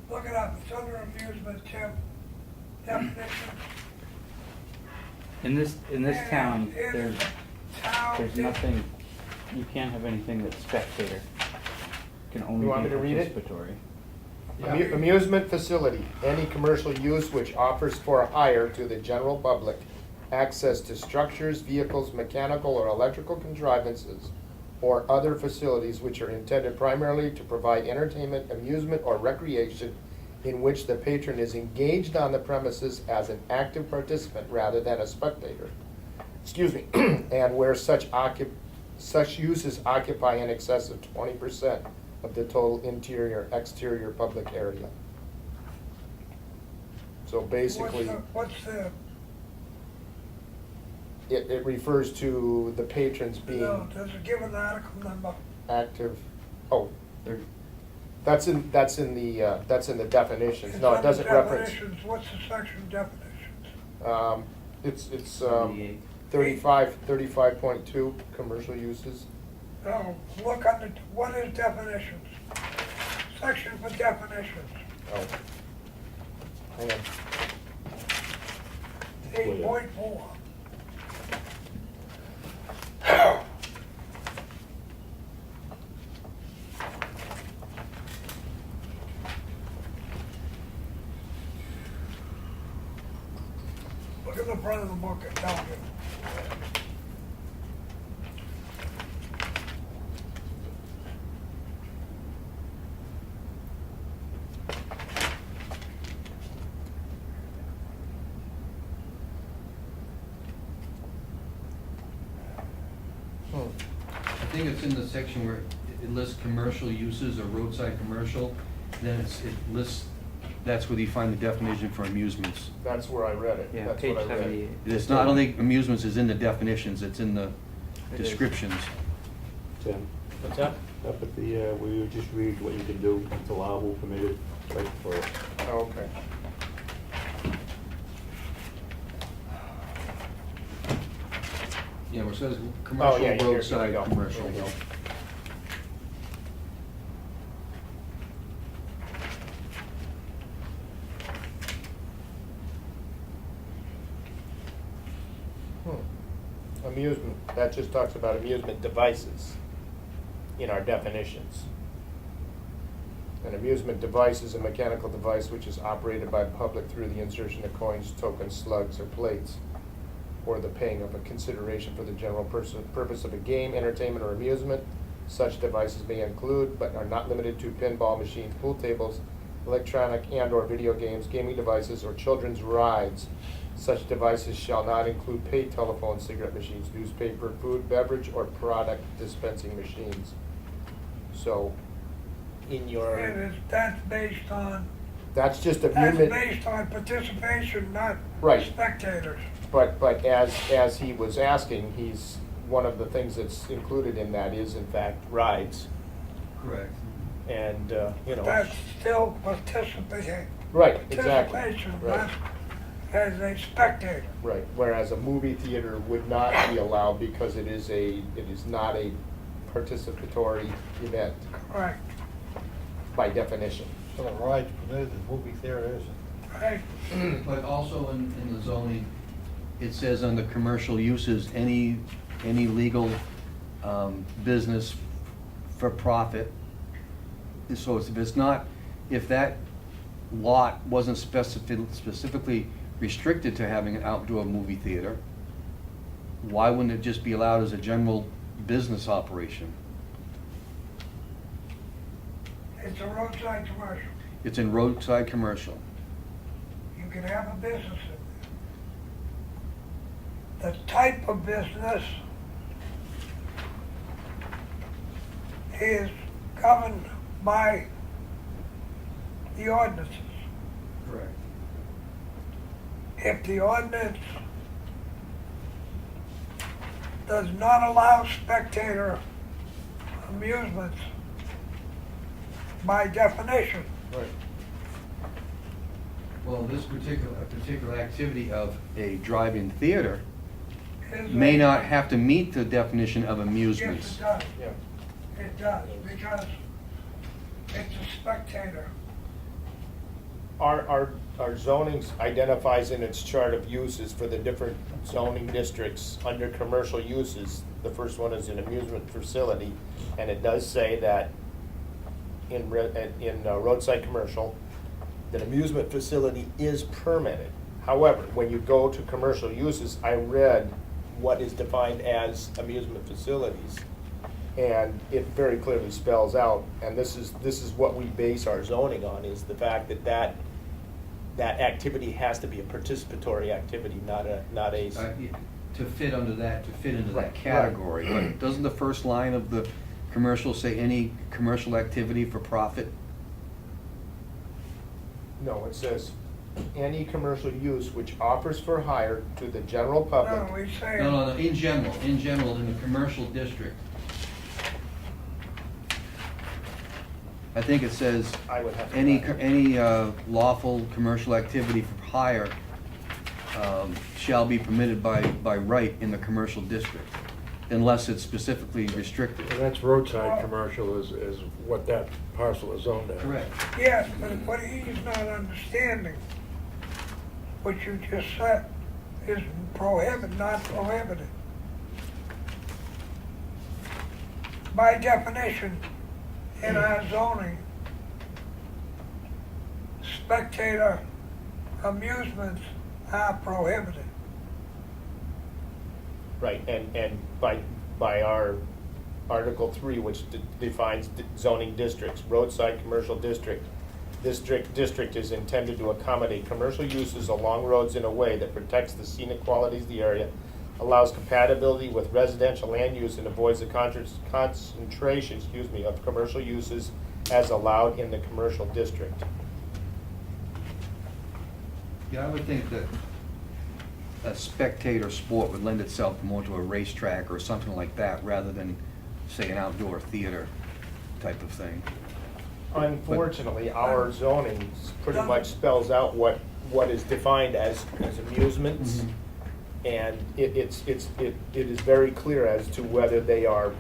Speaker 1: Look it up, it's under amusement, Tim. Definition.
Speaker 3: In this town,
Speaker 1: It is
Speaker 3: there's
Speaker 1: a town.
Speaker 3: nothing, you can't have anything that's spectator. It can only
Speaker 9: You want
Speaker 3: be
Speaker 9: me to read it?
Speaker 3: participatory.
Speaker 9: Amusement facility, any commercial use which offers for hire to the general public access to structures, vehicles, mechanical or electrical contrivances, or other facilities which are intended primarily to provide entertainment, amusement, or recreation in which the patron is engaged on the premises as an active participant rather than a spectator. Excuse me, and where such uses occupy in excess of 20% of the total interior, exterior public area. So basically, it refers to the patrons being
Speaker 1: No, does it give an article number?
Speaker 9: active. Oh, that's in the definitions. No, it doesn't reference.
Speaker 1: Definitions, what's the section definitions?
Speaker 9: It's
Speaker 3: 78.
Speaker 9: 35.2 commercial uses.
Speaker 1: No, look under, what is definitions? Section for definitions,
Speaker 9: Oh, hang on.
Speaker 1: 8.4. Look at the front of the book, it tells you.
Speaker 8: I think it's in the section where it lists commercial uses or roadside commercial, then it lists, that's where you find the definition for amusements.
Speaker 9: That's where I read it.
Speaker 3: Yeah,
Speaker 9: That's
Speaker 3: page
Speaker 9: what I read.
Speaker 3: 78.
Speaker 8: It's not, I don't think amusements is in the definitions, it's in the
Speaker 3: It is.
Speaker 8: descriptions.
Speaker 14: Tim,
Speaker 9: What's that?
Speaker 14: up at the, where you just read what you can do, it's allowable, permitted, right for it.
Speaker 9: Oh, okay.
Speaker 8: Yeah, where it says
Speaker 9: Oh,
Speaker 8: commercial
Speaker 9: yeah, here we
Speaker 8: roadside
Speaker 9: go.
Speaker 8: commercial.
Speaker 9: Here we go. Amusement, that just talks about amusement devices in our definitions. An amusement device is a mechanical device which is operated by the public through the insertion of coins, tokens, slugs, or plates, or the paying of a consideration for the general purpose of a game, entertainment, or amusement. Such devices may include, but are not limited to, pinball machines, pool tables, electronic and/or video games, gaming devices, or children's rides. Such devices shall not include paid telephone, cigarette machines, newspaper, food, beverage, or product dispensing machines. So, in your,
Speaker 1: And that's based on,
Speaker 9: that's just
Speaker 1: that's
Speaker 9: amusement.
Speaker 1: based on participation, not
Speaker 9: Right.
Speaker 1: spectators.
Speaker 9: But as he was asking, one of the things that's included in that is in fact rides.
Speaker 8: Correct.
Speaker 9: And, you know.
Speaker 1: That's still participating.
Speaker 9: Right, exactly.
Speaker 1: Participation,
Speaker 9: Right.
Speaker 1: not as a spectator.
Speaker 9: Right, whereas a movie theater would not be allowed because it is not a participatory event
Speaker 1: Correct.
Speaker 9: by definition.
Speaker 4: So the ride's permitted, the movie theater isn't.
Speaker 1: Right.
Speaker 8: But also in the zoning, it says under commercial uses, any legal business for profit. So if it's not, if that lot wasn't specifically restricted to having an outdoor movie theater, why wouldn't it just be allowed as a general business operation?
Speaker 1: It's a roadside commercial.
Speaker 8: It's in roadside commercial.
Speaker 1: You can have a business in there. The type of business is governed by the ordinances.
Speaker 8: Correct.
Speaker 1: If the ordinance does not allow spectator amusements, by definition,
Speaker 9: Right.
Speaker 8: Well, this particular activity of a drive-in theater
Speaker 1: is
Speaker 8: may not have to meet the definition of
Speaker 1: Yes,
Speaker 8: amusements.
Speaker 1: it does.
Speaker 9: Yeah.
Speaker 1: It does, because it's a spectator.
Speaker 9: Our zoning identifies in its chart of uses for the different zoning districts under commercial uses. The first one is an amusement facility, and it does say that in roadside commercial, that amusement facility is permitted. However, when you go to commercial uses, I read what is defined as amusement facilities, and it very clearly spells out, and this is what we base our zoning on, is the fact that activity has to be a participatory activity, not a.
Speaker 8: To fit into that
Speaker 9: Right,
Speaker 8: category. But doesn't the first line of the commercial say any commercial activity for profit?
Speaker 9: No, it says, any commercial use which offers for hire to the general public.
Speaker 1: No, we say.
Speaker 8: No, in general, in the commercial district. I think it says,
Speaker 9: I would have to.
Speaker 8: any lawful commercial activity for hire shall be permitted by right in the commercial district, unless it's specifically restricted.
Speaker 11: And that's roadside commercial is what that parcel is zoned as.
Speaker 8: Correct.
Speaker 1: Yes, but what he's not understanding, what you just said, is not prohibited. By definition, in our zoning, spectator amusements are prohibited.
Speaker 9: Right, and by our Article 3, which defines zoning districts, roadside commercial district, this district is intended to accommodate commercial uses along roads in a way that protects the scenic qualities of the area, allows compatibility with residential land use, and avoids the concentration, of commercial uses as allowed in the commercial district.
Speaker 8: Yeah, I would think that a spectator sport would lend itself more to a racetrack or something like that, rather than, say, an outdoor theater type of thing.
Speaker 9: Unfortunately, our zoning pretty much spells out what is defined as amusements.
Speaker 8: Mhm.
Speaker 9: And it is very clear as to whether they are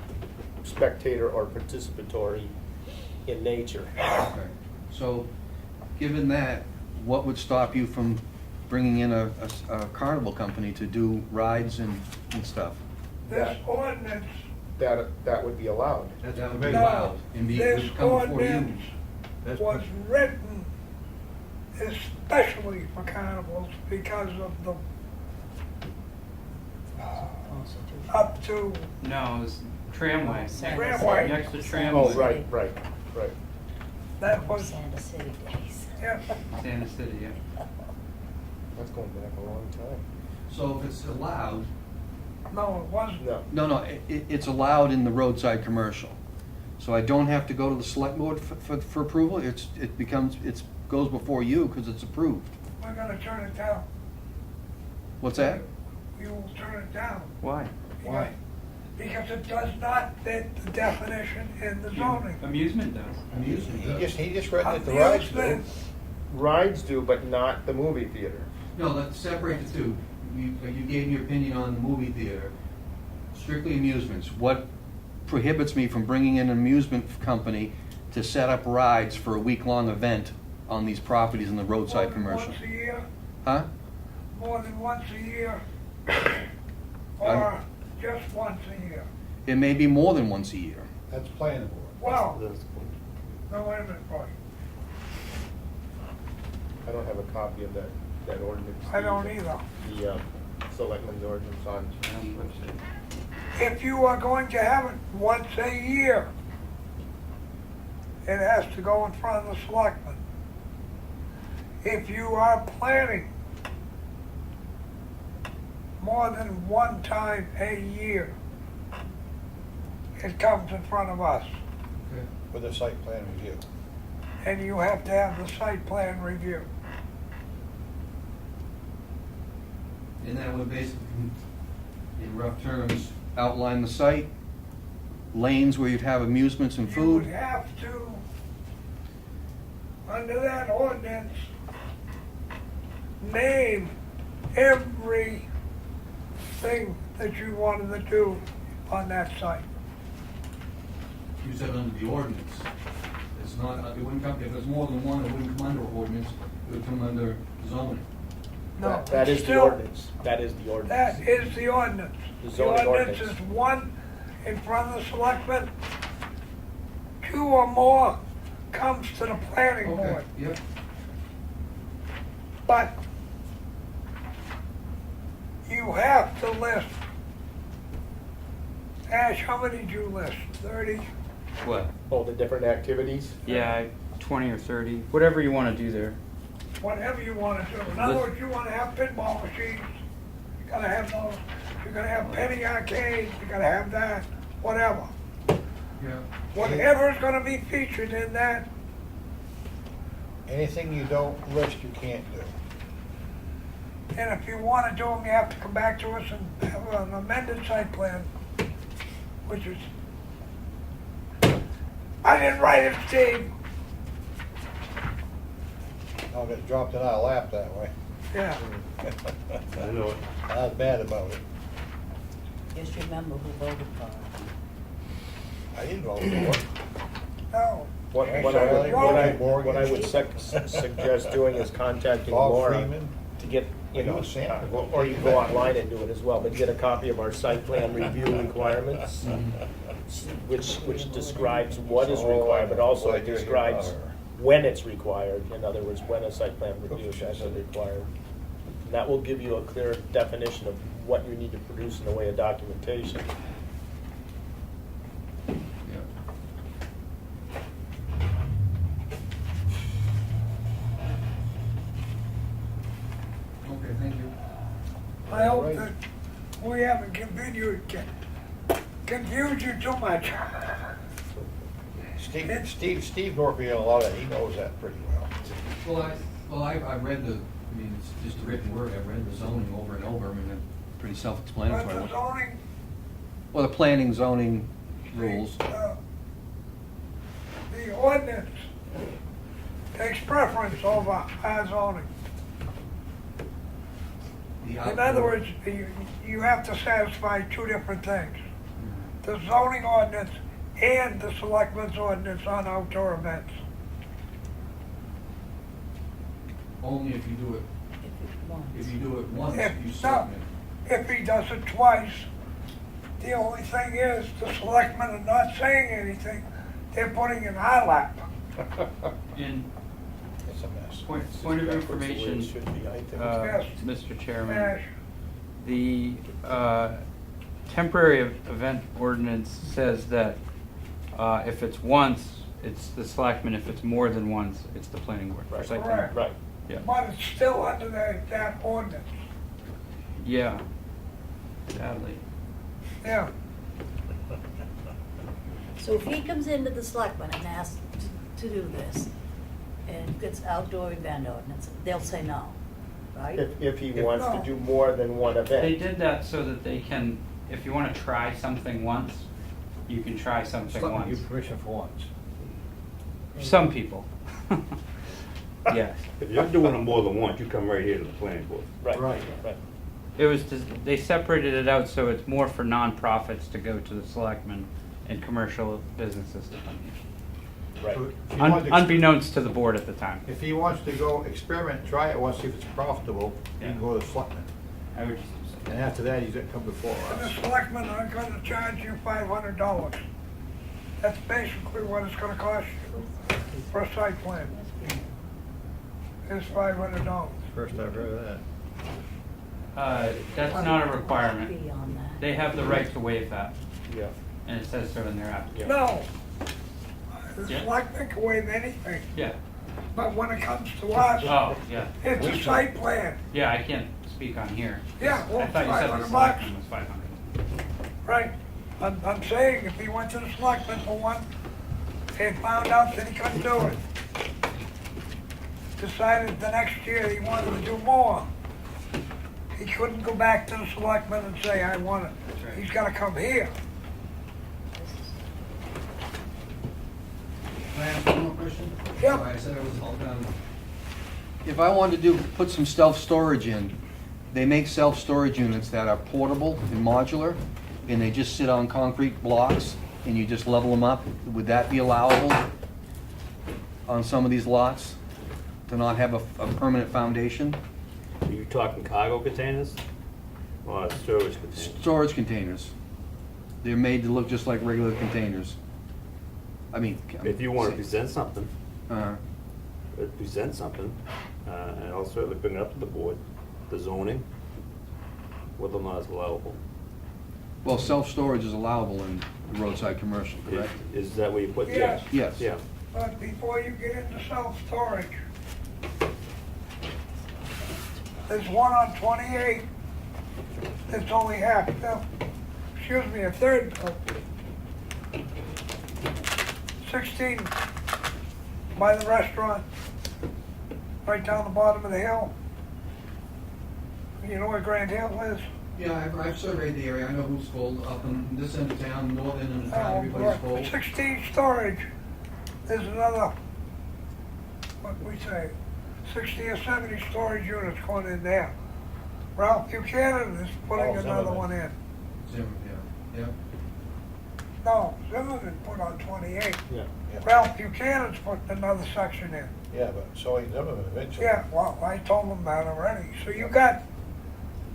Speaker 9: spectator or participatory in nature.
Speaker 8: Okay. So, given that, what would stop you from bringing in a carnival company to do rides and stuff?
Speaker 1: This ordinance,
Speaker 9: That would be allowed.
Speaker 8: That would be
Speaker 1: no,
Speaker 8: allowed, and
Speaker 1: this
Speaker 8: would come before you.
Speaker 1: ordinance was written especially for carnivals because of the up to
Speaker 3: No, it was tramway.
Speaker 1: tramway.
Speaker 3: Next to tramway.
Speaker 9: Oh, right.
Speaker 1: That was,
Speaker 10: Santa City days.
Speaker 1: yeah,
Speaker 3: Santa City, yeah.
Speaker 9: That's going back a long time.
Speaker 8: So if it's allowed,
Speaker 1: no, it wasn't.
Speaker 9: No.
Speaker 8: it's allowed in the roadside commercial. So I don't have to go to the select board for approval, it goes before you because it's approved.
Speaker 1: We're gonna turn it down.
Speaker 8: What's that?
Speaker 1: We will turn it down.
Speaker 3: Why?
Speaker 1: Why? Because because it does not fit the definition in the zoning.
Speaker 3: Amusement does.
Speaker 8: Amusement.
Speaker 4: He just read that the rides do.
Speaker 1: Amusement,
Speaker 9: Rides do, but not the movie theater.
Speaker 8: No, let's separate the two. You gave me your opinion on the movie theater. Strictly amusements. What prohibits me from bringing in an amusement company to set up rides for a week-long event on these properties in the roadside commercial?
Speaker 1: Once a year,
Speaker 8: Huh?
Speaker 1: more than once a year, or just once a year?
Speaker 8: It may be more than once a year.
Speaker 4: That's planning board.
Speaker 1: Well,
Speaker 11: That's-
Speaker 1: no, wait a minute, boy.
Speaker 9: I don't have a copy of that ordinance.
Speaker 1: I don't either.
Speaker 9: The Selectmen's ordinance on.
Speaker 1: If you are going to have it once a year, it has to go in front of the selectmen. If you are planning more than one time a year, it comes in front of us.
Speaker 4: With a site plan review.
Speaker 1: And you have to have the site plan review.
Speaker 8: And that would basically, in rough terms, outline the site, lanes where you'd have amusements and
Speaker 1: You would
Speaker 8: food.
Speaker 1: have to, under that ordinance, name everything that you wanted to do on that site.
Speaker 8: You said under the ordinance. It's not, it wouldn't come, if there's more than one, it wouldn't come under ordinance, it would come under zoning.
Speaker 1: No,
Speaker 9: That is the
Speaker 1: still,
Speaker 9: ordinance. That is the ordinance.
Speaker 1: that is the ordinance.
Speaker 9: The
Speaker 1: The
Speaker 9: zoning
Speaker 1: ordinance
Speaker 9: ordinance.
Speaker 1: is one in front of the selectmen, two or more comes to the planning board.
Speaker 8: Yep.
Speaker 1: But you have to list. Ash, how many did you list? 30?
Speaker 3: What?
Speaker 9: All the different activities.
Speaker 3: Yeah, 20 or 30, whatever you want to do there.
Speaker 1: Whatever you want to do. In other words, you want to have pinball machines, you gotta have those. You're gonna have penny arcades, you gotta have that, whatever.
Speaker 8: Yeah.
Speaker 1: Whatever is gonna be featured in that,
Speaker 4: Anything you don't list, you can't do.
Speaker 1: and if you want to do them, you have to come back to us and have an amended site plan, which is, I didn't write it, Steve.
Speaker 4: I'll get dropped in our lap that way.
Speaker 1: Yeah.
Speaker 11: I know it.
Speaker 4: I was bad about it.
Speaker 10: Just remember who voted for it.
Speaker 4: I didn't vote for it.
Speaker 1: No.
Speaker 9: What I would suggest doing is contacting
Speaker 4: Bob
Speaker 9: Laura
Speaker 4: Freeman.
Speaker 9: to get, you
Speaker 4: Are you
Speaker 9: know,
Speaker 4: a sample?
Speaker 9: or you can go online and do it as well, but get a copy of our site plan review requirements, which describes what is required, but also
Speaker 4: What I do
Speaker 9: describes
Speaker 4: here.
Speaker 9: when it's required. In other words, when a site plan review is actually required. And that will give you a clear definition of what you need to produce in the way of documentation.
Speaker 8: Okay, thank you.
Speaker 1: I hope
Speaker 4: Right.
Speaker 1: that we haven't confused you too much.
Speaker 4: Steve Norby, a lot of, he knows that pretty well.
Speaker 8: I've read the, I mean, it's just a written word, I've read the zoning over and over, I mean, it's pretty
Speaker 1: But
Speaker 8: self-explanatory.
Speaker 1: the zoning,
Speaker 8: Well, the planning zoning rules.
Speaker 1: the ordinance takes preference over our zoning.
Speaker 8: The
Speaker 1: In
Speaker 8: outdoor-
Speaker 1: other words, you have to satisfy two different things. The zoning ordinance and the selectmen's ordinance on outdoor events.
Speaker 8: Only if you do it, if you do it once, you
Speaker 1: If,
Speaker 8: submit.
Speaker 1: if he does it twice, the only thing is, the selectmen are not saying anything, they're putting it in our lap.
Speaker 3: In
Speaker 4: It's a mess.
Speaker 3: point of
Speaker 9: That's the way it
Speaker 3: information,
Speaker 9: should be, I think.
Speaker 1: Yes.
Speaker 3: Mr. Chairman,
Speaker 1: Ash,
Speaker 3: the temporary event ordinance says that if it's once, it's the selectmen. If it's more than once, it's the planning board. for
Speaker 9: Right.
Speaker 3: site plan.
Speaker 1: Correct.
Speaker 9: Right.
Speaker 3: Yeah.
Speaker 1: but it's still under that ordinance,
Speaker 3: Yeah. Sadly.
Speaker 1: yeah.
Speaker 10: So if he comes into the selectmen and asks to do this, and gets outdoor event ordinance, they'll say no, right?
Speaker 9: If he wants to do more than one
Speaker 3: They
Speaker 9: event.
Speaker 3: did that so that they can if you want to try something once, you can try something
Speaker 4: Something
Speaker 3: once.
Speaker 4: you permission for once.
Speaker 3: Some people. Yes.
Speaker 14: If you're doing it more than once, you come right here to the planning board.
Speaker 4: Right.
Speaker 3: It was, they separated it out so it's more for nonprofits to go to the selectmen and commercial businesses to come here.
Speaker 9: Right.
Speaker 4: So if you want to-
Speaker 3: Unbeknownst to the board at the time.
Speaker 4: If he wants to go experiment, try it once, see if it's profitable, he can
Speaker 3: Yeah.
Speaker 4: go to the selectmen.
Speaker 3: I would just,
Speaker 4: And after that, he's gonna come before
Speaker 1: And the
Speaker 4: us.
Speaker 1: selectmen are gonna charge you $500. That's basically what it's gonna cost you for a site plan. It's $500.
Speaker 4: First I've heard of that.
Speaker 3: that's not a requirement.
Speaker 10: Fee on that.
Speaker 3: They have the right to waive that,
Speaker 9: Yeah.
Speaker 3: and it says so in their application.
Speaker 1: No. The
Speaker 3: Yeah.
Speaker 1: selectmen can waive anything,
Speaker 3: Yeah.
Speaker 1: but when it comes to us,
Speaker 3: Oh, yeah.
Speaker 1: it's a site plan.
Speaker 3: Yeah, I can't speak on here.
Speaker 1: Yeah, well,
Speaker 3: I thought you said the
Speaker 1: $500.
Speaker 3: selectmen was 500.
Speaker 1: Right. I'm saying if he went to the selectmen for one and found out that he couldn't do it, decided the next year he wanted to do more, he couldn't go back to the selectmen and say, I want it.
Speaker 3: right.
Speaker 1: He's gotta come here.
Speaker 8: Can I ask one more question?
Speaker 1: Yeah.
Speaker 8: Sorry, I said I was all done. If I wanted to put some self-storage in, they make self-storage units that are portable and modular, and they just sit on concrete blocks, and you just level them up. Would that be allowable on some of these lots, to not have a permanent foundation?
Speaker 14: Are you talking cargo containers? Or storage containers?
Speaker 8: Storage containers. They're made to look just like regular containers. I mean.
Speaker 14: If you want to present something,
Speaker 8: Uh,
Speaker 14: and I'll certainly bring it up to the board, the zoning, whether or not it's allowable.
Speaker 8: Well, self-storage is allowable in roadside commercial, correct?
Speaker 14: Is that where you put?
Speaker 1: Yes.
Speaker 8: Yes.
Speaker 14: Yeah.
Speaker 1: But before you get into self-storage, there's one on 28 that's only half built, excuse me, a third built. 16 by the restaurant, right down the bottom of the hill. You know where Grand Hill is?
Speaker 8: Yeah, I've surveyed the area, I know who's full, up in this end of town, northern end of town,
Speaker 1: Oh,
Speaker 8: everybody's full.
Speaker 1: 16 storage, there's another, what we say, 60 or 70 storage units going in there. Ralph Buchanan is putting
Speaker 11: Oh,
Speaker 1: another
Speaker 11: Zimmerman.
Speaker 1: one in.
Speaker 8: Zimmer, yeah.
Speaker 1: No, Zimmerman put on 28.
Speaker 14: Yeah.
Speaker 1: Ralph Buchanan's putting another section in.
Speaker 4: Yeah, but so he never eventually.
Speaker 1: Yeah, well, I told him that already. So you got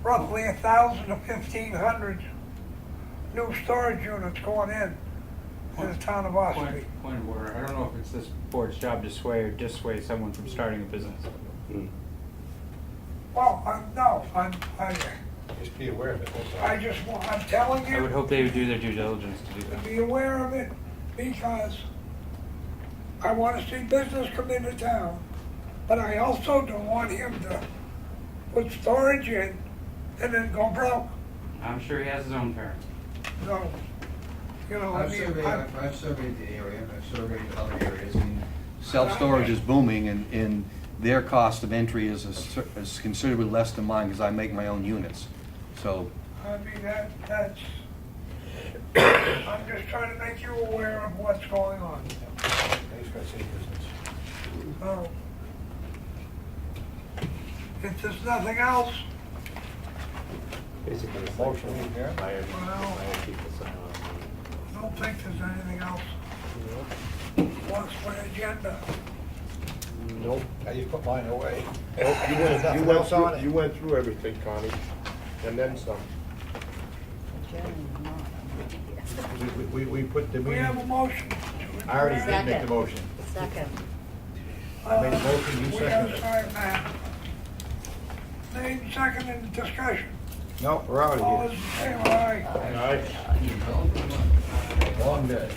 Speaker 1: roughly 1,000 to 1,500 new storage units going in the town of Ossipee.
Speaker 3: Point of order, I don't know if it's this board's job to sway or dissuade someone from starting a business.
Speaker 1: Well, I
Speaker 4: Just be aware of it, that's all.
Speaker 1: just want, I'm telling
Speaker 3: I would
Speaker 1: you
Speaker 3: hope they would do their due diligence to do
Speaker 1: to
Speaker 3: that.
Speaker 1: be aware of it because I want to see business come into town, but I also don't want him to put storage in and then go broke.
Speaker 3: I'm sure he has his own parents.
Speaker 1: No, you know, I
Speaker 8: I've
Speaker 1: mean,
Speaker 8: surveyed the area, I've surveyed other areas, and self-storage is booming, and their cost of entry is considerably less than mine, because I make my own units, so.
Speaker 1: I mean, that's, I'm just trying to make you aware of what's going on.
Speaker 4: He's got city business.
Speaker 1: No. If there's nothing else,
Speaker 14: Basically, it's
Speaker 4: Motion, we adjourn?
Speaker 14: fire
Speaker 1: Well-
Speaker 14: people sign off.
Speaker 1: I don't think there's anything else. What's for the agenda?
Speaker 9: Nope.
Speaker 4: I just put mine away.
Speaker 9: Nope,
Speaker 4: Nothing else on it?
Speaker 9: you went through everything, Connie, and then some.
Speaker 4: We put the
Speaker 1: We
Speaker 4: meeting,
Speaker 1: have a motion.
Speaker 4: I already did make the
Speaker 10: Second.
Speaker 4: motion.
Speaker 10: Second.
Speaker 4: I made the motion, you
Speaker 1: We
Speaker 4: seconded
Speaker 1: gotta
Speaker 4: it.
Speaker 1: sign that. Made and seconded discussion.
Speaker 4: No, we're out
Speaker 1: All
Speaker 4: of
Speaker 1: those
Speaker 4: here.
Speaker 1: in favor, aye.
Speaker 9: All right.
Speaker 4: Long day.